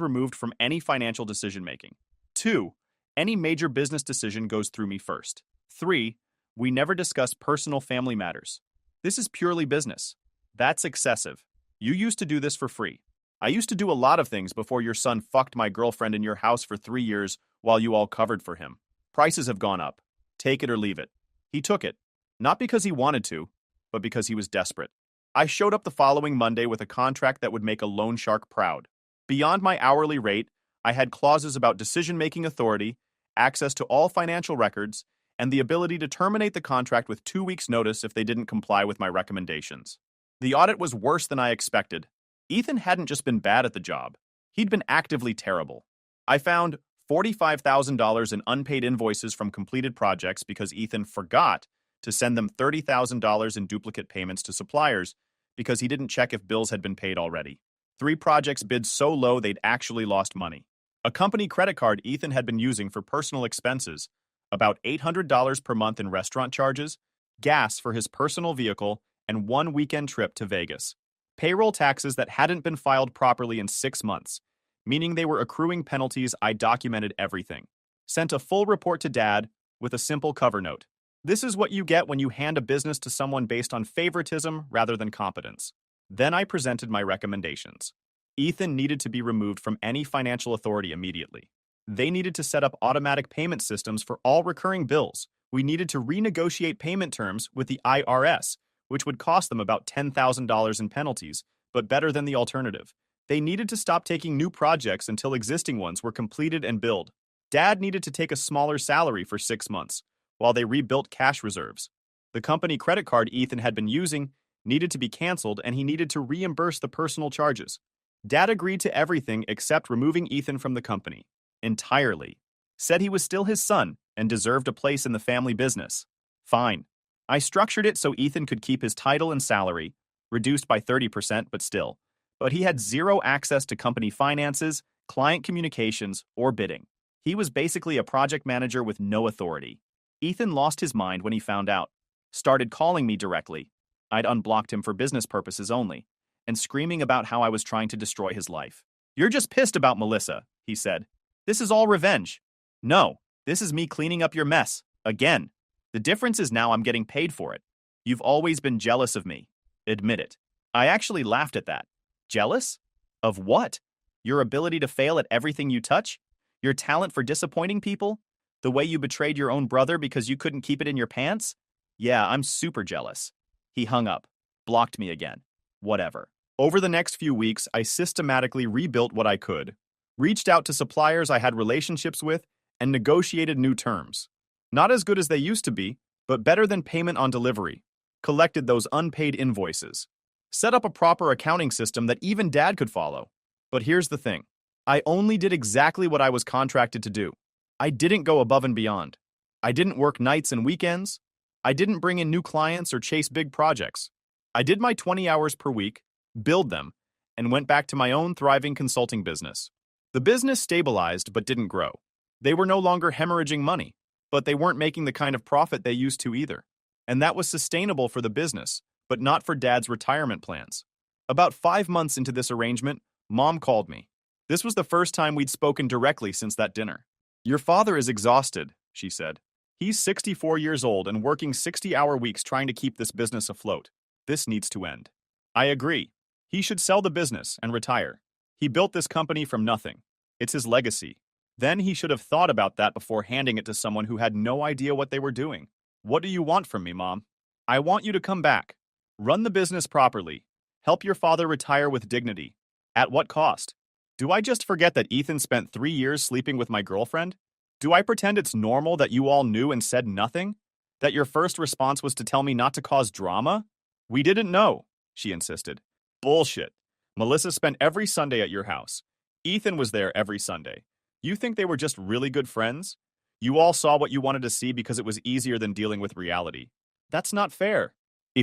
removed from any financial decision-making. 2. Any major business decision goes through me first. 3. We never discuss personal family matters. This is purely business. That's excessive. You used to do this for free. I used to do a lot of things before your son fucked my girlfriend in your house for 3 years while you all covered for him. Prices have gone up. Take it or leave it. He took it. Not because he wanted to, but because he was desperate. I showed up the following Monday with a contract that would make a loan shark proud. Beyond my hourly rate, I had clauses about decision-making authority, access to all financial records, and the ability to terminate the contract with 2 weeks' notice if they didn't comply with my recommendations. The audit was worse than I expected. Ethan hadn't just been bad at the job. He'd been actively terrible. I found $45,000 in unpaid invoices from completed projects because Ethan forgot to send them $30,000 in duplicate payments to suppliers because he didn't check if bills had been paid already. 3 projects bid so low they'd actually lost money. A company credit card Ethan had been using for personal expenses, about $800 per month in restaurant charges, gas for his personal vehicle, and 1 weekend trip to Vegas. Payroll taxes that hadn't been filed properly in 6 months, meaning they were accruing penalties. I documented everything. Sent a full report to Dad with a simple cover note. This is what you get when you hand a business to someone based on favoritism rather than competence. Then I presented my recommendations. Ethan needed to be removed from any financial authority immediately. They needed to set up automatic payment systems for all recurring bills. We needed to renegotiate payment terms with the IRS, which would cost them about $10,000 in penalties, but better than the alternative. They needed to stop taking new projects until existing ones were completed and billed. Dad needed to take a smaller salary for 6 months, while they rebuilt cash reserves. The company credit card Ethan had been using needed to be canceled, and he needed to reimburse the personal charges. Dad agreed to everything except removing Ethan from the company. Entirely. Said he was still his son and deserved a place in the family business. Fine. I structured it so Ethan could keep his title and salary, reduced by 30% but still. But he had zero access to company finances, client communications, or bidding. He was basically a project manager with no authority. Ethan lost his mind when he found out. Started calling me directly. I'd unblocked him for business purposes only, and screaming about how I was trying to destroy his life. "You're just pissed about Melissa," he said. "This is all revenge." "No, this is me cleaning up your mess. Again. The difference is now I'm getting paid for it. You've always been jealous of me. Admit it." I actually laughed at that. Jealous? Of what? Your ability to fail at everything you touch? Your talent for disappointing people? The way you betrayed your own brother because you couldn't keep it in your pants? Yeah, I'm super jealous. He hung up, blocked me again. Whatever. Over the next few weeks, I systematically rebuilt what I could, reached out to suppliers I had relationships with, and negotiated new terms. Not as good as they used to be, but better than payment on delivery. Collected those unpaid invoices. Set up a proper accounting system that even Dad could follow. But here's the thing. I only did exactly what I was contracted to do. I didn't go above and beyond. I didn't work nights and weekends. I didn't bring in new clients or chase big projects. I did my 20 hours per week, billed them, and went back to my own thriving consulting business. The business stabilized but didn't grow. They were no longer hemorrhaging money, but they weren't making the kind of profit they used to either. And that was sustainable for the business, but not for Dad's retirement plans. About 5 months into this arrangement, Mom called me. This was the first time we'd spoken directly since that dinner. "Your father is exhausted," she said. "He's 64 years old and working 60-hour weeks trying to keep this business afloat. This needs to end." I agree. He should sell the business and retire. He built this company from nothing. It's his legacy. Then he should have thought about that before handing it to someone who had no idea what they were doing. "What do you want from me, Mom?" "I want you to come back. Run the business properly. Help your father retire with dignity. At what cost? Do I just forget that Ethan spent 3 years sleeping with my girlfriend? Do I pretend it's normal that you all knew and said nothing? That your first response was to tell me not to cause drama? We didn't know, she insisted. Bullshit. Melissa spent every Sunday at your house. Ethan was there every Sunday. You think they were just really good friends? You all saw what you wanted to see because it was easier than dealing with reality. That's not fair.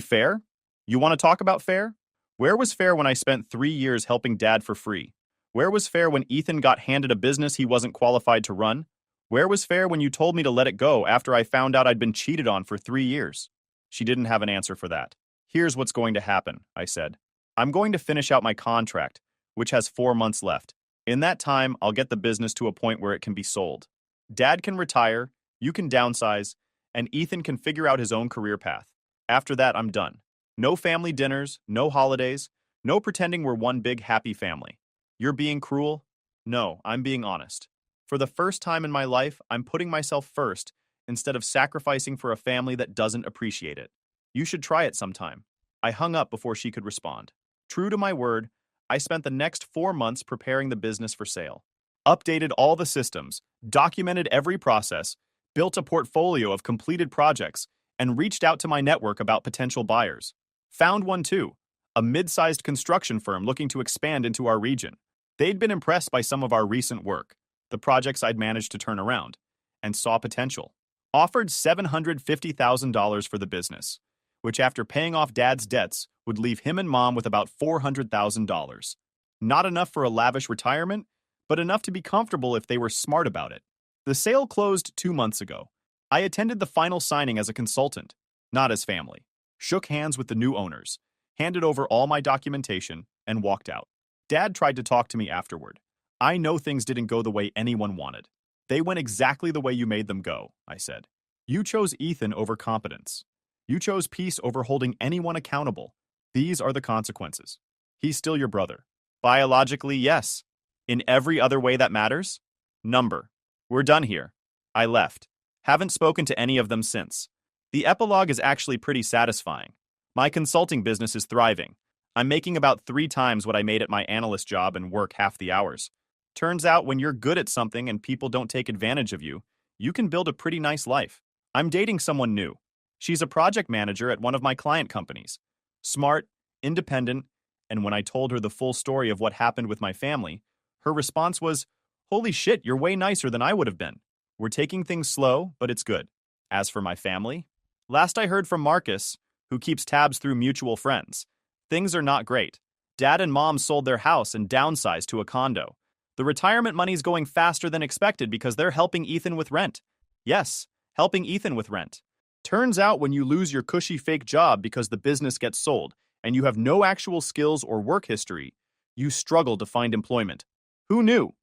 Fair? You want to talk about fair? Where was fair when I spent 3 years helping Dad for free? Where was fair when Ethan got handed a business he wasn't qualified to run? Where was fair when you told me to let it go after I found out I'd been cheated on for 3 years? She didn't have an answer for that. Here's what's going to happen, I said. I'm going to finish out my contract, which has 4 months left. In that time, I'll get the business to a point where it can be sold. Dad can retire, you can downsize, and Ethan can figure out his own career path. After that, I'm done. No family dinners, no holidays, no pretending we're one big happy family. You're being cruel? No, I'm being honest. For the first time in my life, I'm putting myself first instead of sacrificing for a family that doesn't appreciate it. You should try it sometime. I hung up before she could respond. True to my word, I spent the next 4 months preparing the business for sale. Updated all the systems, documented every process, built a portfolio of completed projects, and reached out to my network about potential buyers. Found one too, a mid-sized construction firm looking to expand into our region. They'd been impressed by some of our recent work, the projects I'd managed to turn around, and saw potential. Offered $750,000 for the business, which after paying off Dad's debts would leave him and Mom with about $400,000. Not enough for a lavish retirement, but enough to be comfortable if they were smart about it. The sale closed 2 months ago. I attended the final signing as a consultant, not as family. Shook hands with the new owners, handed over all my documentation, and walked out. Dad tried to talk to me afterward. I know things didn't go the way anyone wanted. They went exactly the way you made them go, I said. You chose Ethan over competence. You chose peace over holding anyone accountable. These are the consequences. He's still your brother. Biologically, yes. In every other way that matters? Number. We're done here. I left. Haven't spoken to any of them since. The epilogue is actually pretty satisfying. My consulting business is thriving. I'm making about 3 times what I made at my analyst job and work half the hours. Turns out when you're good at something and people don't take advantage of you, you can build a pretty nice life. I'm dating someone new. She's a project manager at one of my client companies. Smart, independent, and when I told her the full story of what happened with my family, her response was, "Holy shit, you're way nicer than I would have been. We're taking things slow, but it's good." As for my family, last I heard from Marcus, who keeps tabs through mutual friends, things are not great. Dad and Mom sold their house and downsized to a condo. The retirement money's going faster than expected because they're helping Ethan with rent. Yes, helping Ethan with rent. Turns out when you lose your cushy fake job because the business gets sold and you have no actual skills or work history, you struggle to find employment. Who knew?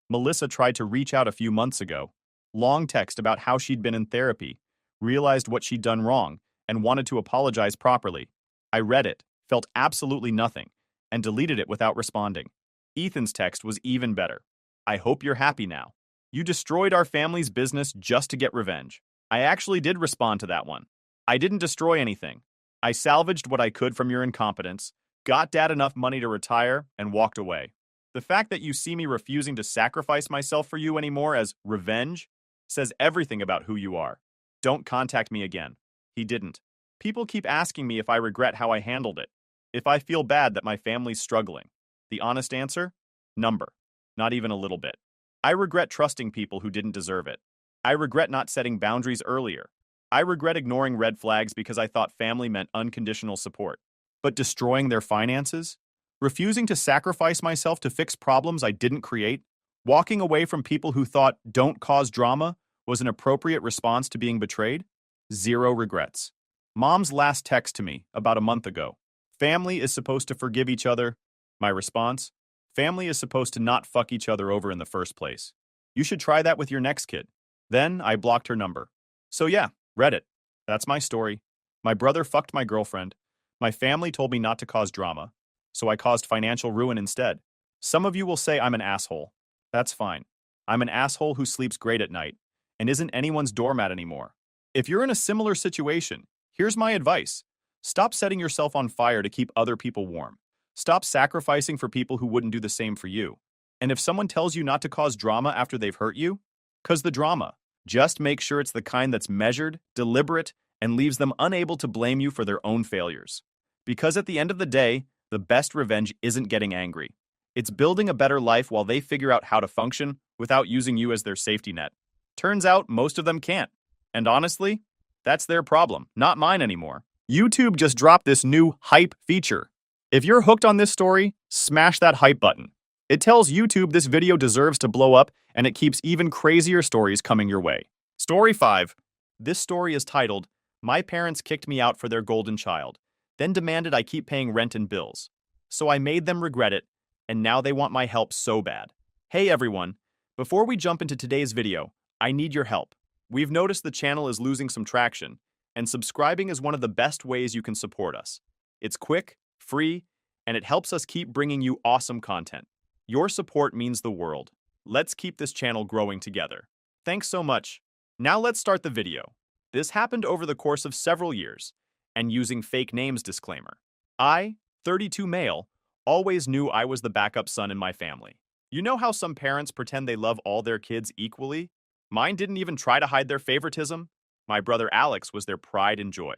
Melissa tried to reach out a few months ago. Long text about how she'd been in therapy, realized what she'd done wrong, and wanted to apologize properly. I read it, felt absolutely nothing, and deleted it without responding. Ethan's text was even better. I hope you're happy now. You destroyed our family's business just to get revenge. I actually did respond to that one. I didn't destroy anything. I salvaged what I could from your incompetence, got Dad enough money to retire, and walked away. The fact that you see me refusing to sacrifice myself for you anymore as revenge says everything about who you are. Don't contact me again. He didn't. People keep asking me if I regret how I handled it, if I feel bad that my family's struggling. The honest answer? Number. Not even a little bit. I regret trusting people who didn't deserve it. I regret not setting boundaries earlier. I regret ignoring red flags because I thought family meant unconditional support. But destroying their finances? Refusing to sacrifice myself to fix problems I didn't create? Walking away from people who thought "don't cause drama" was an appropriate response to being betrayed? Zero regrets. Mom's last text to me about a month ago. Family is supposed to forgive each other. My response? Family is supposed to not fuck each other over in the first place. You should try that with your next kid. Then I blocked her number. So yeah, read it. That's my story. My brother fucked my girlfriend. My family told me not to cause drama, so I caused financial ruin instead. Some of you will say I'm an asshole. That's fine. I'm an asshole who sleeps great at night and isn't anyone's doormat anymore. If you're in a similar situation, here's my advice. Stop setting yourself on fire to keep other people warm. Stop sacrificing for people who wouldn't do the same for you. And if someone tells you not to cause drama after they've hurt you, cause the drama. Just make sure it's the kind that's measured, deliberate, and leaves them unable to blame you for their own failures. Because at the end of the day, the best revenge isn't getting angry. It's building a better life while they figure out how to function without using you as their safety net. Turns out most of them can't. And honestly, that's their problem, not mine anymore. YouTube just dropped this new hype feature. If you're hooked on this story, smash that hype button. It tells YouTube this video deserves to blow up, and it keeps even crazier stories coming your way. Story 5. This story is titled, "My Parents Kicked Me Out for Their Golden Child, then demanded I keep paying rent and bills. So I made them regret it, and now they want my help so bad." Hey everyone, before we jump into today's video, I need your help. We've noticed the channel is losing some traction, and subscribing is one of the best ways you can support us. It's quick, free, and it helps us keep bringing you awesome content. Your support means the world. Let's keep this channel growing together. Thanks so much. Now let's start the video. This happened over the course of several years, and using fake names disclaimer. I, 32 male, always knew I was the backup son in my family. You know how some parents pretend they love all their kids equally? Mine didn't even try to hide their favoritism. My brother Alex was their pride and joy.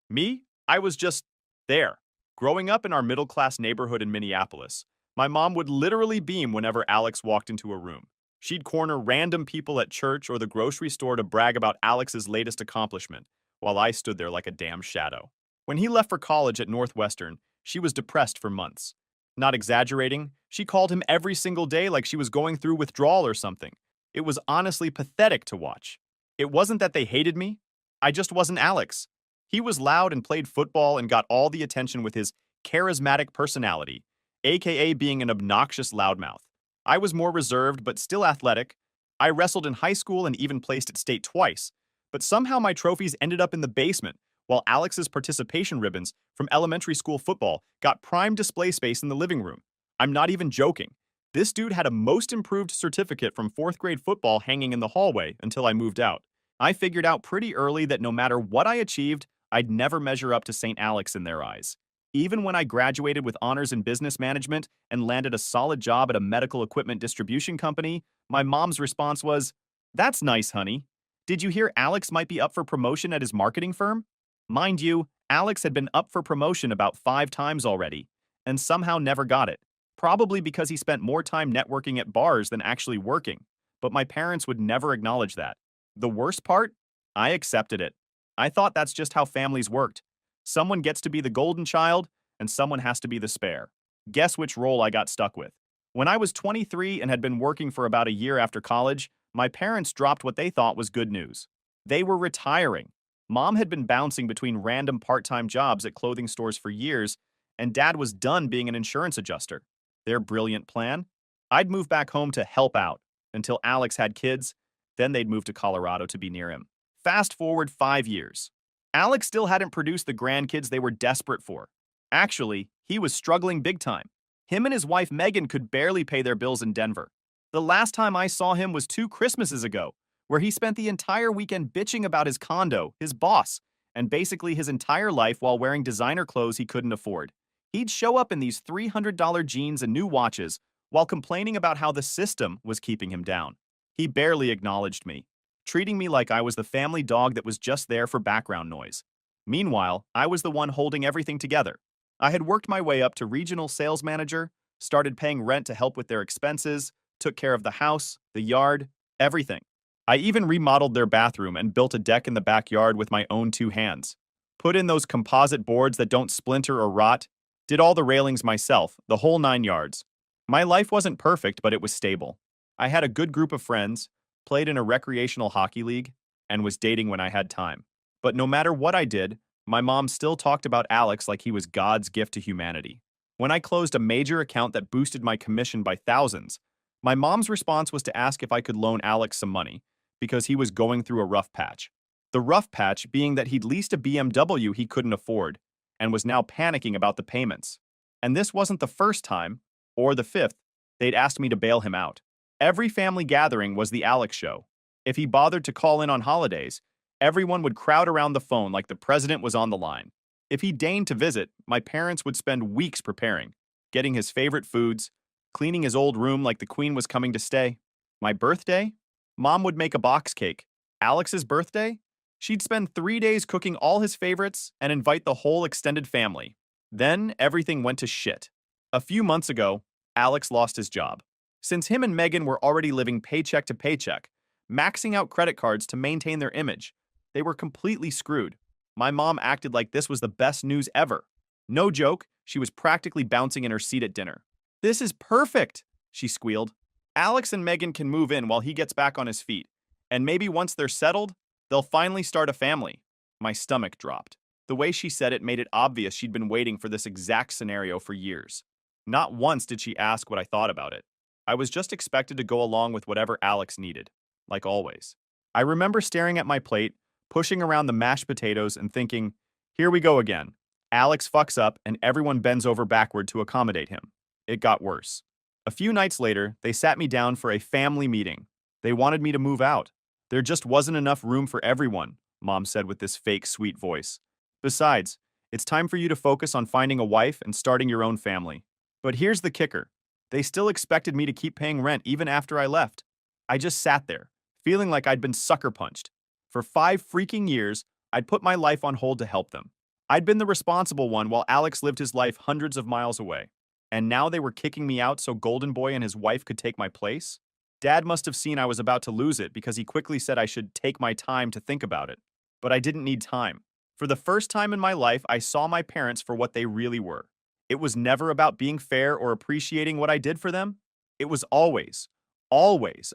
Me, I was just there. Growing up in our middle-class neighborhood in Minneapolis, my mom would literally beam whenever Alex walked into a room. She'd corner random people at church or the grocery store to brag about Alex's latest accomplishment, while I stood there like a damn shadow. When he left for college at Northwestern, she was depressed for months. Not exaggerating, she called him every single day like she was going through withdrawal or something. It was honestly pathetic to watch. It wasn't that they hated me. I just wasn't Alex. He was loud and played football and got all the attention with his charismatic personality, aka being an obnoxious loudmouth. I was more reserved but still athletic. I wrestled in high school and even placed at state twice, but somehow my trophies ended up in the basement, while Alex's participation ribbons from elementary school football got prime display space in the living room. I'm not even joking. This dude had a most improved certificate from 4th grade football hanging in the hallway until I moved out. I figured out pretty early that no matter what I achieved, I'd never measure up to St. Alex in their eyes. Even when I graduated with honors in business management and landed a solid job at a medical equipment distribution company, my mom's response was, "That's nice, honey. Did you hear Alex might be up for promotion at his marketing firm?" Mind you, Alex had been up for promotion about 5 times already, and somehow never got it. Probably because he spent more time networking at bars than actually working. But my parents would never acknowledge that. The worst part? I accepted it. I thought that's just how families worked. Someone gets to be the golden child, and someone has to be the spare. Guess which role I got stuck with? When I was 23 and had been working for about a year after college, my parents dropped what they thought was good news. They were retiring. Mom had been bouncing between random part-time jobs at clothing stores for years, and Dad was done being an insurance adjuster. Their brilliant plan? I'd move back home to help out until Alex had kids, then they'd move to Colorado to be near him. Fast forward 5 years. Alex still hadn't produced the grandkids they were desperate for. Actually, he was struggling big time. Him and his wife Megan could barely pay their bills in Denver. The last time I saw him was 2 Christmases ago, where he spent the entire weekend bitching about his condo, his boss, and basically his entire life while wearing designer clothes he couldn't afford. He'd show up in these $300 jeans and new watches while complaining about how the system was keeping him down. He barely acknowledged me, treating me like I was the family dog that was just there for background noise. Meanwhile, I was the one holding everything together. I had worked my way up to regional sales manager, started paying rent to help with their expenses, took care of the house, the yard, everything. I even remodeled their bathroom and built a deck in the backyard with my own 2 hands. Put in those composite boards that don't splinter or rot, did all the railings myself, the whole 9 yards. My life wasn't perfect, but it was stable. I had a good group of friends, played in a recreational hockey league, and was dating when I had time. But no matter what I did, my mom still talked about Alex like he was God's gift to humanity. When I closed a major account that boosted my commission by thousands, my mom's response was to ask if I could loan Alex some money, because he was going through a rough patch. The rough patch being that he'd leased a BMW he couldn't afford, and was now panicking about the payments. And this wasn't the first time, or the 5th, they'd asked me to bail him out. Every family gathering was the Alex show. If he bothered to call in on holidays, everyone would crowd around the phone like the president was on the line. If he deigned to visit, my parents would spend weeks preparing, getting his favorite foods, cleaning his old room like the queen was coming to stay. My birthday? Mom would make a box cake. Alex's birthday? She'd spend 3 days cooking all his favorites and invite the whole extended family. Then everything went to shit. A few months ago, Alex lost his job. Since him and Megan were already living paycheck to paycheck, maxing out credit cards to maintain their image, they were completely screwed. My mom acted like this was the best news ever. No joke, she was practically bouncing in her seat at dinner. "This is perfect," she squealed. "Alex and Megan can move in while he gets back on his feet. And maybe once they're settled, they'll finally start a family." My stomach dropped. The way she said it made it obvious she'd been waiting for this exact scenario for years. Not once did she ask what I thought about it. I was just expected to go along with whatever Alex needed, like always. I remember staring at my plate, pushing around the mashed potatoes and thinking, here we go again. Alex fucks up and everyone bends over backward to accommodate him. It got worse. A few nights later, they sat me down for a family meeting. They wanted me to move out. There just wasn't enough room for everyone, Mom said with this fake sweet voice. Besides, it's time for you to focus on finding a wife and starting your own family. But here's the kicker. They still expected me to keep paying rent even after I left. I just sat there, feeling like I'd been sucker punched. For 5 freaking years, I'd put my life on hold to help them. I'd been the responsible one while Alex lived his life hundreds of miles away. And now they were kicking me out so Golden Boy and his wife could take my place? Dad must have seen I was about to lose it because he quickly said I should take my time to think about it. But I didn't need time. For the first time in my life, I saw my parents for what they really were. It was never about being fair or appreciating what I did for them. It was always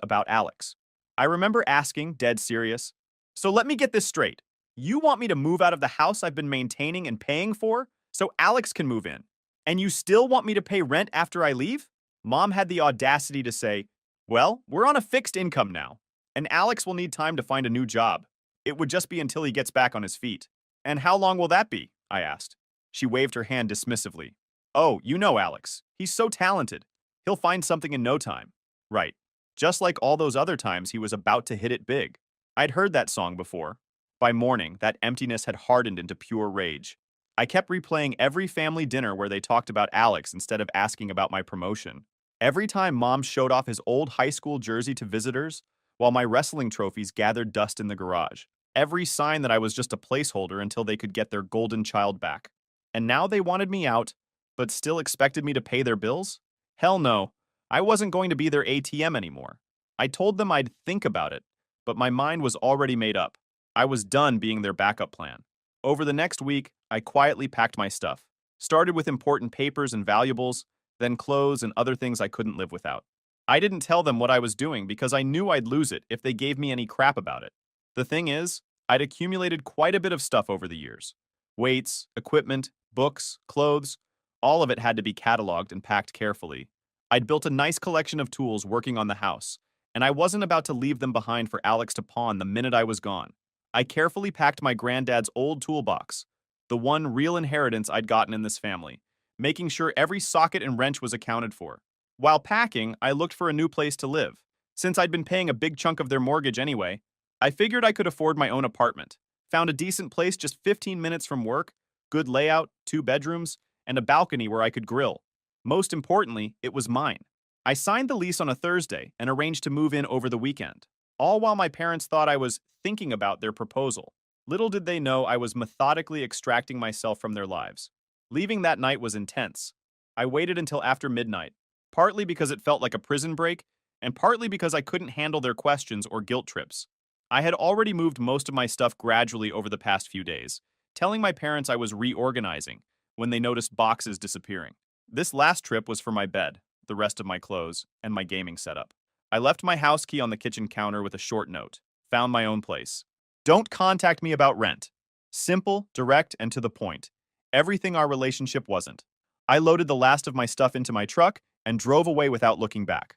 about Alex. I remember asking, dead serious, "So let me get this straight. You want me to move out of the house I've been maintaining and paying for so Alex can move in? And you still want me to pay rent after I leave?" Mom had the audacity to say, "Well, we're on a fixed income now, and Alex will need time to find a new job. It would just be until he gets back on his feet." "And how long will that be?" I asked. She waved her hand dismissively. "Oh, you know Alex. He's so talented. He'll find something in no time." Right. Just like all those other times he was about to hit it big. I'd heard that song before. By morning, that emptiness had hardened into pure rage. I kept replaying every family dinner where they talked about Alex instead of asking about my promotion. Every time Mom showed off his old high school jersey to visitors, while my wrestling trophies gathered dust in the garage. Every sign that I was just a placeholder until they could get their golden child back. And now they wanted me out, but still expected me to pay their bills? Hell no. I wasn't going to be their ATM anymore. I told them I'd think about it, but my mind was already made up. I was done being their backup plan. Over the next week, I quietly packed my stuff. Started with important papers and valuables, then clothes and other things I couldn't live without. I didn't tell them what I was doing because I knew I'd lose it if they gave me any crap about it. The thing is, I'd accumulated quite a bit of stuff over the years. Weights, equipment, books, clothes, all of it had to be cataloged and packed carefully. I'd built a nice collection of tools working on the house, and I wasn't about to leave them behind for Alex to pawn the minute I was gone. I carefully packed my granddad's old toolbox, the one real inheritance I'd gotten in this family, making sure every socket and wrench was accounted for. While packing, I looked for a new place to live. Since I'd been paying a big chunk of their mortgage anyway, I figured I could afford my own apartment. Found a decent place just 15 minutes from work, good layout, 2 bedrooms, and a balcony where I could grill. Most importantly, it was mine. I signed the lease on a Thursday and arranged to move in over the weekend, all while my parents thought I was thinking about their proposal. Little did they know I was methodically extracting myself from their lives. Leaving that night was intense. I waited until after midnight, partly because it felt like a prison break, and partly because I couldn't handle their questions or guilt trips. I had already moved most of my stuff gradually over the past few days, telling my parents I was reorganizing when they noticed boxes disappearing. This last trip was for my bed, the rest of my clothes, and my gaming setup. I left my house key on the kitchen counter with a short note. Found my own place. Don't contact me about rent. Simple, direct, and to the point. Everything our relationship wasn't. I loaded the last of my stuff into my truck and drove away without looking back.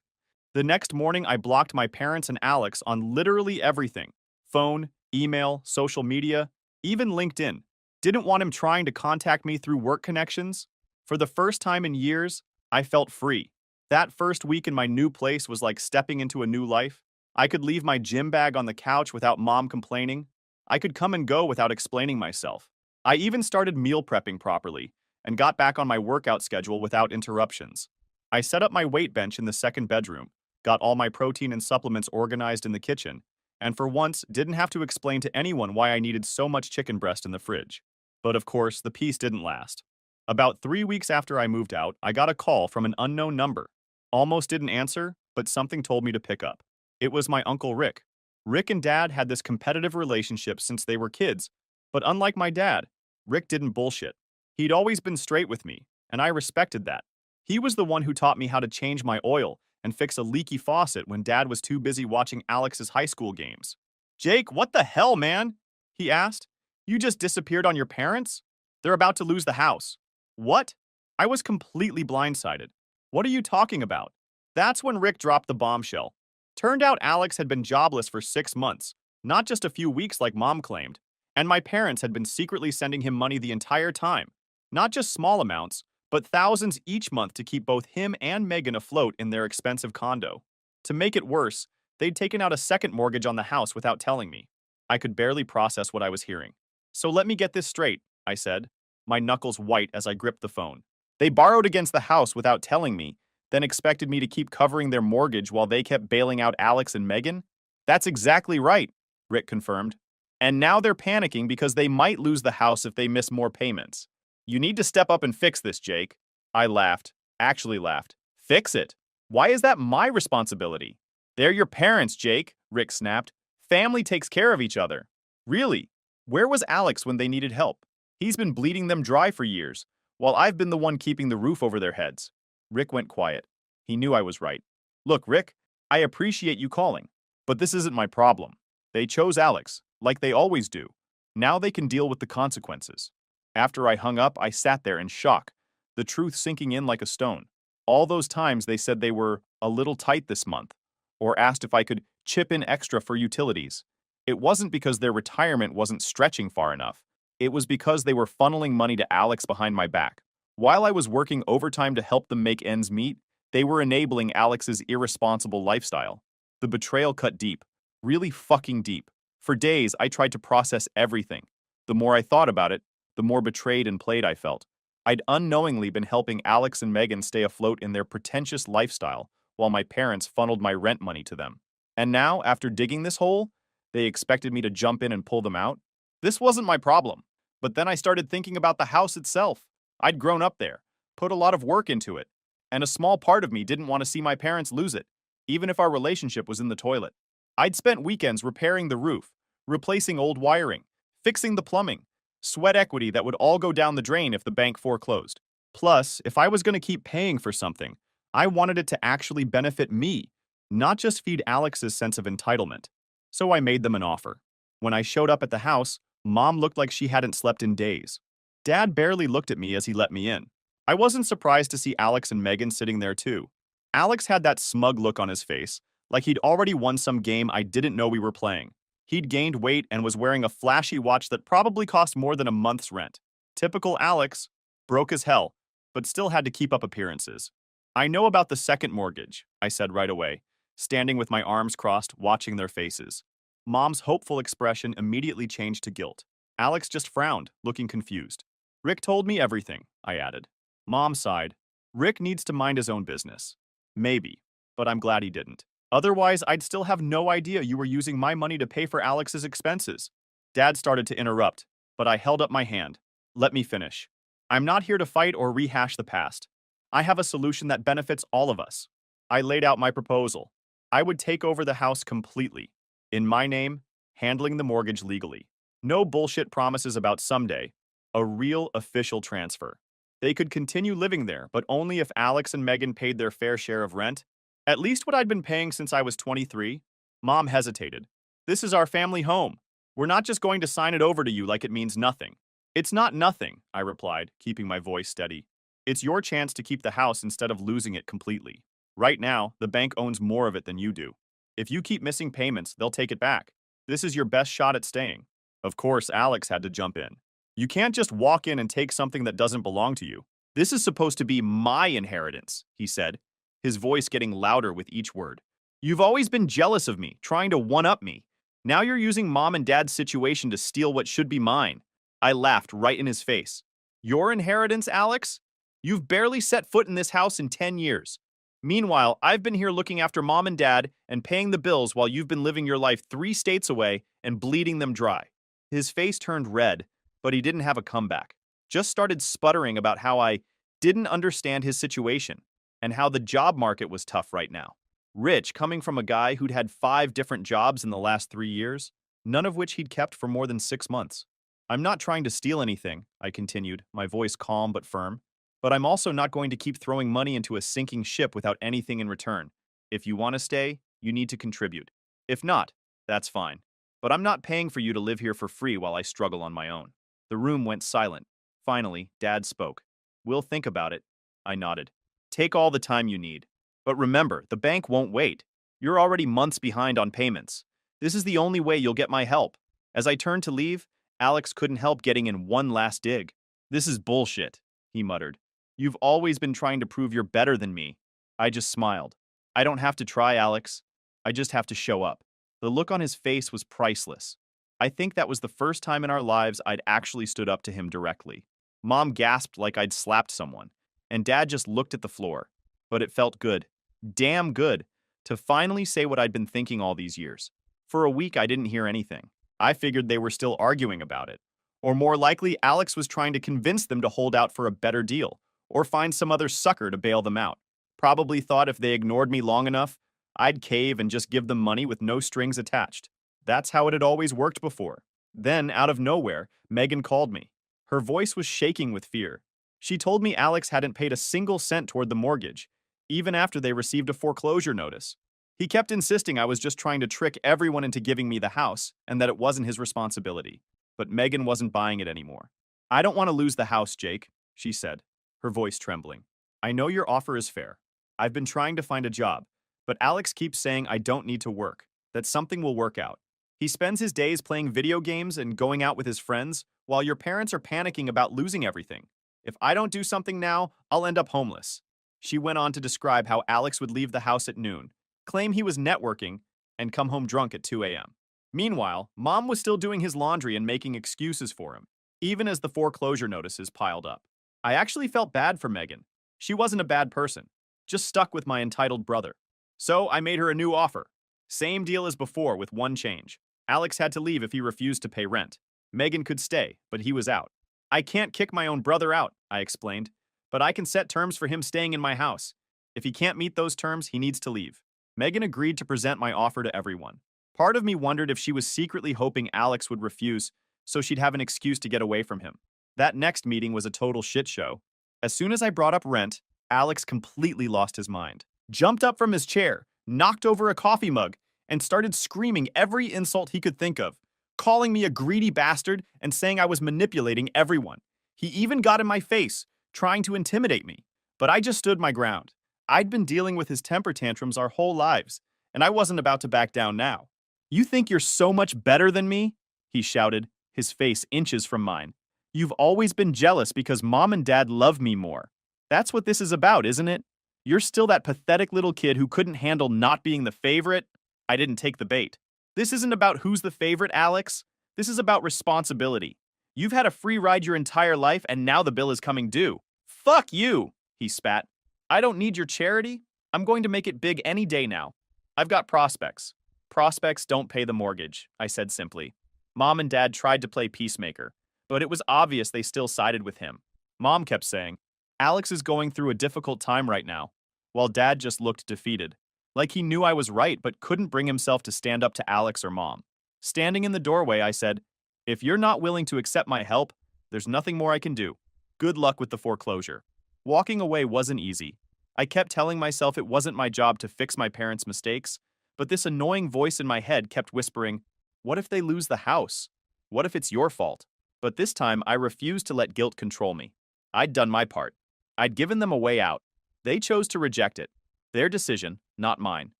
The next morning, I blocked my parents and Alex on literally everything. Phone, email, social media, even LinkedIn. Didn't want him trying to contact me through work connections. For the first time in years, I felt free. That first week in my new place was like stepping into a new life. I could leave my gym bag on the couch without Mom complaining. I could come and go without explaining myself. I even started meal prepping properly, and got back on my workout schedule without interruptions. I set up my weight bench in the second bedroom, got all my protein and supplements organized in the kitchen, and for once didn't have to explain to anyone why I needed so much chicken breast in the fridge. But of course, the peace didn't last. About 3 weeks after I moved out, I got a call from an unknown number. Almost didn't answer, but something told me to pick up. It was my Uncle Rick. Rick and Dad had this competitive relationship since they were kids, but unlike my dad, Rick didn't bullshit. He'd always been straight with me, and I respected that. He was the one who taught me how to change my oil and fix a leaky faucet when Dad was too busy watching Alex's high school games. "Jake, what the hell, man?" he asked. "You just disappeared on your parents? They're about to lose the house." "What?" I was completely blindsided. "What are you talking about?" That's when Rick dropped the bombshell. Turned out Alex had been jobless for 6 months, not just a few weeks like Mom claimed, and my parents had been secretly sending him money the entire time. Not just small amounts, but thousands each month to keep both him and Megan afloat in their expensive condo. To make it worse, they'd taken out a second mortgage on the house without telling me. I could barely process what I was hearing. "So let me get this straight," I said, my knuckles white as I gripped the phone. "They borrowed against the house without telling me, then expected me to keep covering their mortgage while they kept bailing out Alex and Megan?" "That's exactly right," Rick confirmed. "And now they're panicking because they might lose the house if they miss more payments. You need to step up and fix this, Jake." I laughed, actually laughed. "Fix it? Why is that my responsibility?" "They're your parents, Jake," Rick snapped. "Family takes care of each other." "Really? Where was Alex when they needed help? He's been bleeding them dry for years, while I've been the one keeping the roof over their heads." Rick went quiet. He knew I was right. "Look, Rick, I appreciate you calling, but this isn't my problem. They chose Alex, like they always do. Now they can deal with the consequences." After I hung up, I sat there in shock, the truth sinking in like a stone. All those times they said they were a little tight this month, or asked if I could chip in extra for utilities. It wasn't because their retirement wasn't stretching far enough. It was because they were funneling money to Alex behind my back. While I was working overtime to help them make ends meet, they were enabling Alex's irresponsible lifestyle. The betrayal cut deep, really fucking deep. For days, I tried to process everything. The more I thought about it, the more betrayed and played I felt. I'd unknowingly been helping Alex and Megan stay afloat in their pretentious lifestyle while my parents funneled my rent money to them. And now, after digging this hole, they expected me to jump in and pull them out? This wasn't my problem. But then I started thinking about the house itself. I'd grown up there, put a lot of work into it, and a small part of me didn't want to see my parents lose it, even if our relationship was in the toilet. I'd spent weekends repairing the roof, replacing old wiring, fixing the plumbing, sweat equity that would all go down the drain if the bank foreclosed. Plus, if I was going to keep paying for something, I wanted it to actually benefit me, not just feed Alex's sense of entitlement. So I made them an offer. When I showed up at the house, Mom looked like she hadn't slept in days. Dad barely looked at me as he let me in. I wasn't surprised to see Alex and Megan sitting there too. Alex had that smug look on his face, like he'd already won some game I didn't know we were playing. He'd gained weight and was wearing a flashy watch that probably cost more than a month's rent. Typical Alex. Broke as hell, but still had to keep up appearances. "I know about the second mortgage," I said right away, standing with my arms crossed, watching their faces. Mom's hopeful expression immediately changed to guilt. Alex just frowned, looking confused. "Rick told me everything," I added. Mom sighed. "Rick needs to mind his own business." "Maybe, but I'm glad he didn't. Otherwise, I'd still have no idea you were using my money to pay for Alex's expenses." Dad started to interrupt, but I held up my hand. "Let me finish. I'm not here to fight or rehash the past. I have a solution that benefits all of us." I laid out my proposal. I would take over the house completely. In my name, handling the mortgage legally. No bullshit promises about someday. A real official transfer. They could continue living there, but only if Alex and Megan paid their fair share of rent. At least what I'd been paying since I was 23. Mom hesitated. "This is our family home. We're not just going to sign it over to you like it means nothing." "It's not nothing," I replied, keeping my voice steady. "It's your chance to keep the house instead of losing it completely. Right now, the bank owns more of it than you do. If you keep missing payments, they'll take it back. This is your best shot at staying." Of course, Alex had to jump in. "You can't just walk in and take something that doesn't belong to you. This is supposed to be my inheritance," he said, his voice getting louder with each word. "You've always been jealous of me, trying to one-up me. Now you're using Mom and Dad's situation to steal what should be mine." I laughed right in his face. Your inheritance, Alex? You've barely set foot in this house in 10 years. Meanwhile, I've been here looking after mom and dad and paying the bills while you've been living your life 3 states away and bleeding them dry. His face turned red, but he didn't have a comeback. Just started sputtering about how I didn't understand his situation and how the job market was tough right now. Rich, coming from a guy who'd had 5 different jobs in the last 3 years, none of which he'd kept for more than 6 months. I'm not trying to steal anything, I continued, my voice calm but firm. But I'm also not going to keep throwing money into a sinking ship without anything in return. If you want to stay, you need to contribute. If not, that's fine. But I'm not paying for you to live here for free while I struggle on my own. The room went silent. Finally, Dad spoke. We'll think about it. I nodded. Take all the time you need. But remember, the bank won't wait. You're already months behind on payments. This is the only way you'll get my help. As I turned to leave, Alex couldn't help getting in one last dig. This is bullshit, he muttered. You've always been trying to prove you're better than me. I just smiled. I don't have to try, Alex. I just have to show up. The look on his face was priceless. I think that was the first time in our lives I'd actually stood up to him directly. Mom gasped like I'd slapped someone, and Dad just looked at the floor. But it felt good. Damn good. To finally say what I'd been thinking all these years. For a week, I didn't hear anything. I figured they were still arguing about it. Or more likely, Alex was trying to convince them to hold out for a better deal, or find some other sucker to bail them out. Probably thought if they ignored me long enough, I'd cave and just give them money with no strings attached. That's how it had always worked before. Then, out of nowhere, Megan called me. Her voice was shaking with fear. She told me Alex hadn't paid a single cent toward the mortgage, even after they received a foreclosure notice. He kept insisting I was just trying to trick everyone into giving me the house and that it wasn't his responsibility. But Megan wasn't buying it anymore. I don't want to lose the house, Jake, she said, her voice trembling. I know your offer is fair. I've been trying to find a job, but Alex keeps saying I don't need to work, that something will work out. He spends his days playing video games and going out with his friends while your parents are panicking about losing everything. If I don't do something now, I'll end up homeless. She went on to describe how Alex would leave the house at noon, claim he was networking, and come home drunk at 2 a.m. Meanwhile, Mom was still doing his laundry and making excuses for him, even as the foreclosure notices piled up. I actually felt bad for Megan. She wasn't a bad person, just stuck with my entitled brother. So I made her a new offer. Same deal as before with one change. Alex had to leave if he refused to pay rent. Megan could stay, but he was out. I can't kick my own brother out, I explained, but I can set terms for him staying in my house. If he can't meet those terms, he needs to leave. Megan agreed to present my offer to everyone. Part of me wondered if she was secretly hoping Alex would refuse so she'd have an excuse to get away from him. That next meeting was a total shit show. As soon as I brought up rent, Alex completely lost his mind. Jumped up from his chair, knocked over a coffee mug, and started screaming every insult he could think of, calling me a greedy bastard and saying I was manipulating everyone. He even got in my face, trying to intimidate me. But I just stood my ground. I'd been dealing with his temper tantrums our whole lives, and I wasn't about to back down now. You think you're so much better than me? He shouted, his face inches from mine. You've always been jealous because Mom and Dad love me more. That's what this is about, isn't it? You're still that pathetic little kid who couldn't handle not being the favorite? I didn't take the bait. This isn't about who's the favorite, Alex. This is about responsibility. You've had a free ride your entire life and now the bill is coming due. Fuck you, he spat. I don't need your charity. I'm going to make it big any day now. I've got prospects. Prospects don't pay the mortgage, I said simply. Mom and Dad tried to play peacemaker, but it was obvious they still sided with him. Mom kept saying, Alex is going through a difficult time right now, while Dad just looked defeated, like he knew I was right but couldn't bring himself to stand up to Alex or Mom. Standing in the doorway, I said, if you're not willing to accept my help, there's nothing more I can do. Good luck with the foreclosure. Walking away wasn't easy. I kept telling myself it wasn't my job to fix my parents' mistakes, but this annoying voice in my head kept whispering, what if they lose the house? What if it's your fault? But this time, I refused to let guilt control me. I'd done my part. I'd given them a way out. They chose to reject it. Their decision, not mine.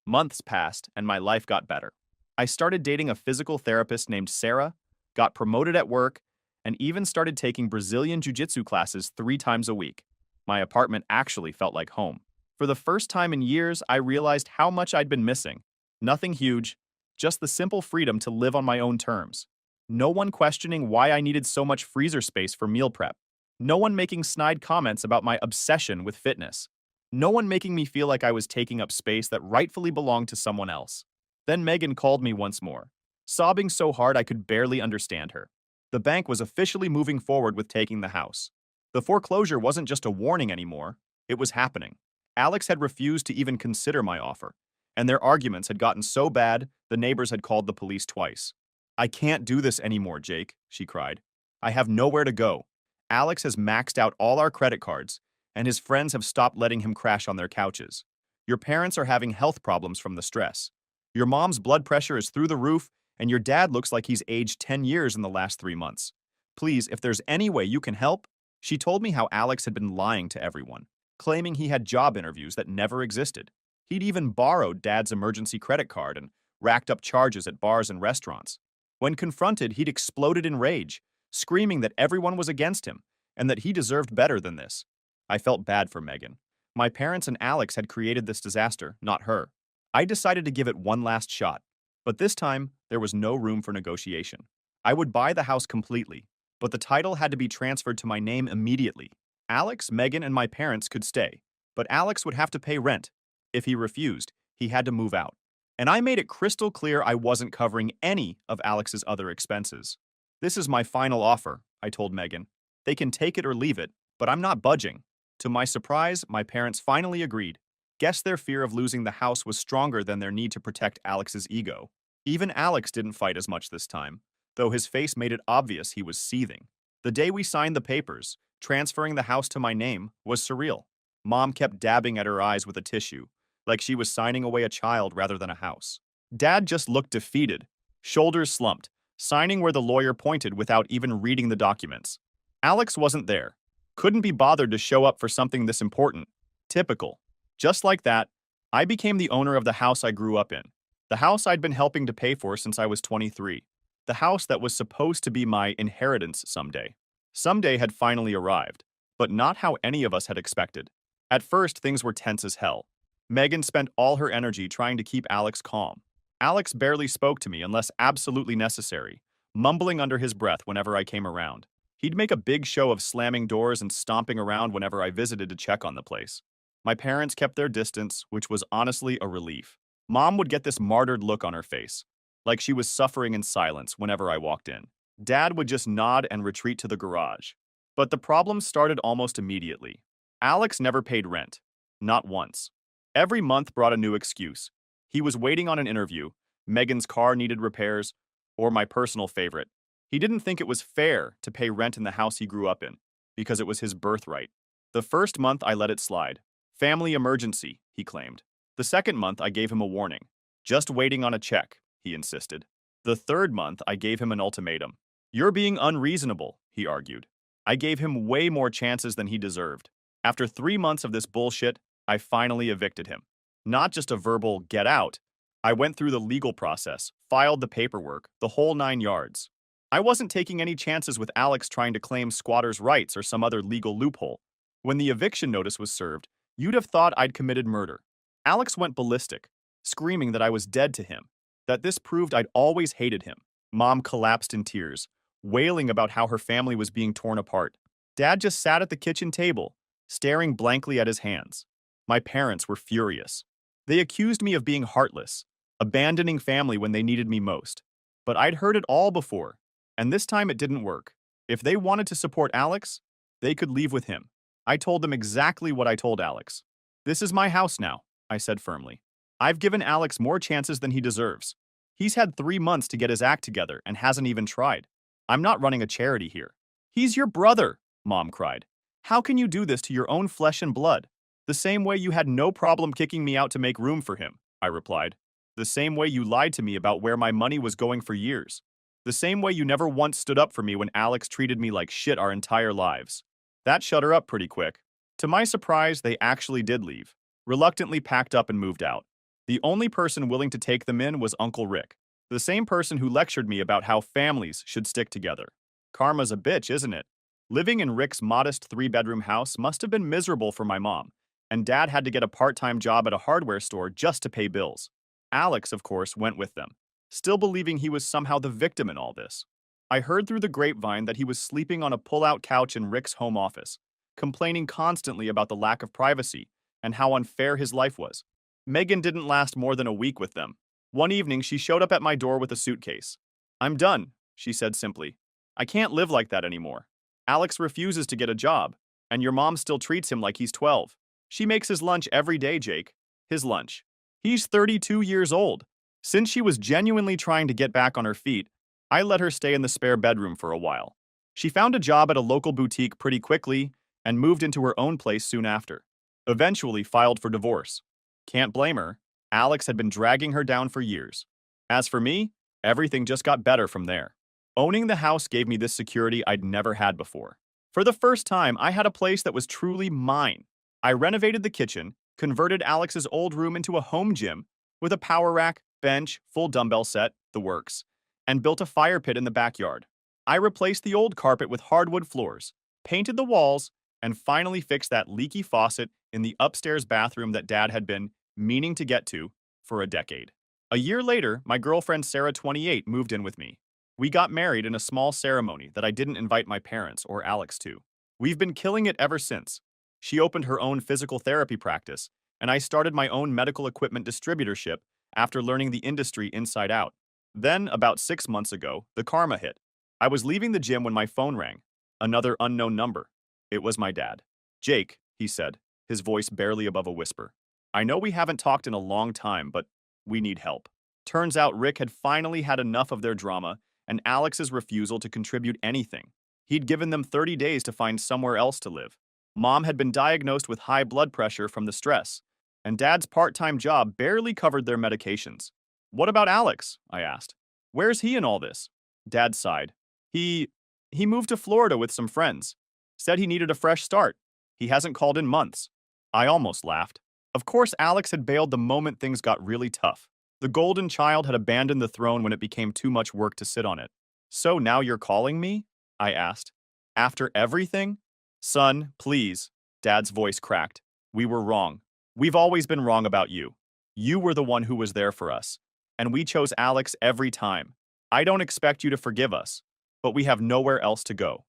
Months passed, and my life got better. I started dating a physical therapist named Sarah, got promoted at work, and even started taking Brazilian jiu-jitsu classes 3 times a week. My apartment actually felt like home. For the first time in years, I realized how much I'd been missing. Nothing huge, just the simple freedom to live on my own terms. No one questioning why I needed so much freezer space for meal prep. No one making snide comments about my obsession with fitness. No one making me feel like I was taking up space that rightfully belonged to someone else. Then Megan called me once more, sobbing so hard I could barely understand her. The bank was officially moving forward with taking the house. The foreclosure wasn't just a warning anymore, it was happening. Alex had refused to even consider my offer, and their arguments had gotten so bad the neighbors had called the police twice. I can't do this anymore, Jake, she cried. I have nowhere to go. Alex has maxed out all our credit cards, and his friends have stopped letting him crash on their couches. Your parents are having health problems from the stress. Your mom's blood pressure is through the roof, and your dad looks like he's aged 10 years in the last 3 months. Please, if there's any way you can help. She told me how Alex had been lying to everyone, claiming he had job interviews that never existed. He'd even borrowed Dad's emergency credit card and racked up charges at bars and restaurants. When confronted, he'd exploded in rage, screaming that everyone was against him and that he deserved better than this. I felt bad for Megan. My parents and Alex had created this disaster, not her. I decided to give it one last shot, but this time there was no room for negotiation. I would buy the house completely, but the title had to be transferred to my name immediately. Alex, Megan, and my parents could stay, but Alex would have to pay rent. If he refused, he had to move out. And I made it crystal clear I wasn't covering any of Alex's other expenses. This is my final offer, I told Megan. They can take it or leave it, but I'm not budging. To my surprise, my parents finally agreed. Guess their fear of losing the house was stronger than their need to protect Alex's ego. Even Alex didn't fight as much this time, though his face made it obvious he was seething. The day we signed the papers, transferring the house to my name was surreal. Mom kept dabbing at her eyes with a tissue, like she was signing away a child rather than a house. Dad just looked defeated, shoulders slumped, signing where the lawyer pointed without even reading the documents. Alex wasn't there. Couldn't be bothered to show up for something this important. Typical. Just like that, I became the owner of the house I grew up in. The house I'd been helping to pay for since I was 23. The house that was supposed to be my inheritance someday. Someday had finally arrived, but not how any of us had expected. At first, things were tense as hell. Megan spent all her energy trying to keep Alex calm. Alex barely spoke to me unless absolutely necessary, mumbling under his breath whenever I came around. He'd make a big show of slamming doors and stomping around whenever I visited to check on the place. My parents kept their distance, which was honestly a relief. Mom would get this martyred look on her face, like she was suffering in silence whenever I walked in. Dad would just nod and retreat to the garage. But the problem started almost immediately. Alex never paid rent. Not once. Every month brought a new excuse. He was waiting on an interview, Megan's car needed repairs, or my personal favorite. He didn't think it was fair to pay rent in the house he grew up in, because it was his birthright. The first month I let it slide. Family emergency, he claimed. The second month I gave him a warning. Just waiting on a check, he insisted. The third month I gave him an ultimatum. You're being unreasonable, he argued. I gave him way more chances than he deserved. After 3 months of this bullshit, I finally evicted him. Not just a verbal get out. I went through the legal process, filed the paperwork, the whole 9 yards. I wasn't taking any chances with Alex trying to claim squatters' rights or some other legal loophole. When the eviction notice was served, you'd have thought I'd committed murder. Alex went ballistic, screaming that I was dead to him, that this proved I'd always hated him. Mom collapsed in tears, wailing about how her family was being torn apart. Dad just sat at the kitchen table, staring blankly at his hands. My parents were furious. They accused me of being heartless, abandoning family when they needed me most. But I'd heard it all before, and this time it didn't work. If they wanted to support Alex, they could leave with him. I told them exactly what I told Alex. This is my house now, I said firmly. I've given Alex more chances than he deserves. He's had 3 months to get his act together and hasn't even tried. I'm not running a charity here. He's your brother, Mom cried. How can you do this to your own flesh and blood? The same way you had no problem kicking me out to make room for him, I replied. The same way you lied to me about where my money was going for years. The same way you never once stood up for me when Alex treated me like shit our entire lives. That shut her up pretty quick. To my surprise, they actually did leave, reluctantly packed up and moved out. The only person willing to take them in was Uncle Rick, the same person who lectured me about how families should stick together. Karma's a bitch, isn't it? Living in Rick's modest 3-bedroom house must have been miserable for my mom, and Dad had to get a part-time job at a hardware store just to pay bills. Alex, of course, went with them, still believing he was somehow the victim in all this. I heard through the grapevine that he was sleeping on a pull-out couch in Rick's home office, complaining constantly about the lack of privacy and how unfair his life was. Megan didn't last more than a week with them. One evening, she showed up at my door with a suitcase. "I'm done," she said simply. "I can't live like that anymore. Alex refuses to get a job, and your mom still treats him like he's 12. She makes his lunch every day, Jake. His lunch. He's 32 years old." Since she was genuinely trying to get back on her feet, I let her stay in the spare bedroom for a while. She found a job at a local boutique pretty quickly and moved into her own place soon after. Eventually filed for divorce. Can't blame her. Alex had been dragging her down for years. As for me, everything just got better from there. Owning the house gave me this security I'd never had before. For the first time, I had a place that was truly mine. I renovated the kitchen, converted Alex's old room into a home gym with a power rack, bench, full dumbbell set, the works, and built a fire pit in the backyard. I replaced the old carpet with hardwood floors, painted the walls, and finally fixed that leaky faucet in the upstairs bathroom that Dad had been meaning to get to for a decade. A year later, my girlfriend Sarah, 28, moved in with me. We got married in a small ceremony that I didn't invite my parents or Alex to. We've been killing it ever since. She opened her own physical therapy practice, and I started my own medical equipment distributorship after learning the industry inside out. Then, about 6 months ago, the karma hit. I was leaving the gym when my phone rang. Another unknown number. It was my dad. "Jake," he said, his voice barely above a whisper. "I know we haven't talked in a long time, but we need help." Turns out Rick had finally had enough of their drama and Alex's refusal to contribute anything. He'd given them 30 days to find somewhere else to live. Mom had been diagnosed with high blood pressure from the stress, and Dad's part-time job barely covered their medications. "What about Alex?" I asked. "Where's he in all this?" Dad sighed. He moved to Florida with some friends. Said he needed a fresh start. He hasn't called in months." I almost laughed. Of course, Alex had bailed the moment things got really tough. The golden child had abandoned the throne when it became too much work to sit on it. "So now you're calling me?" I asked. "After everything?" "Son, please." Dad's voice cracked. "We were wrong. We've always been wrong about you. You were the one who was there for us. And we chose Alex every time. I don't expect you to forgive us, but we have nowhere else to go."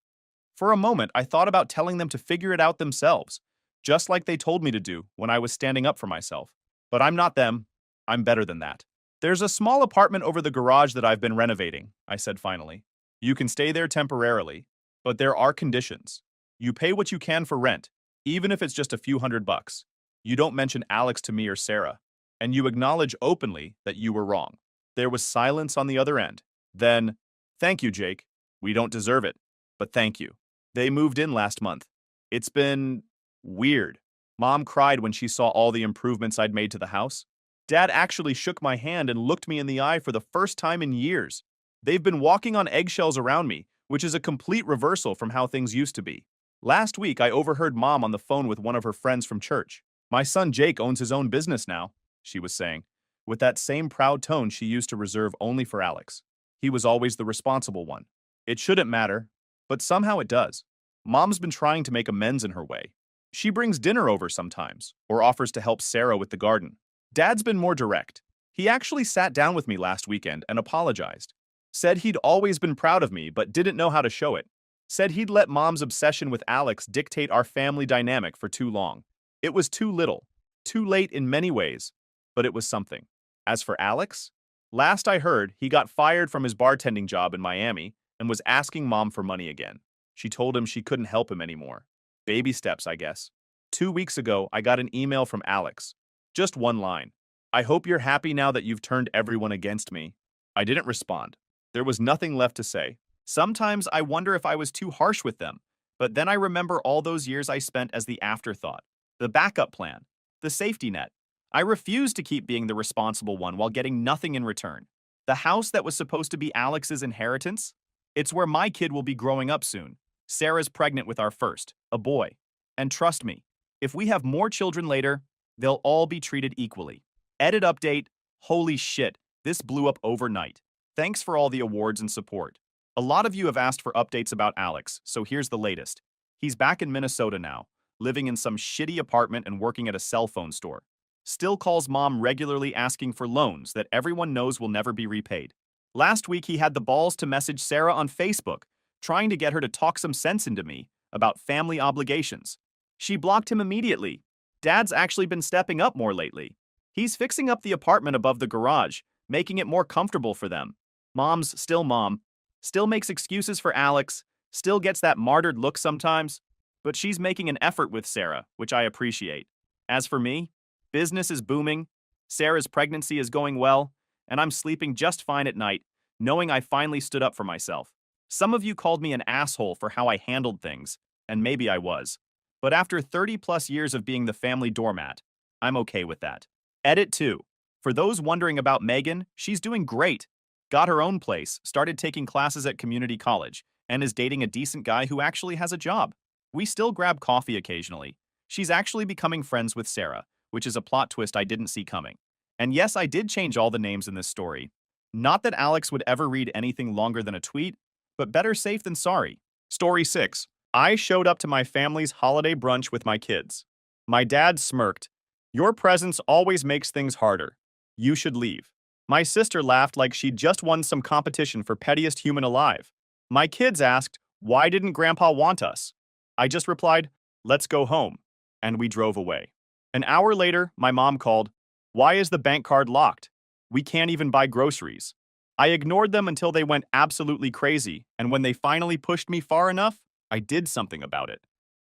For a moment, I thought about telling them to figure it out themselves, just like they told me to do when I was standing up for myself. But I'm not them. I'm better than that. "There's a small apartment over the garage that I've been renovating," I said finally. "You can stay there temporarily, but there are conditions. You pay what you can for rent, even if it's just a few $100. You don't mention Alex to me or Sarah, and you acknowledge openly that you were wrong." There was silence on the other end. Then, "Thank you, Jake. We don't deserve it, but thank you." They moved in last month. It's been weird. Mom cried when she saw all the improvements I'd made to the house. Dad actually shook my hand and looked me in the eye for the first time in years. They've been walking on eggshells around me, which is a complete reversal from how things used to be. Last week, I overheard Mom on the phone with one of her friends from church. "My son Jake owns his own business now," she was saying, with that same proud tone she used to reserve only for Alex. He was always the responsible one. It shouldn't matter, but somehow it does. Mom's been trying to make amends in her way. She brings dinner over sometimes, or offers to help Sarah with the garden. Dad's been more direct. He actually sat down with me last weekend and apologized. Said he'd always been proud of me, but didn't know how to show it. Said he'd let Mom's obsession with Alex dictate our family dynamic for too long. It was too little, too late in many ways, but it was something. As for Alex, last I heard, he got fired from his bartending job in Miami and was asking Mom for money again. She told him she couldn't help him anymore. Baby steps, I guess. 2 weeks ago, I got an email from Alex. Just one line. "I hope you're happy now that you've turned everyone against me." I didn't respond. There was nothing left to say. Sometimes I wonder if I was too harsh with them, but then I remember all those years I spent as the afterthought, the backup plan, the safety net. I refused to keep being the responsible one while getting nothing in return. The house that was supposed to be Alex's inheritance? It's where my kid will be growing up soon. Sarah's pregnant with our first, a boy. And trust me, if we have more children later, they'll all be treated equally. Edit update. Holy shit, this blew up overnight. Thanks for all the awards and support. A lot of you have asked for updates about Alex, so here's the latest. He's back in Minnesota now, living in some shitty apartment and working at a cell phone store. Still calls Mom regularly asking for loans that everyone knows will never be repaid. Last week, he had the balls to message Sarah on Facebook, trying to get her to talk some sense into me about family obligations. She blocked him immediately. Dad's actually been stepping up more lately. He's fixing up the apartment above the garage, making it more comfortable for them. Mom's still mom, still makes excuses for Alex, still gets that martyred look sometimes, but she's making an effort with Sarah, which I appreciate. As for me, business is booming, Sarah's pregnancy is going well, and I'm sleeping just fine at night, knowing I finally stood up for myself. Some of you called me an asshole for how I handled things, and maybe I was. But after 30 plus years of being the family doormat, I'm okay with that. Edit 2. For those wondering about Megan, she's doing great. Got her own place, started taking classes at community college, and is dating a decent guy who actually has a job. We still grab coffee occasionally. She's actually becoming friends with Sarah, which is a plot twist I didn't see coming. And yes, I did change all the names in this story. Not that Alex would ever read anything longer than a tweet, but better safe than sorry. Story 6. I showed up to my family's holiday brunch with my kids. My dad smirked. Your presence always makes things harder. You should leave. My sister laughed like she'd just won some competition for pettiest human alive. My kids asked, why didn't Grandpa want us? I just replied, let's go home. And we drove away. An hour later, my mom called, why is the bank card locked? We can't even buy groceries. I ignored them until they went absolutely crazy, and when they finally pushed me far enough, I did something about it.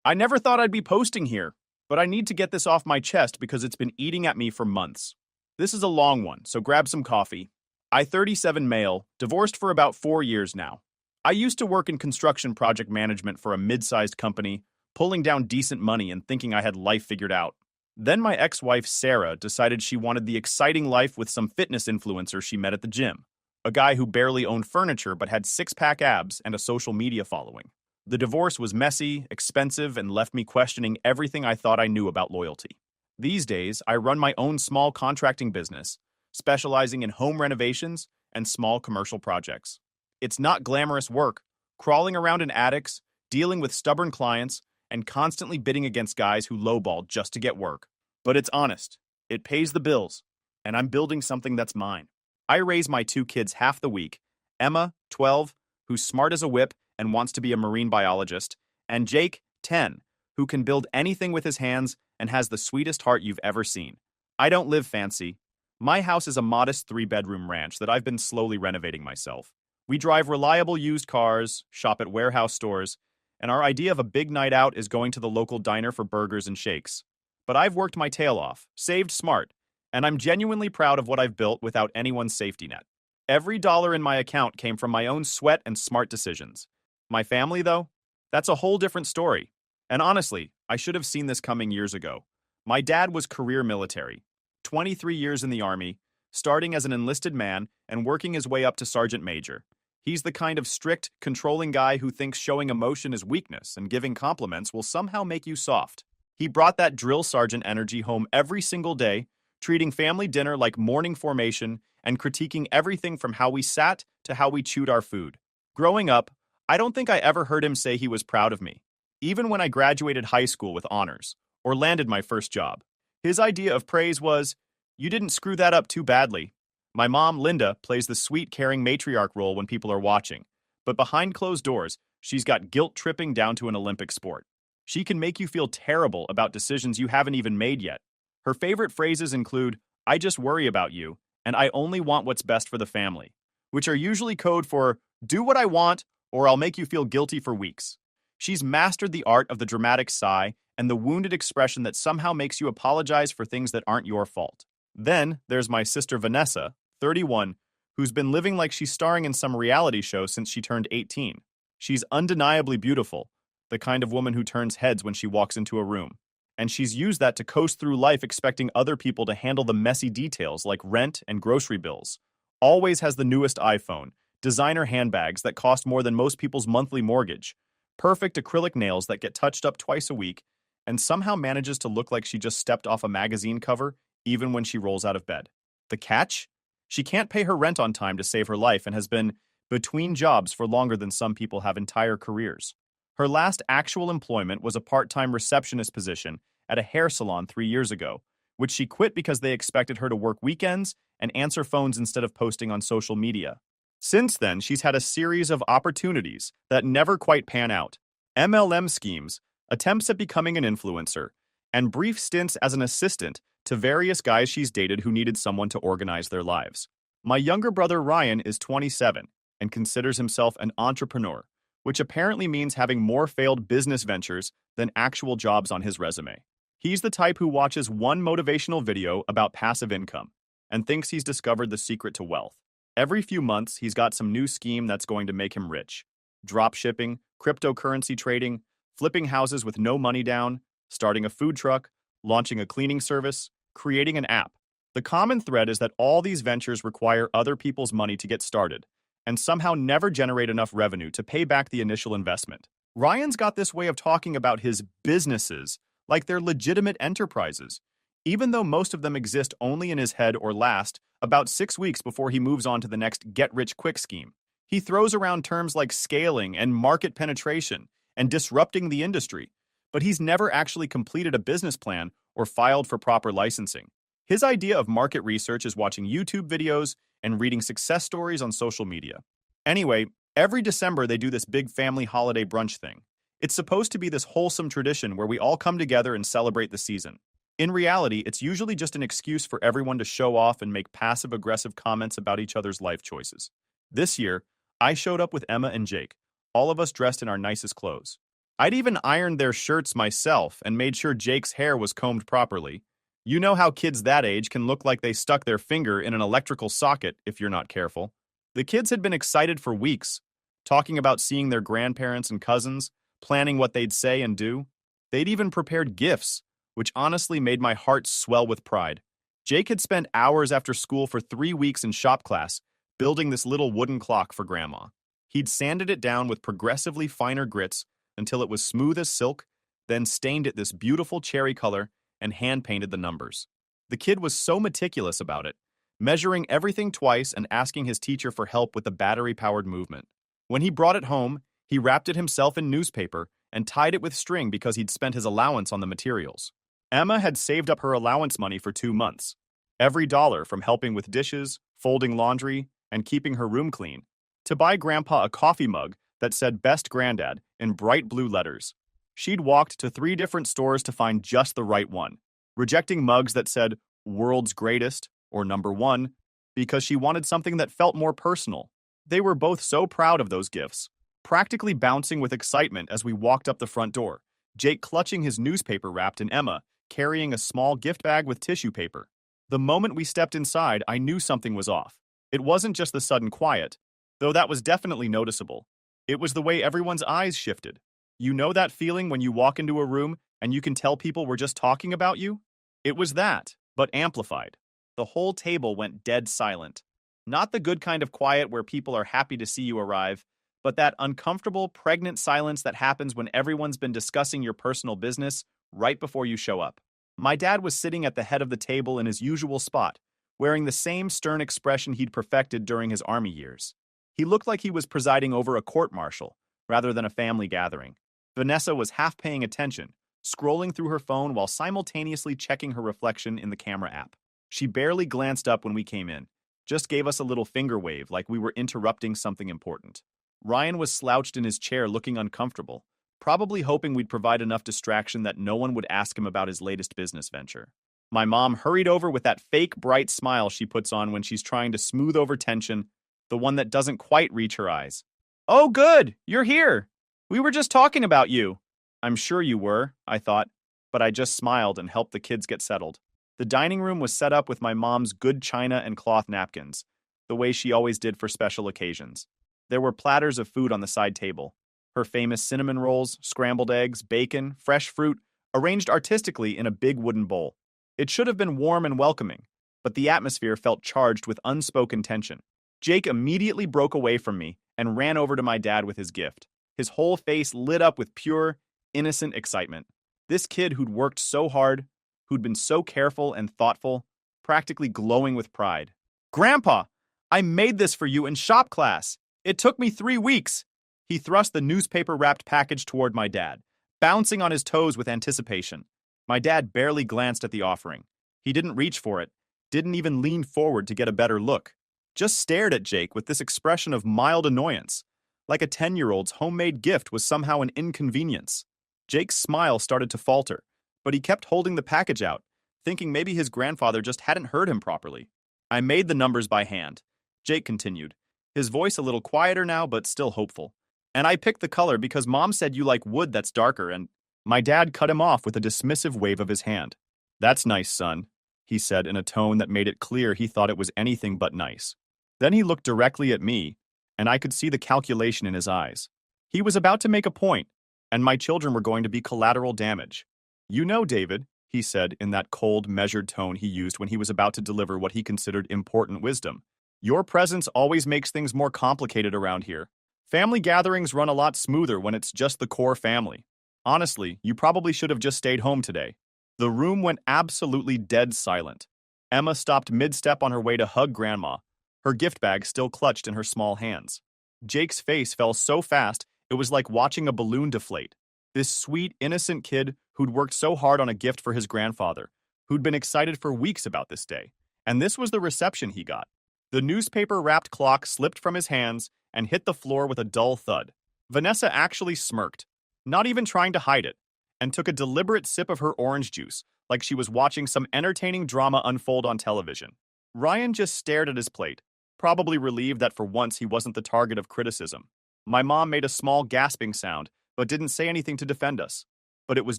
I never thought I'd be posting here, but I need to get this off my chest because it's been eating at me for months. This is a long one, so grab some coffee. I 37 male, divorced for about 4 years now. I used to work in construction project management for a mid-sized company, pulling down decent money and thinking I had life figured out. Then my ex-wife Sarah decided she wanted the exciting life with some fitness influencer she met at the gym. A guy who barely owned furniture but had six-pack abs and a social media following. The divorce was messy, expensive, and left me questioning everything I thought I knew about loyalty. These days, I run my own small contracting business, specializing in home renovations and small commercial projects. It's not glamorous work, crawling around in attics, dealing with stubborn clients, and constantly bidding against guys who lowball just to get work. But it's honest, it pays the bills, and I'm building something that's mine. I raise my 2 kids half the week, Emma, 12, who's smart as a whip and wants to be a marine biologist, and Jake, 10, who can build anything with his hands and has the sweetest heart you've ever seen. I don't live fancy. My house is a modest 3-bedroom ranch that I've been slowly renovating myself. We drive reliable used cars, shop at warehouse stores, and our idea of a big night out is going to the local diner for burgers and shakes. But I've worked my tail off, saved smart, and I'm genuinely proud of what I've built without anyone's safety net. Every dollar in my account came from my own sweat and smart decisions. My family, though? That's a whole different story. And honestly, I should have seen this coming years ago. My dad was career military, 23 years in the Army, starting as an enlisted man and working his way up to sergeant major. He's the kind of strict, controlling guy who thinks showing emotion is weakness and giving compliments will somehow make you soft. He brought that drill sergeant energy home every single day, treating family dinner like morning formation and critiquing everything from how we sat to how we chewed our food. Growing up, I don't think I ever heard him say he was proud of me, even when I graduated high school with honors or landed my first job. His idea of praise was, you didn't screw that up too badly. My mom, Linda, plays the sweet, caring matriarch role when people are watching, but behind closed doors, she's got guilt-tripping down to an Olympic sport. She can make you feel terrible about decisions you haven't even made yet. Her favorite phrases include, I just worry about you, and I only want what's best for the family, which are usually code for, do what I want, or I'll make you feel guilty for weeks. She's mastered the art of the dramatic sigh and the wounded expression that somehow makes you apologize for things that aren't your fault. Then there's my sister Vanessa, 31, who's been living like she's starring in some reality show since she turned 18. She's undeniably beautiful, the kind of woman who turns heads when she walks into a room. And she's used that to coast through life expecting other people to handle the messy details like rent and grocery bills. Always has the newest iPhone, designer handbags that cost more than most people's monthly mortgage, perfect acrylic nails that get touched up twice a week, and somehow manages to look like she just stepped off a magazine cover even when she rolls out of bed. The catch? She can't pay her rent on time to save her life and has been between jobs for longer than some people have entire careers. Her last actual employment was a part-time receptionist position at a hair salon 3 years ago, which she quit because they expected her to work weekends and answer phones instead of posting on social media. Since then, she's had a series of opportunities that never quite pan out. MLM schemes, attempts at becoming an influencer, and brief stints as an assistant to various guys she's dated who needed someone to organize their lives. My younger brother Ryan is 27 and considers himself an entrepreneur, which apparently means having more failed business ventures than actual jobs on his resume. He's the type who watches one motivational video about passive income and thinks he's discovered the secret to wealth. Every few months, he's got some new scheme that's going to make him rich. Drop shipping, cryptocurrency trading, flipping houses with no money down, starting a food truck, launching a cleaning service, creating an app. The common thread is that all these ventures require other people's money to get started and somehow never generate enough revenue to pay back the initial investment. Ryan's got this way of talking about his businesses like they're legitimate enterprises, even though most of them exist only in his head or last about 6 weeks before he moves on to the next get-rich-quick scheme. He throws around terms like scaling and market penetration and disrupting the industry, but he's never actually completed a business plan or filed for proper licensing. His idea of market research is watching YouTube videos and reading success stories on social media. Anyway, every December they do this big family holiday brunch thing. It's supposed to be this wholesome tradition where we all come together and celebrate the season. In reality, it's usually just an excuse for everyone to show off and make passive-aggressive comments about each other's life choices. This year, I showed up with Emma and Jake, all of us dressed in our nicest clothes. I'd even ironed their shirts myself and made sure Jake's hair was combed properly. You know how kids that age can look like they stuck their finger in an electrical socket if you're not careful. The kids had been excited for weeks, talking about seeing their grandparents and cousins, planning what they'd say and do. They'd even prepared gifts, which honestly made my heart swell with pride. Jake had spent hours after school for 3 weeks in shop class, building this little wooden clock for Grandma. He'd sanded it down with progressively finer grits until it was smooth as silk, then stained it this beautiful cherry color and hand-painted the numbers. The kid was so meticulous about it, measuring everything twice and asking his teacher for help with the battery-powered movement. When he brought it home, he wrapped it himself in newspaper and tied it with string because he'd spent his allowance on the materials. Emma had saved up her allowance money for 2 months. Every dollar from helping with dishes, folding laundry, and keeping her room clean, to buy Grandpa a coffee mug that said Best Granddad in bright blue letters. She'd walked to 3 different stores to find just the right one, rejecting mugs that said World's Greatest or Number 1 because she wanted something that felt more personal. They were both so proud of those gifts, practically bouncing with excitement as we walked up the front door, Jake clutching his newspaper wrapped and Emma carrying a small gift bag with tissue paper. The moment we stepped inside, I knew something was off. It wasn't just the sudden quiet, though that was definitely noticeable. It was the way everyone's eyes shifted. You know that feeling when you walk into a room and you can tell people were just talking about you? It was that, but amplified. The whole table went dead silent. Not the good kind of quiet where people are happy to see you arrive, but that uncomfortable, pregnant silence that happens when everyone's been discussing your personal business right before you show up. My dad was sitting at the head of the table in his usual spot, wearing the same stern expression he'd perfected during his army years. He looked like he was presiding over a court-martial, rather than a family gathering. Vanessa was half paying attention, scrolling through her phone while simultaneously checking her reflection in the camera app. She barely glanced up when we came in, just gave us a little finger wave like we were interrupting something important. Ryan was slouched in his chair looking uncomfortable, probably hoping we'd provide enough distraction that no one would ask him about his latest business venture. My mom hurried over with that fake bright smile she puts on when she's trying to smooth over tension, the one that doesn't quite reach her eyes. "Oh, good! You're here! We were just talking about you." I'm sure you were, I thought, but I just smiled and helped the kids get settled. The dining room was set up with my mom's good china and cloth napkins, the way she always did for special occasions. There were platters of food on the side table. Her famous cinnamon rolls, scrambled eggs, bacon, fresh fruit, arranged artistically in a big wooden bowl. It should have been warm and welcoming, but the atmosphere felt charged with unspoken tension. Jake immediately broke away from me and ran over to my dad with his gift. His whole face lit up with pure, innocent excitement. This kid who'd worked so hard, who'd been so careful and thoughtful, practically glowing with pride. "Grandpa, I made this for you in shop class. It took me 3 weeks." He thrust the newspaper-wrapped package toward my dad, bouncing on his toes with anticipation. My dad barely glanced at the offering. He didn't reach for it, didn't even lean forward to get a better look. just stared at Jake with this expression of mild annoyance, like a 10-year-old's homemade gift was somehow an inconvenience. Jake's smile started to falter, but he kept holding the package out, thinking maybe his grandfather just hadn't heard him properly. I made the numbers by hand, Jake continued, his voice a little quieter now but still hopeful. And I picked the color because Mom said you like wood that's darker and… My dad cut him off with a dismissive wave of his hand. That's nice, son, he said in a tone that made it clear he thought it was anything but nice. Then he looked directly at me, and I could see the calculation in his eyes. He was about to make a point, and my children were going to be collateral damage. You know, David, he said in that cold, measured tone he used when he was about to deliver what he considered important wisdom. Your presence always makes things more complicated around here. Family gatherings run a lot smoother when it's just the core family. Honestly, you probably should have just stayed home today. The room went absolutely dead silent. Emma stopped mid-step on her way to hug Grandma, her gift bag still clutched in her small hands. Jake's face fell so fast, it was like watching a balloon deflate. This sweet, innocent kid who'd worked so hard on a gift for his grandfather, who'd been excited for weeks about this day. And this was the reception he got. The newspaper-wrapped clock slipped from his hands and hit the floor with a dull thud. Vanessa actually smirked, not even trying to hide it, and took a deliberate sip of her orange juice, like she was watching some entertaining drama unfold on television. Ryan just stared at his plate, probably relieved that for once he wasn't the target of criticism. My mom made a small gasping sound, but didn't say anything to defend us. But it was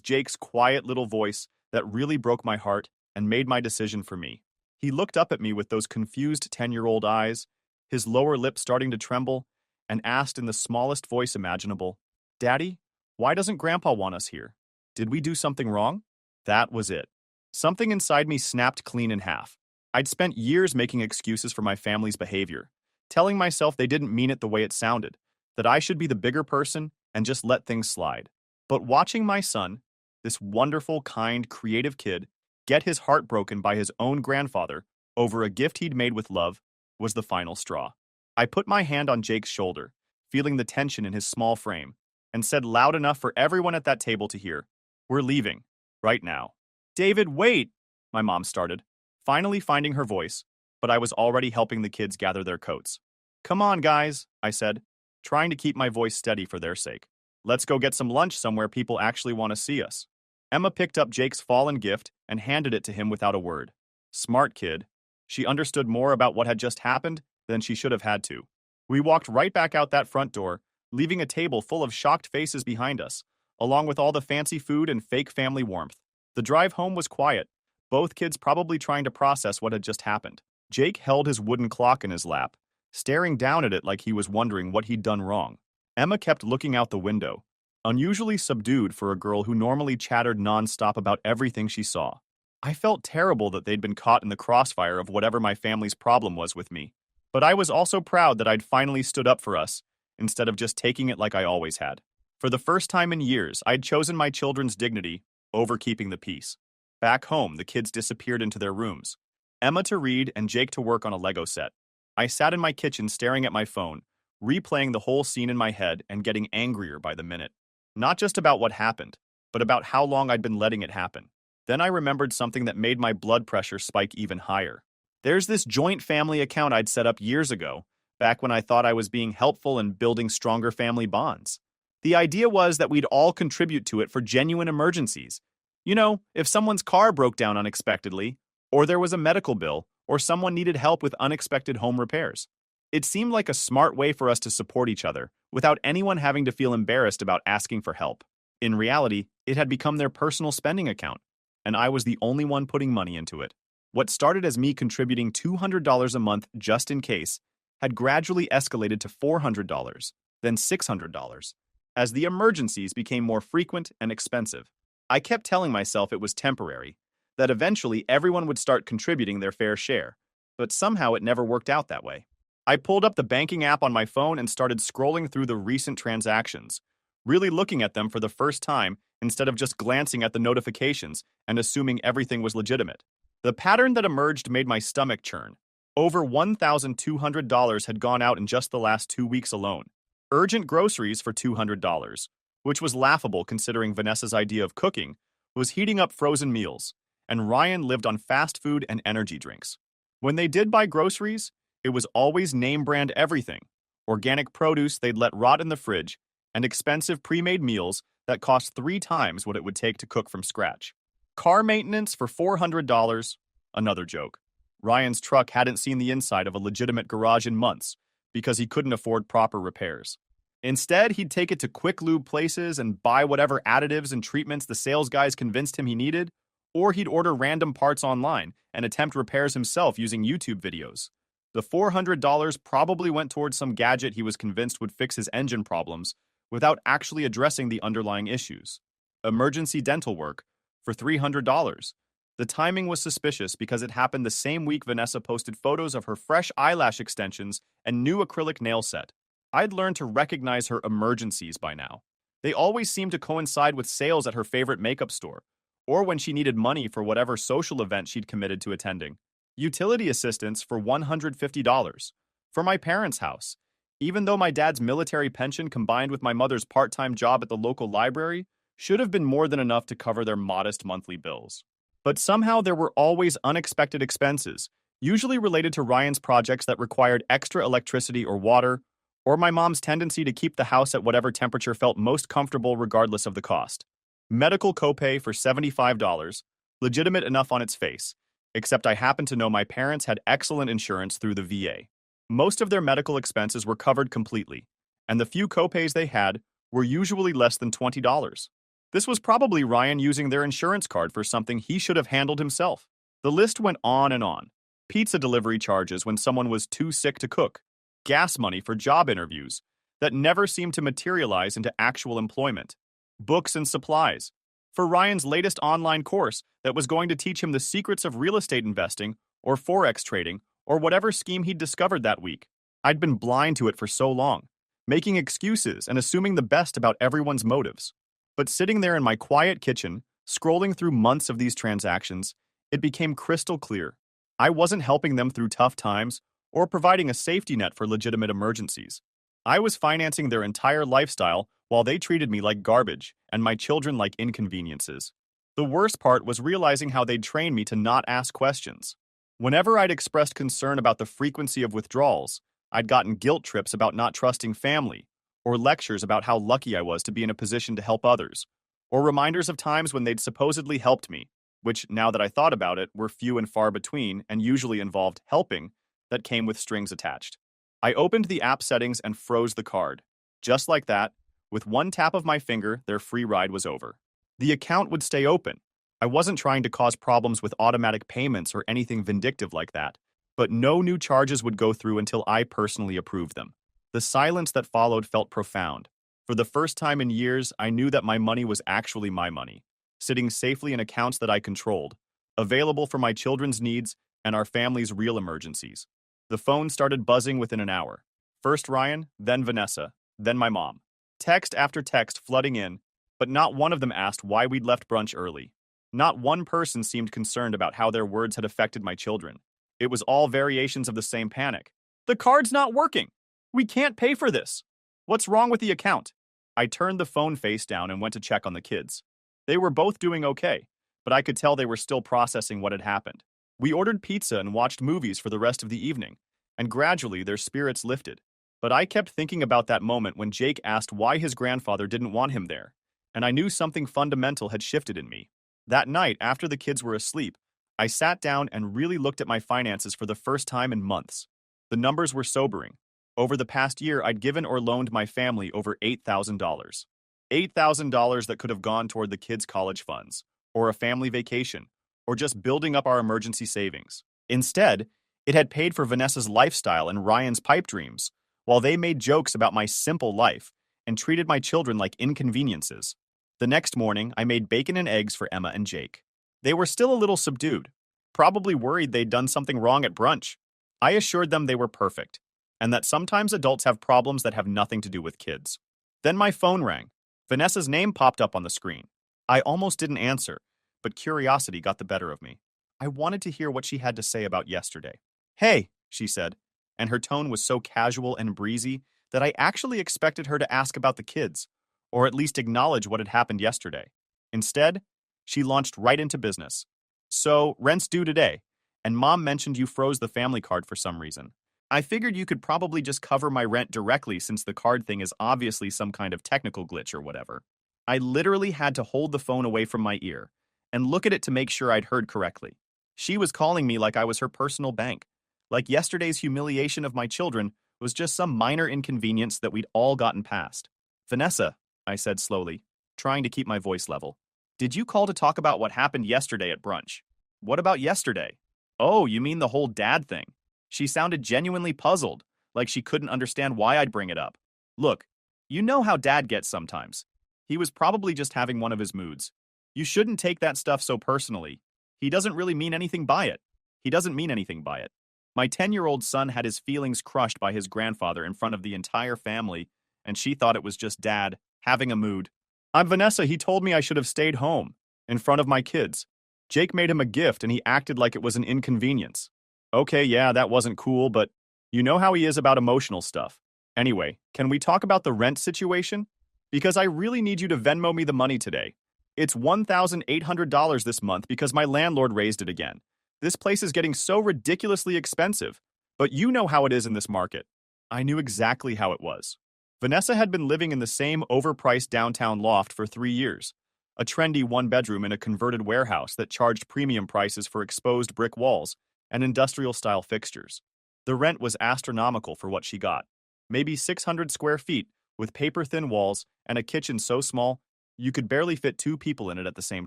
Jake's quiet little voice that really broke my heart and made my decision for me. He looked up at me with those confused 10-year-old eyes, his lower lip starting to tremble, and asked in the smallest voice imaginable, Daddy, why doesn't Grandpa want us here? Did we do something wrong? That was it. Something inside me snapped clean in half. I'd spent years making excuses for my family's behavior, telling myself they didn't mean it the way it sounded, that I should be the bigger person and just let things slide. But watching my son, this wonderful, kind, creative kid, get his heart broken by his own grandfather over a gift he'd made with love was the final straw. I put my hand on Jake's shoulder, feeling the tension in his small frame, and said loud enough for everyone at that table to hear, We're leaving. Right now. David, wait! My mom started, finally finding her voice, but I was already helping the kids gather their coats. Come on, guys, I said, trying to keep my voice steady for their sake. Let's go get some lunch somewhere people actually want to see us. Emma picked up Jake's fallen gift and handed it to him without a word. Smart kid. She understood more about what had just happened than she should have had to. We walked right back out that front door, leaving a table full of shocked faces behind us, along with all the fancy food and fake family warmth. The drive home was quiet, both kids probably trying to process what had just happened. Jake held his wooden clock in his lap, staring down at it like he was wondering what he'd done wrong. Emma kept looking out the window, unusually subdued for a girl who normally chattered nonstop about everything she saw. I felt terrible that they'd been caught in the crossfire of whatever my family's problem was with me. But I was also proud that I'd finally stood up for us, instead of just taking it like I always had. For the first time in years, I'd chosen my children's dignity over keeping the peace. Back home, the kids disappeared into their rooms, Emma to read and Jake to work on a Lego set. I sat in my kitchen staring at my phone, replaying the whole scene in my head and getting angrier by the minute. Not just about what happened, but about how long I'd been letting it happen. Then I remembered something that made my blood pressure spike even higher. There's this joint family account I'd set up years ago, back when I thought I was being helpful and building stronger family bonds. The idea was that we'd all contribute to it for genuine emergencies. You know, if someone's car broke down unexpectedly, or there was a medical bill, or someone needed help with unexpected home repairs. It seemed like a smart way for us to support each other, without anyone having to feel embarrassed about asking for help. In reality, it had become their personal spending account, and I was the only one putting money into it. What started as me contributing $200 a month just in case, had gradually escalated to $400, then $600, as the emergencies became more frequent and expensive. I kept telling myself it was temporary, that eventually everyone would start contributing their fair share, but somehow it never worked out that way. I pulled up the banking app on my phone and started scrolling through the recent transactions, really looking at them for the first time instead of just glancing at the notifications and assuming everything was legitimate. The pattern that emerged made my stomach churn. Over $1,200 had gone out in just the last 2 weeks alone. Urgent groceries for $200, which was laughable considering Vanessa's idea of cooking, was heating up frozen meals, and Ryan lived on fast food and energy drinks. When they did buy groceries, It was always name brand everything: organic produce they'd let rot in the fridge, and expensive pre-made meals that cost 3 times what it would take to cook from scratch. Car maintenance for $400, another joke. Ryan's truck hadn't seen the inside of a legitimate garage in months because he couldn't afford proper repairs. Instead, he'd take it to quick lube places and buy whatever additives and treatments the sales guys convinced him he needed, or he'd order random parts online and attempt repairs himself using YouTube videos. The $400 probably went towards some gadget he was convinced would fix his engine problems without actually addressing the underlying issues. Emergency dental work for $300. The timing was suspicious because it happened the same week Vanessa posted photos of her fresh eyelash extensions and new acrylic nail set. I'd learned to recognize her emergencies by now. They always seemed to coincide with sales at her favorite makeup store, or when she needed money for whatever social event she'd committed to attending. Utility assistance for $150. For my parents' house. Even though my dad's military pension combined with my mother's part-time job at the local library should have been more than enough to cover their modest monthly bills. But somehow there were always unexpected expenses, usually related to Ryan's projects that required extra electricity or water, or my mom's tendency to keep the house at whatever temperature felt most comfortable regardless of the cost. Medical copay for $75, legitimate enough on its face, except I happened to know my parents had excellent insurance through the VA. Most of their medical expenses were covered completely, and the few copays they had were usually less than $20. This was probably Ryan using their insurance card for something he should have handled himself. The list went on and on. Pizza delivery charges when someone was too sick to cook, gas money for job interviews that never seemed to materialize into actual employment, books and supplies for Ryan's latest online course that was going to teach him the secrets of real estate investing or forex trading or whatever scheme he'd discovered that week. I'd been blind to it for so long, making excuses and assuming the best about everyone's motives. But sitting there in my quiet kitchen, scrolling through months of these transactions, it became crystal clear. I wasn't helping them through tough times or providing a safety net for legitimate emergencies. I was financing their entire lifestyle while they treated me like garbage and my children like inconveniences. The worst part was realizing how they'd trained me to not ask questions. Whenever I'd expressed concern about the frequency of withdrawals, I'd gotten guilt trips about not trusting family, or lectures about how lucky I was to be in a position to help others, or reminders of times when they'd supposedly helped me, which, now that I thought about it, were few and far between and usually involved helping that came with strings attached. I opened the app settings and froze the card. Just like that, with one tap of my finger, their free ride was over. The account would stay open. I wasn't trying to cause problems with automatic payments or anything vindictive like that, but no new charges would go through until I personally approved them. The silence that followed felt profound. For the first time in years, I knew that my money was actually my money, sitting safely in accounts that I controlled, available for my children's needs and our family's real emergencies. The phone started buzzing within an hour. First Ryan, then Vanessa, then my mom. Text after text flooding in, but not one of them asked why we'd left brunch early. Not one person seemed concerned about how their words had affected my children. It was all variations of the same panic. The card's not working. We can't pay for this. What's wrong with the account? I turned the phone face down and went to check on the kids. They were both doing okay, but I could tell they were still processing what had happened. We ordered pizza and watched movies for the rest of the evening, and gradually their spirits lifted. But I kept thinking about that moment when Jake asked why his grandfather didn't want him there, and I knew something fundamental had shifted in me. That night, after the kids were asleep, I sat down and really looked at my finances for the first time in months. The numbers were sobering. Over the past year, I'd given or loaned my family over $8,000. $8,000 that could have gone toward the kids' college funds, or a family vacation, or just building up our emergency savings. Instead, it had paid for Vanessa's lifestyle and Ryan's pipe dreams, while they made jokes about my simple life and treated my children like inconveniences. The next morning, I made bacon and eggs for Emma and Jake. They were still a little subdued, probably worried they'd done something wrong at brunch. I assured them they were perfect, and that sometimes adults have problems that have nothing to do with kids. Then my phone rang. Vanessa's name popped up on the screen. I almost didn't answer, but curiosity got the better of me. I wanted to hear what she had to say about yesterday. "Hey," she said, and her tone was so casual and breezy that I actually expected her to ask about the kids, or at least acknowledge what had happened yesterday. Instead, she launched right into business. "So, rent's due today, and Mom mentioned you froze the family card for some reason. I figured you could probably just cover my rent directly since the card thing is obviously some kind of technical glitch or whatever. I literally had to hold the phone away from my ear and look at it to make sure I'd heard correctly. She was calling me like I was her personal bank. Like yesterday's humiliation of my children was just some minor inconvenience that we'd all gotten past. Vanessa, I said slowly, trying to keep my voice level. Did you call to talk about what happened yesterday at brunch? What about yesterday? Oh, you mean the whole dad thing? She sounded genuinely puzzled, like she couldn't understand why I'd bring it up. Look, you know how dad gets sometimes. He was probably just having one of his moods. You shouldn't take that stuff so personally. He doesn't really mean anything by it. He doesn't mean anything by it. My 10-year-old son had his feelings crushed by his grandfather in front of the entire family, and she thought it was just dad having a mood. I'm Vanessa, he told me I should have stayed home, in front of my kids. Jake made him a gift and he acted like it was an inconvenience. Okay, yeah, that wasn't cool, but you know how he is about emotional stuff. Anyway, can we talk about the rent situation? Because I really need you to Venmo me the money today. It's $1,800 this month because my landlord raised it again. This place is getting so ridiculously expensive, but you know how it is in this market. I knew exactly how it was. Vanessa had been living in the same overpriced downtown loft for 3 years, a trendy one-bedroom in a converted warehouse that charged premium prices for exposed brick walls and industrial-style fixtures. The rent was astronomical for what she got. Maybe 600 square feet, with paper-thin walls and a kitchen so small you could barely fit 2 people in it at the same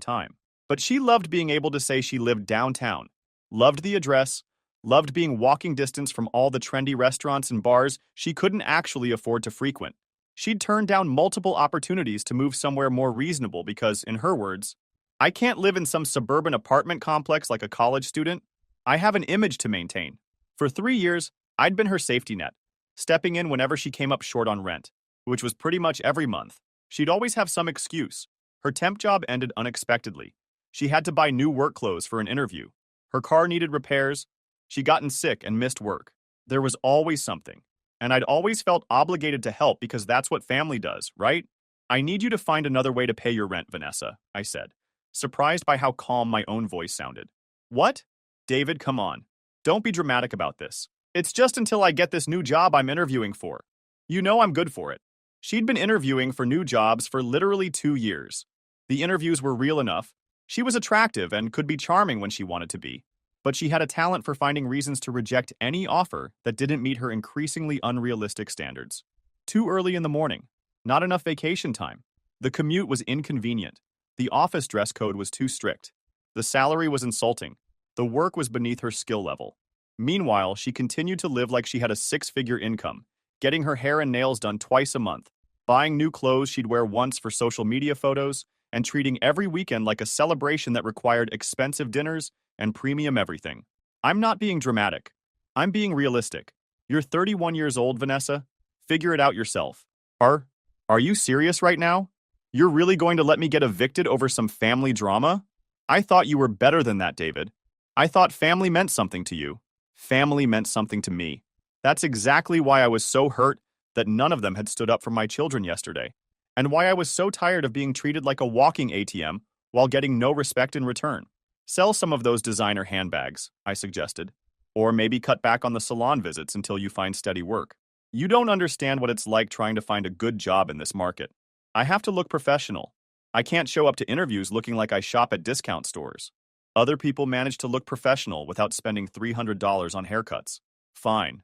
time. But she loved being able to say she lived downtown, loved the address, loved being walking distance from all the trendy restaurants and bars she couldn't actually afford to frequent. She'd turned down multiple opportunities to move somewhere more reasonable because, in her words, I can't live in some suburban apartment complex like a college student. I have an image to maintain. For 3 years, I'd been her safety net, stepping in whenever she came up short on rent, which was pretty much every month. She'd always have some excuse. Her temp job ended unexpectedly. She had to buy new work clothes for an interview. Her car needed repairs. She'd gotten sick and missed work. There was always something. And I'd always felt obligated to help because that's what family does, right? I need you to find another way to pay your rent, Vanessa, I said, surprised by how calm my own voice sounded. What? David, come on. Don't be dramatic about this. It's just until I get this new job I'm interviewing for. You know I'm good for it. She'd been interviewing for new jobs for literally 2 years. The interviews were real enough. She was attractive and could be charming when she wanted to be. But she had a talent for finding reasons to reject any offer that didn't meet her increasingly unrealistic standards. Too early in the morning. Not enough vacation time. The commute was inconvenient. The office dress code was too strict. The salary was insulting. The work was beneath her skill level. Meanwhile, she continued to live like she had a 6-figure income, getting her hair and nails done twice a month, buying new clothes she'd wear once for social media photos, and treating every weekend like a celebration that required expensive dinners and premium everything. I'm not being dramatic. I'm being realistic. You're 31 years old, Vanessa. Figure it out yourself. Are you serious right now? You're really going to let me get evicted over some family drama? I thought you were better than that, David. I thought family meant something to you. Family meant something to me. That's exactly why I was so hurt that none of them had stood up for my children yesterday, and why I was so tired of being treated like a walking ATM while getting no respect in return. Sell some of those designer handbags, I suggested, or maybe cut back on the salon visits until you find steady work. You don't understand what it's like trying to find a good job in this market. I have to look professional. I can't show up to interviews looking like I shop at discount stores. Other people manage to look professional without spending $300 on haircuts. Fine.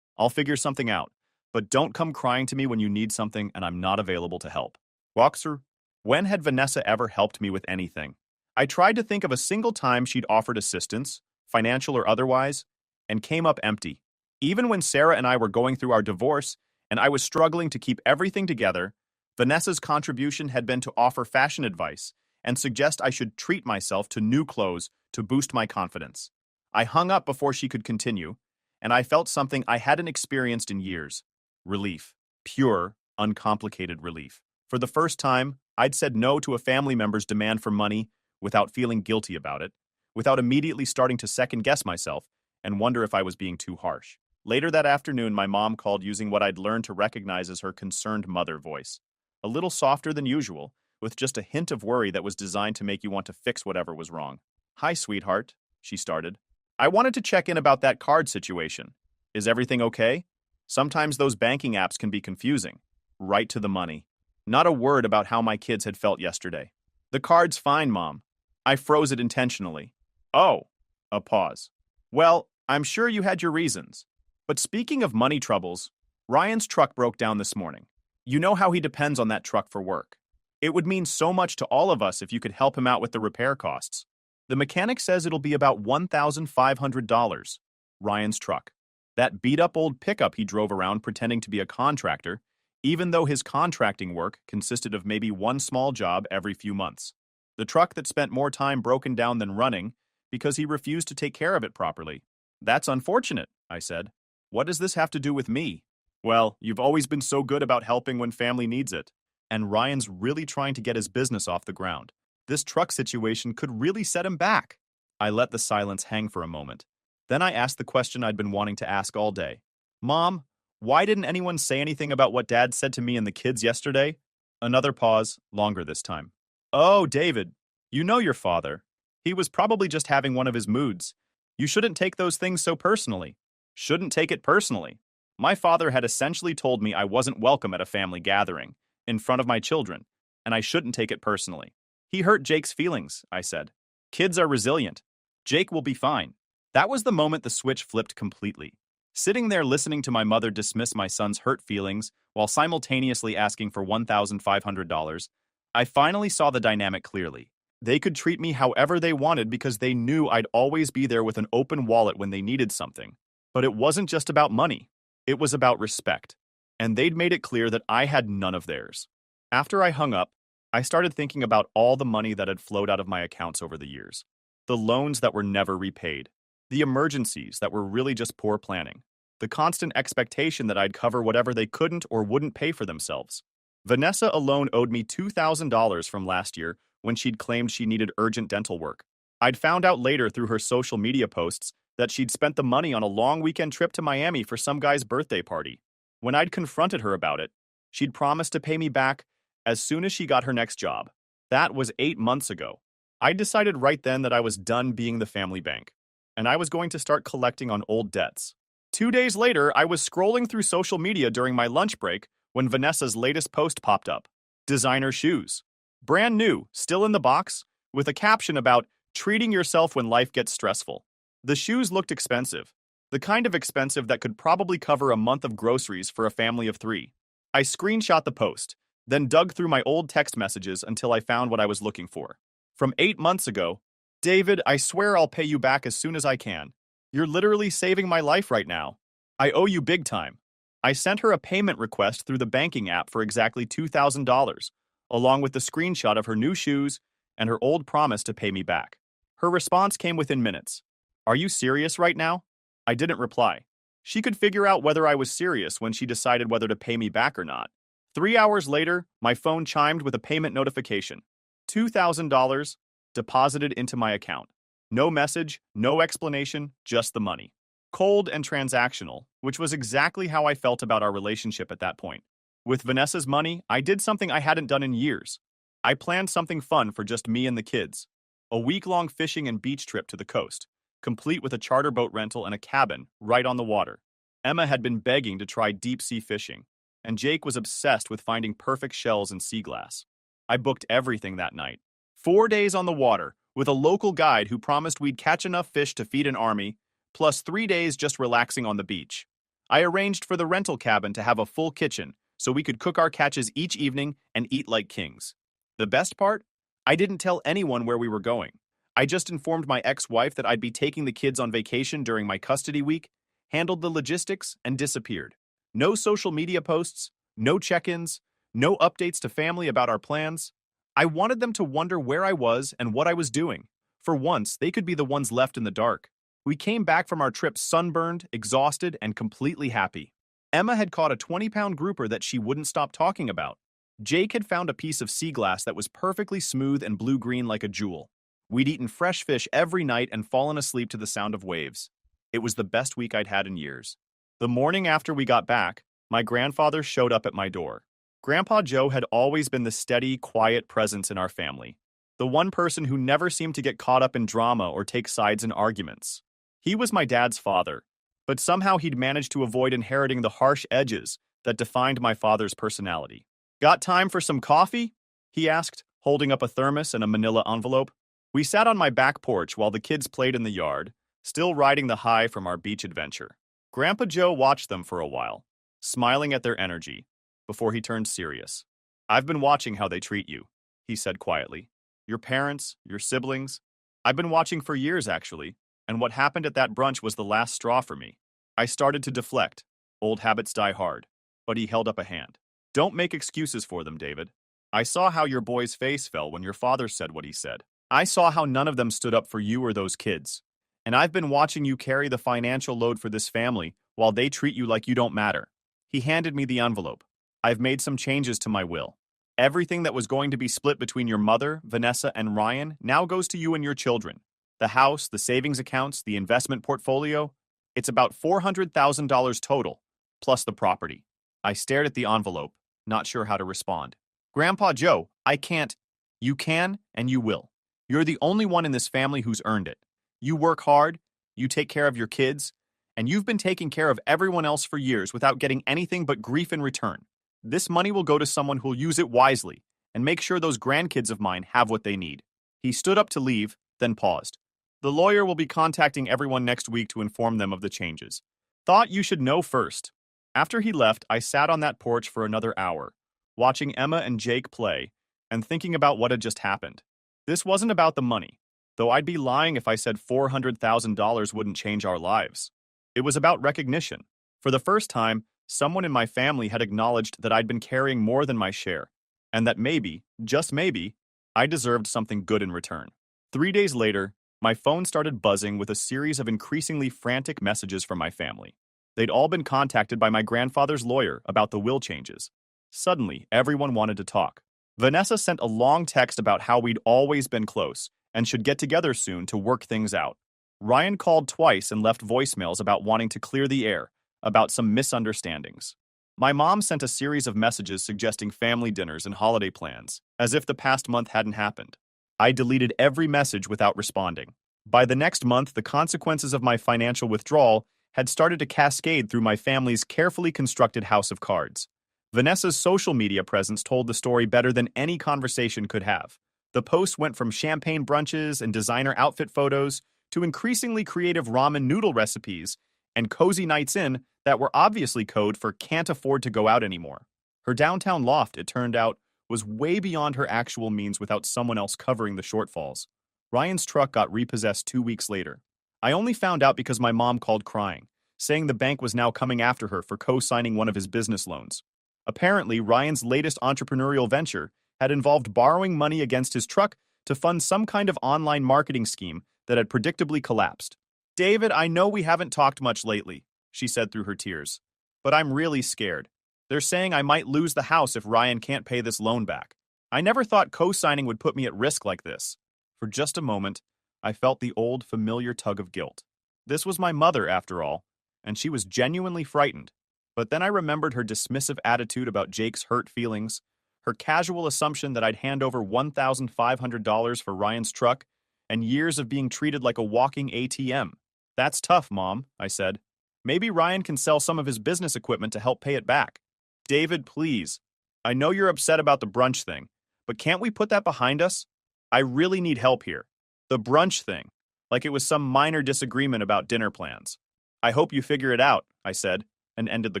I'll figure something out. But don't come crying to me when you need something and I'm not available to help. Boxer, when had Vanessa ever helped me with anything? I tried to think of a single time she'd offered assistance, financial or otherwise, and came up empty. Even when Sarah and I were going through our divorce and I was struggling to keep everything together, Vanessa's contribution had been to offer fashion advice and suggest I should treat myself to new clothes to boost my confidence. I hung up before she could continue, and I felt something I hadn't experienced in years. Relief. Pure, uncomplicated relief. For the first time, I'd said no to a family member's demand for money without feeling guilty about it, without immediately starting to second-guess myself and wonder if I was being too harsh. Later that afternoon, my mom called using what I'd learned to recognize as her concerned mother voice. A little softer than usual, with just a hint of worry that was designed to make you want to fix whatever was wrong. Hi, sweetheart, she started. I wanted to check in about that card situation. Is everything okay? Sometimes those banking apps can be confusing. Right to the money. Not a word about how my kids had felt yesterday. The card's fine, Mom. I froze it intentionally. Oh, a pause. Well, I'm sure you had your reasons. But speaking of money troubles, Ryan's truck broke down this morning. You know how he depends on that truck for work. It would mean so much to all of us if you could help him out with the repair costs. The mechanic says it'll be about $1,500. Ryan's truck. That beat-up old pickup he drove around pretending to be a contractor, even though his contracting work consisted of maybe one small job every few months. The truck that spent more time broken down than running because he refused to take care of it properly. That's unfortunate, I said. What does this have to do with me? Well, you've always been so good about helping when family needs it. And Ryan's really trying to get his business off the ground. This truck situation could really set him back. I let the silence hang for a moment. Then I asked the question I'd been wanting to ask all day. Mom, why didn't anyone say anything about what Dad said to me and the kids yesterday? Another pause, longer this time. Oh, David, you know your father. He was probably just having one of his moods. You shouldn't take those things so personally. Shouldn't take it personally. My father had essentially told me I wasn't welcome at a family gathering, in front of my children, and I shouldn't take it personally. He hurt Jake's feelings, I said. Kids are resilient. Jake will be fine. That was the moment the switch flipped completely. Sitting there listening to my mother dismiss my son's hurt feelings while simultaneously asking for $1,500, I finally saw the dynamic clearly. They could treat me however they wanted because they knew I'd always be there with an open wallet when they needed something. But it wasn't just about money. It was about respect. And they'd made it clear that I had none of theirs. After I hung up, I started thinking about all the money that had flowed out of my accounts over the years. The loans that were never repaid. The emergencies that were really just poor planning. The constant expectation that I'd cover whatever they couldn't or wouldn't pay for themselves. Vanessa alone owed me $2,000 from last year when she'd claimed she needed urgent dental work. I'd found out later through her social media posts that she'd spent the money on a long weekend trip to Miami for some guy's birthday party. When I'd confronted her about it, she'd promised to pay me back as soon as she got her next job. That was 8 months ago. I decided right then that I was done being the family bank, and I was going to start collecting on old debts. 2 days later, I was scrolling through social media during my lunch break when Vanessa's latest post popped up. Designer shoes. Brand new, still in the box, with a caption about treating yourself when life gets stressful. The shoes looked expensive. The kind of expensive that could probably cover a month of groceries for a family of 3. I screenshot the post, then dug through my old text messages until I found what I was looking for. From 8 months ago, David, I swear I'll pay you back as soon as I can. You're literally saving my life right now. I owe you big time. I sent her a payment request through the banking app for exactly $2,000, along with the screenshot of her new shoes and her old promise to pay me back. Her response came within minutes. Are you serious right now? I didn't reply. She could figure out whether I was serious when she decided whether to pay me back or not. 3 hours later, my phone chimed with a payment notification. $2,000 deposited into my account. No message, no explanation, just the money. Cold and transactional, which was exactly how I felt about our relationship at that point. With Vanessa's money, I did something I hadn't done in years. I planned something fun for just me and the kids. A week-long fishing and beach trip to the coast, complete with a charter boat rental and a cabin right on the water. Emma had been begging to try deep-sea fishing, and Jake was obsessed with finding perfect shells and sea glass. I booked everything that night. 4 days on the water, with a local guide who promised we'd catch enough fish to feed an army, plus 3 days just relaxing on the beach. I arranged for the rental cabin to have a full kitchen so we could cook our catches each evening and eat like kings. The best part? I didn't tell anyone where we were going. I just informed my ex-wife that I'd be taking the kids on vacation during my custody week, handled the logistics, and disappeared. No social media posts, no check-ins, no updates to family about our plans. I wanted them to wonder where I was and what I was doing. For once, they could be the ones left in the dark. We came back from our trip sunburned, exhausted, and completely happy. Emma had caught a 20-pound grouper that she wouldn't stop talking about. Jake had found a piece of sea glass that was perfectly smooth and blue-green like a jewel. We'd eaten fresh fish every night and fallen asleep to the sound of waves. It was the best week I'd had in years. The morning after we got back, my grandfather showed up at my door. Grandpa Joe had always been the steady, quiet presence in our family. The one person who never seemed to get caught up in drama or take sides in arguments. He was my dad's father, but somehow he'd managed to avoid inheriting the harsh edges that defined my father's personality. "Got time for some coffee?" he asked, holding up a thermos and a manila envelope. We sat on my back porch while the kids played in the yard, still riding the high from our beach adventure. Grandpa Joe watched them for a while, smiling at their energy, before he turned serious. "I've been watching how they treat you," he said quietly. "Your parents, your siblings. I've been watching for years, actually, and what happened at that brunch was the last straw for me." I started to deflect. Old habits die hard. But he held up a hand. "Don't make excuses for them, David. I saw how your boy's face fell when your father said what he said. I saw how none of them stood up for you or those kids. And I've been watching you carry the financial load for this family while they treat you like you don't matter." He handed me the envelope. "I've made some changes to my will. Everything that was going to be split between your mother, Vanessa, and Ryan now goes to you and your children. The house, the savings accounts, the investment portfolio. It's about $400,000 total, plus the property." I stared at the envelope, not sure how to respond. "Grandpa Joe, I can't." "You can, and you will. You're the only one in this family who's earned it. You work hard, you take care of your kids, and you've been taking care of everyone else for years without getting anything but grief in return. This money will go to someone who'll use it wisely and make sure those grandkids of mine have what they need." He stood up to leave, then paused. "The lawyer will be contacting everyone next week to inform them of the changes. Thought you should know first." After he left, I sat on that porch for another hour, watching Emma and Jake play and thinking about what had just happened. This wasn't about the money, though I'd be lying if I said $400,000 wouldn't change our lives. It was about recognition. For the first time, someone in my family had acknowledged that I'd been carrying more than my share, and that maybe, just maybe, I deserved something good in return. 3 days later, my phone started buzzing with a series of increasingly frantic messages from my family. They'd all been contacted by my grandfather's lawyer about the will changes. Suddenly, everyone wanted to talk. Vanessa sent a long text about how we'd always been close and should get together soon to work things out. Ryan called twice and left voicemails about wanting to clear the air about some misunderstandings. My mom sent a series of messages suggesting family dinners and holiday plans, as if the past month hadn't happened. I deleted every message without responding. By the next month, the consequences of my financial withdrawal had started to cascade through my family's carefully constructed house of cards. Vanessa's social media presence told the story better than any conversation could have. The posts went from champagne brunches and designer outfit photos to increasingly creative ramen noodle recipes and cozy nights in that were obviously code for "can't afford to go out anymore." Her downtown loft, it turned out, was way beyond her actual means without someone else covering the shortfalls. Ryan's truck got repossessed 2 weeks later. I only found out because my mom called crying, saying the bank was now coming after her for co-signing one of his business loans. Apparently, Ryan's latest entrepreneurial venture had involved borrowing money against his truck to fund some kind of online marketing scheme that had predictably collapsed. "David, I know we haven't talked much lately," she said through her tears, "but I'm really scared. They're saying I might lose the house if Ryan can't pay this loan back. I never thought co-signing would put me at risk like this." For just a moment, I felt the old, familiar tug of guilt. This was my mother, after all, and she was genuinely frightened. But then I remembered her dismissive attitude about Jake's hurt feelings, her casual assumption that I'd hand over $1,500 for Ryan's truck, and years of being treated like a walking ATM. "That's tough, Mom," I said. "Maybe Ryan can sell some of his business equipment to help pay it back." "David, please. I know you're upset about the brunch thing, but can't we put that behind us? I really need help here. The brunch thing, like it was some minor disagreement about dinner plans." "I hope you figure it out," I said, and ended the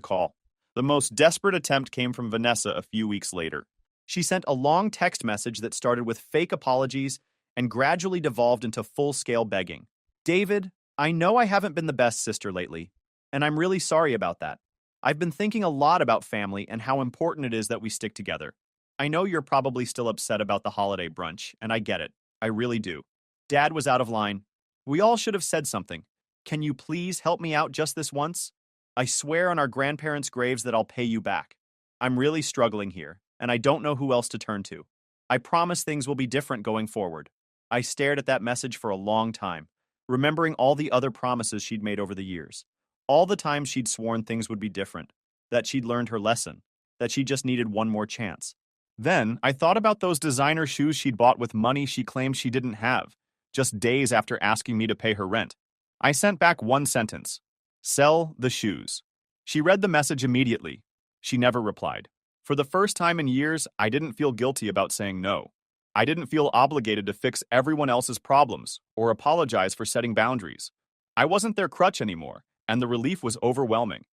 call. The most desperate attempt came from Vanessa a few weeks later. She sent a long text message that started with fake apologies and gradually devolved into full-scale begging. "David, I know I haven't been the best sister lately, and I'm really sorry about that. I've been thinking a lot about family and how important it is that we stick together. I know you're probably still upset about the holiday brunch, and I get it. I really do. Dad was out of line. We all should have said something. Can you please help me out just this once? I swear on our grandparents' graves that I'll pay you back. I'm really struggling here, and I don't know who else to turn to. I promise things will be different going forward." I stared at that message for a long time, remembering all the other promises she'd made over the years. All the times she'd sworn things would be different, that she'd learned her lesson, that she just needed one more chance. Then, I thought about those designer shoes she'd bought with money she claimed she didn't have, just days after asking me to pay her rent. I sent back one sentence. Sell the shoes. She read the message immediately. She never replied. For the first time in years, I didn't feel guilty about saying no. I didn't feel obligated to fix everyone else's problems or apologize for setting boundaries. I wasn't their crutch anymore, and the relief was overwhelming.